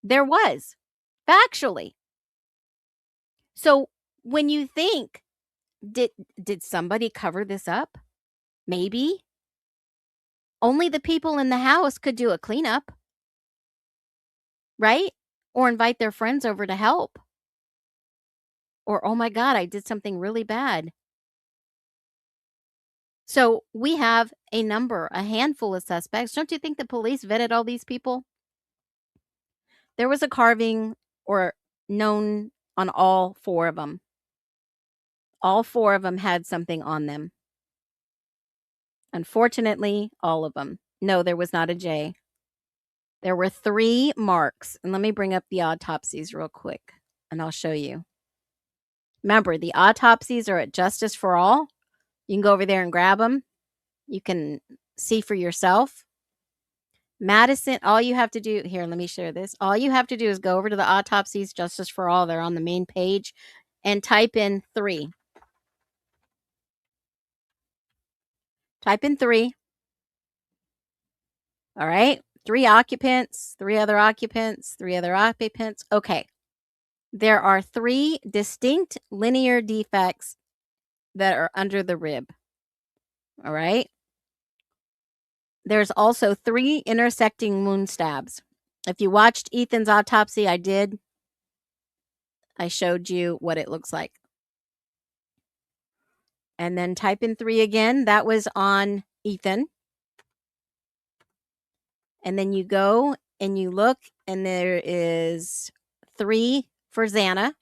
There was, factually. So when you think, did somebody cover this up? Maybe. Only the people in the house could do a cleanup, right? Or invite their friends over to help. Or, oh my God, I did something really bad. So we have a handful of suspects. Don't you think the police vetted all these people? There was a carving or known on all 4 of them. All 4 of them had something on them. Unfortunately, all of them. No, there was not a J. There were 3 marks. And let me bring up the autopsies real quick, and I'll show you. Remember, the autopsies are at Justice for All. You can go over there and grab them. You can see for yourself. Madison, all you have to do, here, let me share this. All you have to do is go over to the autopsies, Justice for All. They're on the main page, and type in 3. Type in 3. All right. 3 occupants, 3 other occupants, 3 other occupants. Okay. There are 3 distinct linear defects that are under the rib. All right. There's also 3 intersecting wound stabs. If you watched Ethan's autopsy, I showed you what it looks like. And then type in 3 again. That was on Ethan. And then you go and you look, and there is 3 for Xana.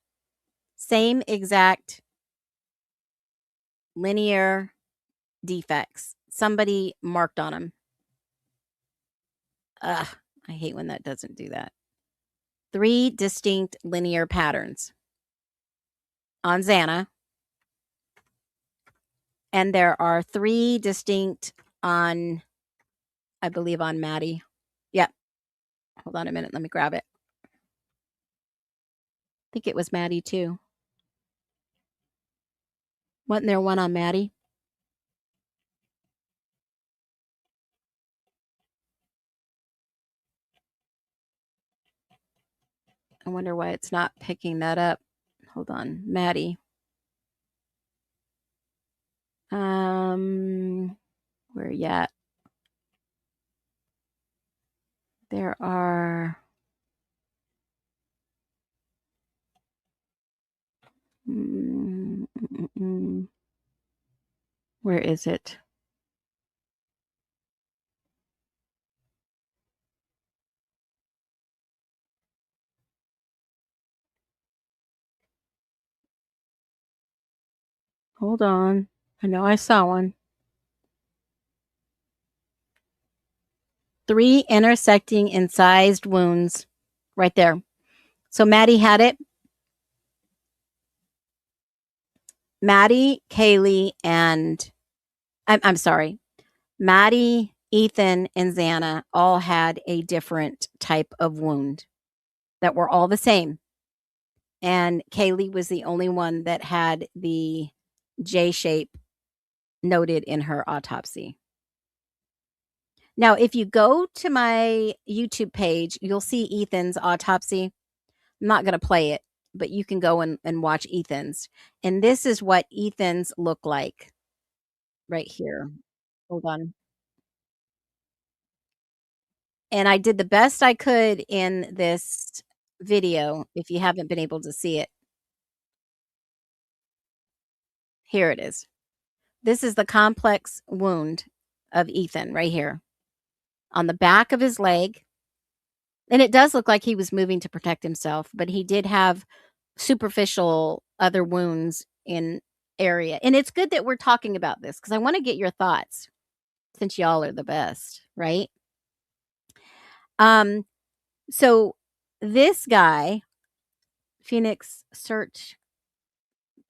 Same exact linear defects. Somebody marked on them. Ugh, I hate when that doesn't do that. 3 distinct linear patterns on Xana. And there are 3 distinct on, I believe, on Maddie. Yep. Hold on a minute. Let me grab it. I think it was Maddie too. Wasn't there one on Maddie? I wonder why it's not picking that up. Hold on. Maddie. Where you at? There are where is it? Hold on. I know I saw one. 3 intersecting incised wounds right there. So Maddie had it. Maddie, Kaylee, and I'm sorry. Maddie, Ethan, and Xana all had a different type of wound that were all the same. And Kaylee was the only one that had the J shape noted in her autopsy. Now, if you go to my YouTube page, you'll see Ethan's autopsy. I'm not going to play it, but you can go and watch Ethan's. And this is what Ethan's look like right here. Hold on. And I did the best I could in this video, if you haven't been able to see it. Here it is. This is the complex wound of Ethan right here on the back of his leg. And it does look like he was moving to protect himself, but he did have superficial other wounds in area. And it's good that we're talking about this because I want to get your thoughts since y'all are the best, right? So this guy, Phoenix, search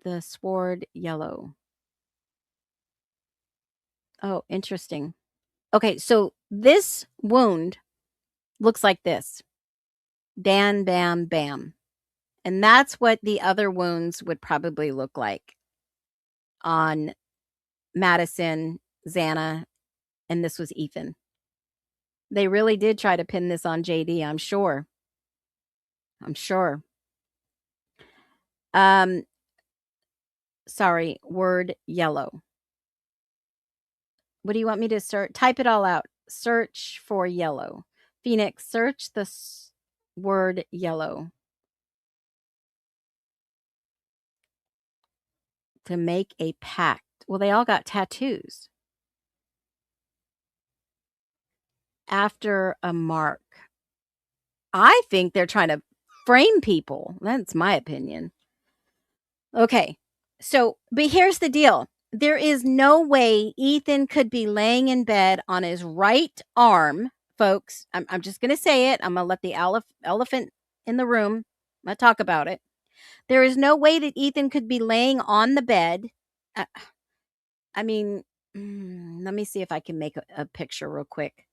the sword yellow. Oh, interesting. Okay, so this wound looks like this. Dan, bam, bam. And that's what the other wounds would probably look like on Madison, Xana, and this was Ethan. They really did try to pin this on JD, I'm sure. I'm sure. Sorry, word yellow. What do you want me to search? Type it all out. Search for yellow. Phoenix, search the word yellow. To make a pact. Well, they all got tattoos. After a mark. I think they're trying to frame people. That's my opinion. Okay. So, but here's the deal. There is no way Ethan could be laying in bed on his right arm, folks. I'm just going to say it. I'm going to let the elephant in the room. I'm going to talk about it. There is no way that Ethan could be laying on the bed. I mean, let me see if I can make a picture real quick.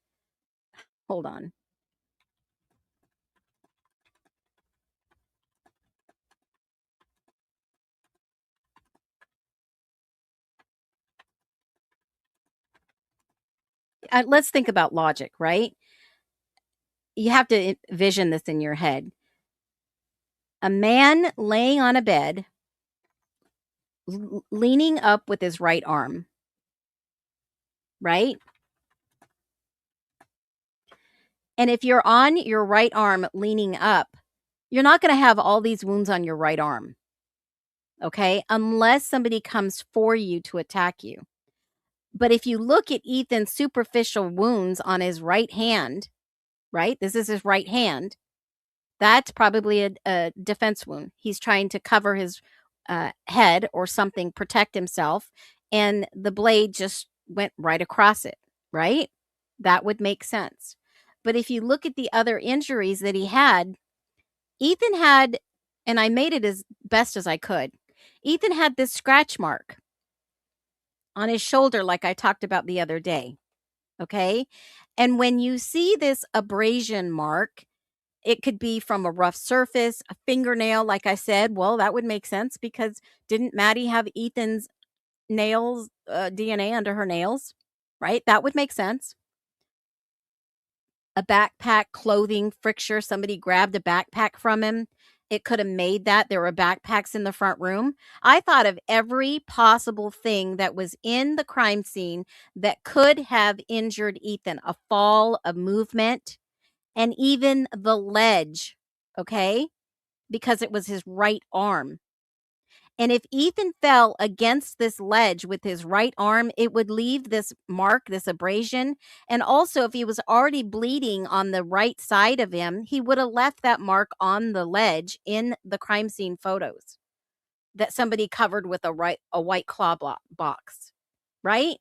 Hold on. Let's think about logic, right? You have to envision this in your head. A man laying on a bed, leaning up with his right arm, right? And if you're on your right arm leaning up, you're not going to have all these wounds on your right arm, okay? Unless somebody comes for you to attack you. But if you look at Ethan's superficial wounds on his right hand, right? This is his right hand. That's probably a defense wound. He's trying to cover his head or something, protect himself, and the blade just went right across it, right? That would make sense. But if you look at the other injuries that he had, Ethan had, and I made it as best as I could, Ethan had this scratch mark on his shoulder like I talked about the other day, okay? And when you see this abrasion mark, it could be from a rough surface, a fingernail, like I said. Well, that would make sense because didn't Maddie have Ethan's nails, DNA under her nails, right? That would make sense. A backpack, clothing, fricture. Somebody grabbed a backpack from him. It could have made that. There were backpacks in the front room. I thought of every possible thing that was in the crime scene that could have injured Ethan. A fall, a movement, and even the ledge, okay? Because it was his right arm. And if Ethan fell against this ledge with his right arm, it would leave this mark, this abrasion. And also, if he was already bleeding on the right side of him, he would have left that mark on the ledge in the crime scene photos that somebody covered with a white claw box, right?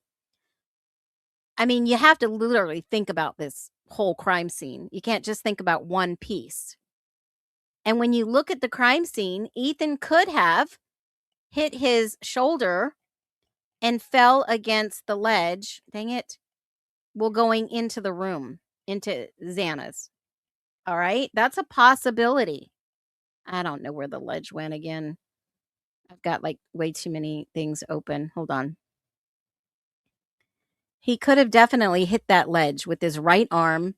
I mean, you have to literally think about this whole crime scene. You can't just think about one piece. And when you look at the crime scene, Ethan could have hit his shoulder and fell against the ledge. Dang it. Well, going into the room, into Xana's. All right. That's a possibility. I don't know where the ledge went again. I've got like way too many things open. Hold on. He could have definitely hit that ledge with his right arm.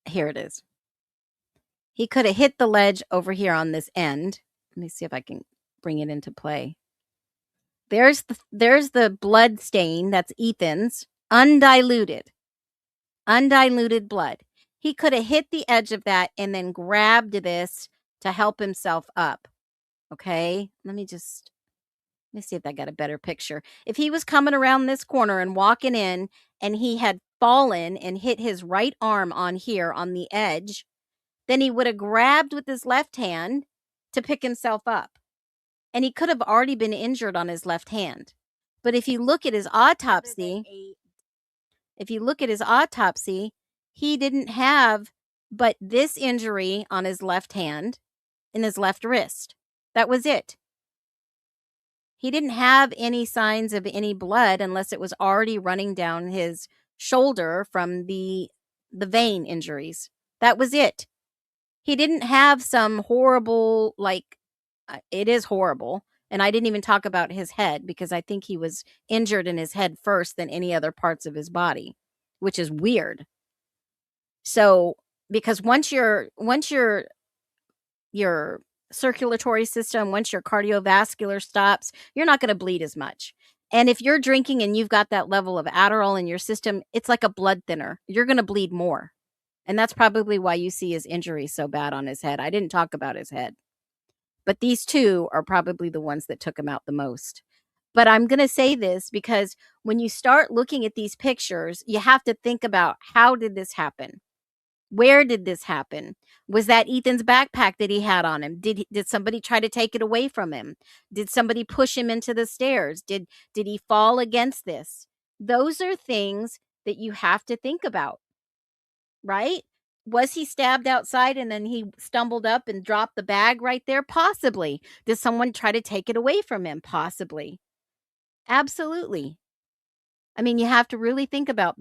Here it is. He could have hit the ledge over here on this end. Let me see if I can bring it into play. There's the blood stain. That's Ethan's. Undiluted blood. He could have hit the edge of that and then grabbed this to help himself up. Okay? Let me see if I got a better picture. If he was coming around this corner and walking in and he had fallen and hit his right arm on here on the edge, then he would have grabbed with his left hand to pick himself up. And he could have already been injured on his left hand. But if you look at his autopsy, he didn't have but this injury on his left hand and his left wrist. That was it. He didn't have any signs of any blood unless it was already running down his shoulder from the vein injuries. That was it. He didn't have some horrible, like, it is horrible. And I didn't even talk about his head because I think he was injured in his head first than any other parts of his body, which is weird. So, because once your circulatory system, once your cardiovascular stops, you're not going to bleed as much. And if you're drinking and you've got that level of Adderall in your system, it's like a blood thinner. You're going to bleed more. And that's probably why you see his injury so bad on his head. I didn't talk about his head. But these two are probably the ones that took him out the most. But I'm going to say this because when you start looking at these pictures, you have to think about, how did this happen? Where did this happen? Was that Ethan's backpack that he had on him? Did somebody try to take it away from him? Did somebody push him into the stairs? Did he fall against this? Those are things that you have to think about, right? Was he stabbed outside and then he stumbled up and dropped the bag right there? Possibly. Did someone try to take it away from him? Possibly. Absolutely. I mean, you have to really think about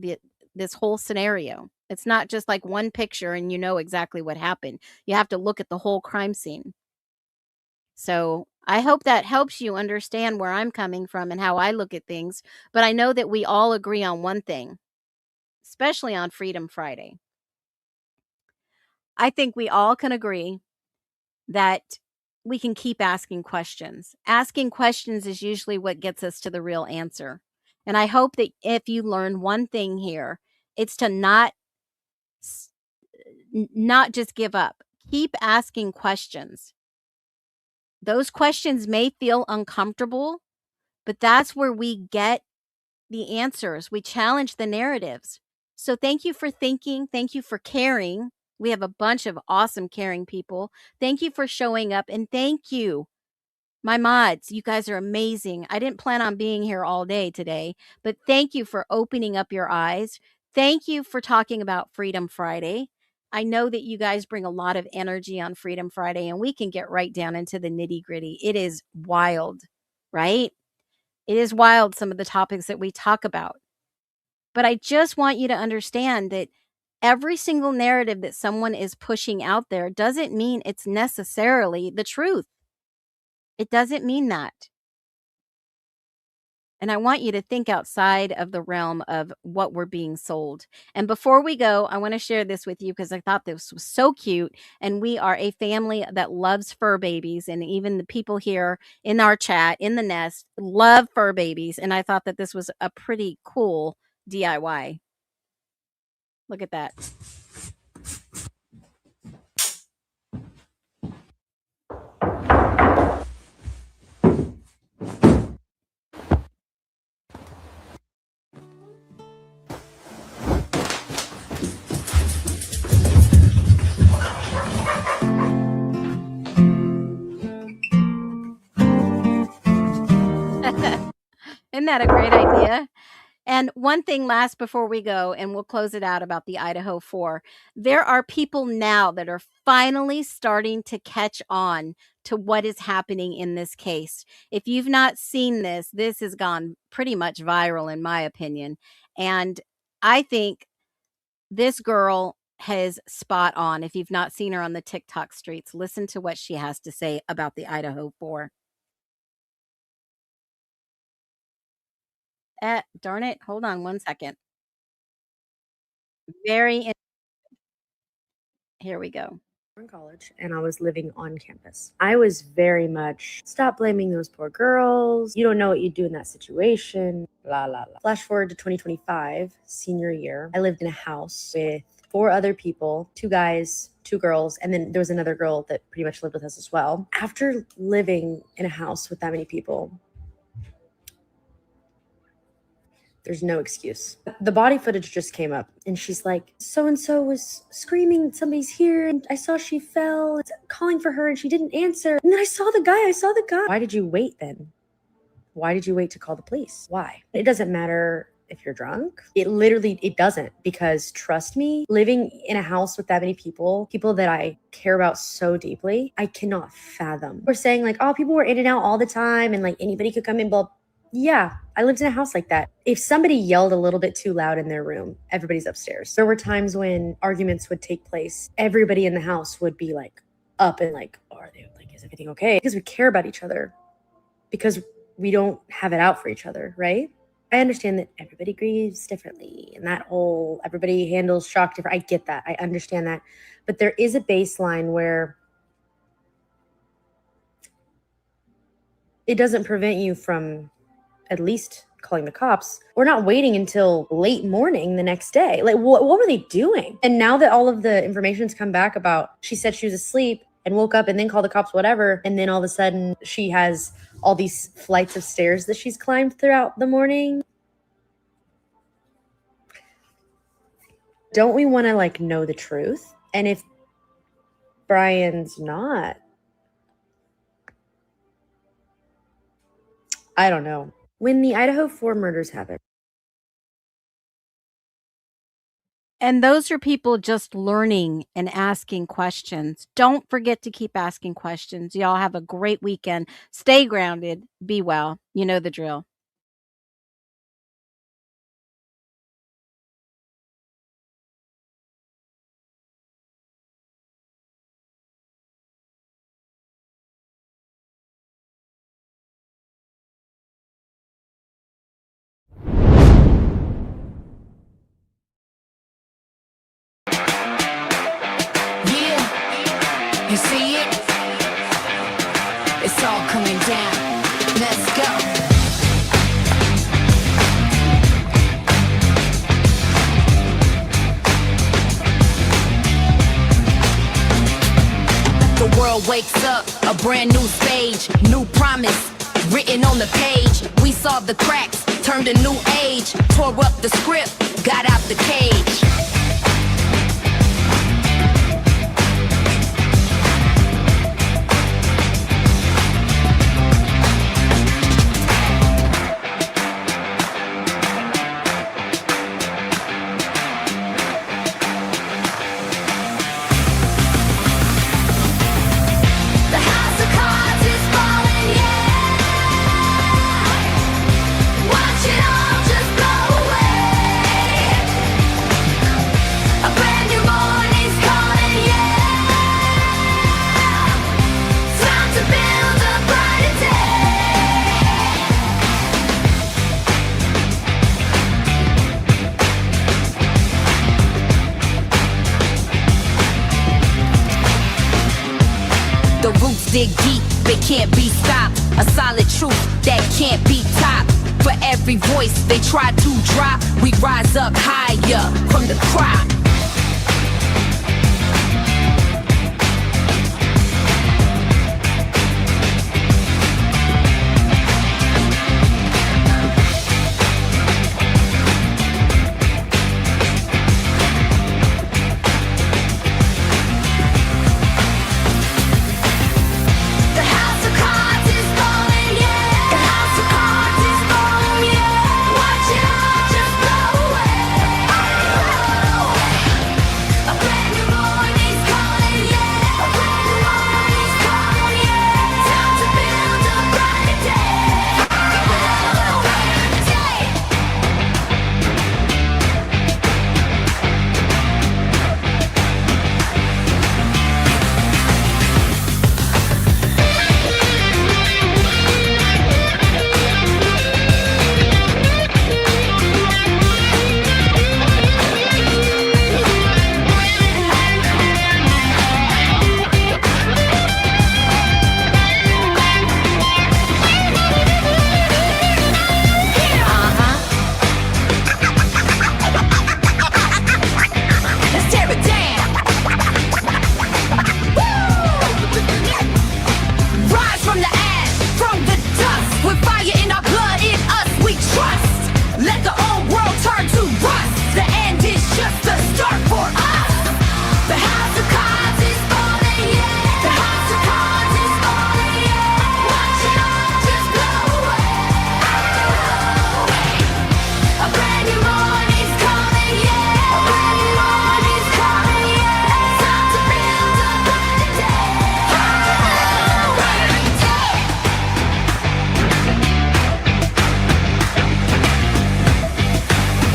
this whole scenario. It's not just like one picture and you know exactly what happened. You have to look at the whole crime scene. So I hope that helps you understand where I'm coming from and how I look at things. But I know that we all agree on one thing, especially on Freedom Friday. I think we all can agree that we can keep asking questions. Asking questions is usually what gets us to the real answer. And I hope that if you learn one thing here, it's to not just give up. Keep asking questions. Those questions may feel uncomfortable, but that's where we get the answers. We challenge the narratives. So thank you for thinking. Thank you for caring. We have a bunch of awesome caring people. Thank you for showing up, and thank you, my mods. You guys are amazing. I didn't plan on being here all day today, but thank you for opening up your eyes. Thank you for talking about Freedom Friday. I know that you guys bring a lot of energy on Freedom Friday, and we can get right down into the nitty-gritty. It is wild, right? It is wild, some of the topics that we talk about. But I just want you to understand that every single narrative that someone is pushing out there doesn't mean it's necessarily the truth. It doesn't mean that. And I want you to think outside of the realm of what we're being sold. And before we go, I want to share this with you because I thought this was so cute. And we are a family that loves fur babies. And even the people here in our chat, in the nest, love fur babies. And I thought that this was a pretty cool DIY. Look at that. Isn't that a great idea? And one thing last before we go, and we'll close it out about the Idaho 4. There are people now that are finally starting to catch on to what is happening in this case. If you've not seen this, this has gone pretty much viral, in my opinion. And I think this girl has spot on. If you've not seen her on the TikTok streets, listen to what she has to say about the Idaho 4. Darn it. Hold on one second. Here we go. In college, and I was living on campus. I was very much, stop blaming those poor girls. You don't know what you do in that situation. La la la. Flash forward to 2025, senior year. I lived in a house with 4 other people, 2 guys, 2 girls, and then there was another girl that pretty much lived with us as well. After living in a house with that many people, there's no excuse. The body footage just came up and she's like, so-and-so was screaming, somebody's here. And I saw she fell, calling for her and she didn't answer. And then I saw the guy. Why did you wait then? Why did you wait to call the police? Why? It doesn't matter if you're drunk. It doesn't, because trust me, living in a house with that many people that I care about so deeply, I cannot fathom. We're saying like, oh, people were in and out all the time and like anybody could come in, blah. Yeah, I lived in a house like that. If somebody yelled a little bit too loud in their room, everybody's upstairs. There were times when arguments would take place. Everybody in the house would be like up and like, are they like, is everything okay? Because we care about each other, because we don't have it out for each other, right? I understand that everybody grieves differently and that whole everybody handles shock different. I get that. I understand that. But there is a baseline where it doesn't prevent you from at least calling the cops or not waiting until late morning the next day. Like, what were they doing? And now that all of the information's come back about, she said she was asleep and woke up and then called the cops, whatever. And then all of a sudden she has all these flights of stairs that she's climbed throughout the morning. Don't we want to like know the truth? And if Brian's not, I don't know. When the Idaho 4 murders happened. And those are people just learning and asking questions. Don't forget to keep asking questions. Y'all have a great weekend. Stay grounded. Be well. You know the drill. You see it? It's all coming down. Let's go. The world wakes up, a brand new stage, new promise written on the page. We saw the cracks, turned a new age, tore up the script, got out the cage. Dig deep, they can't be stopped. A solid truth that can't be topped. For every voice they try to drop, we rise up higher from the crowd.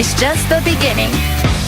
It's just the beginning.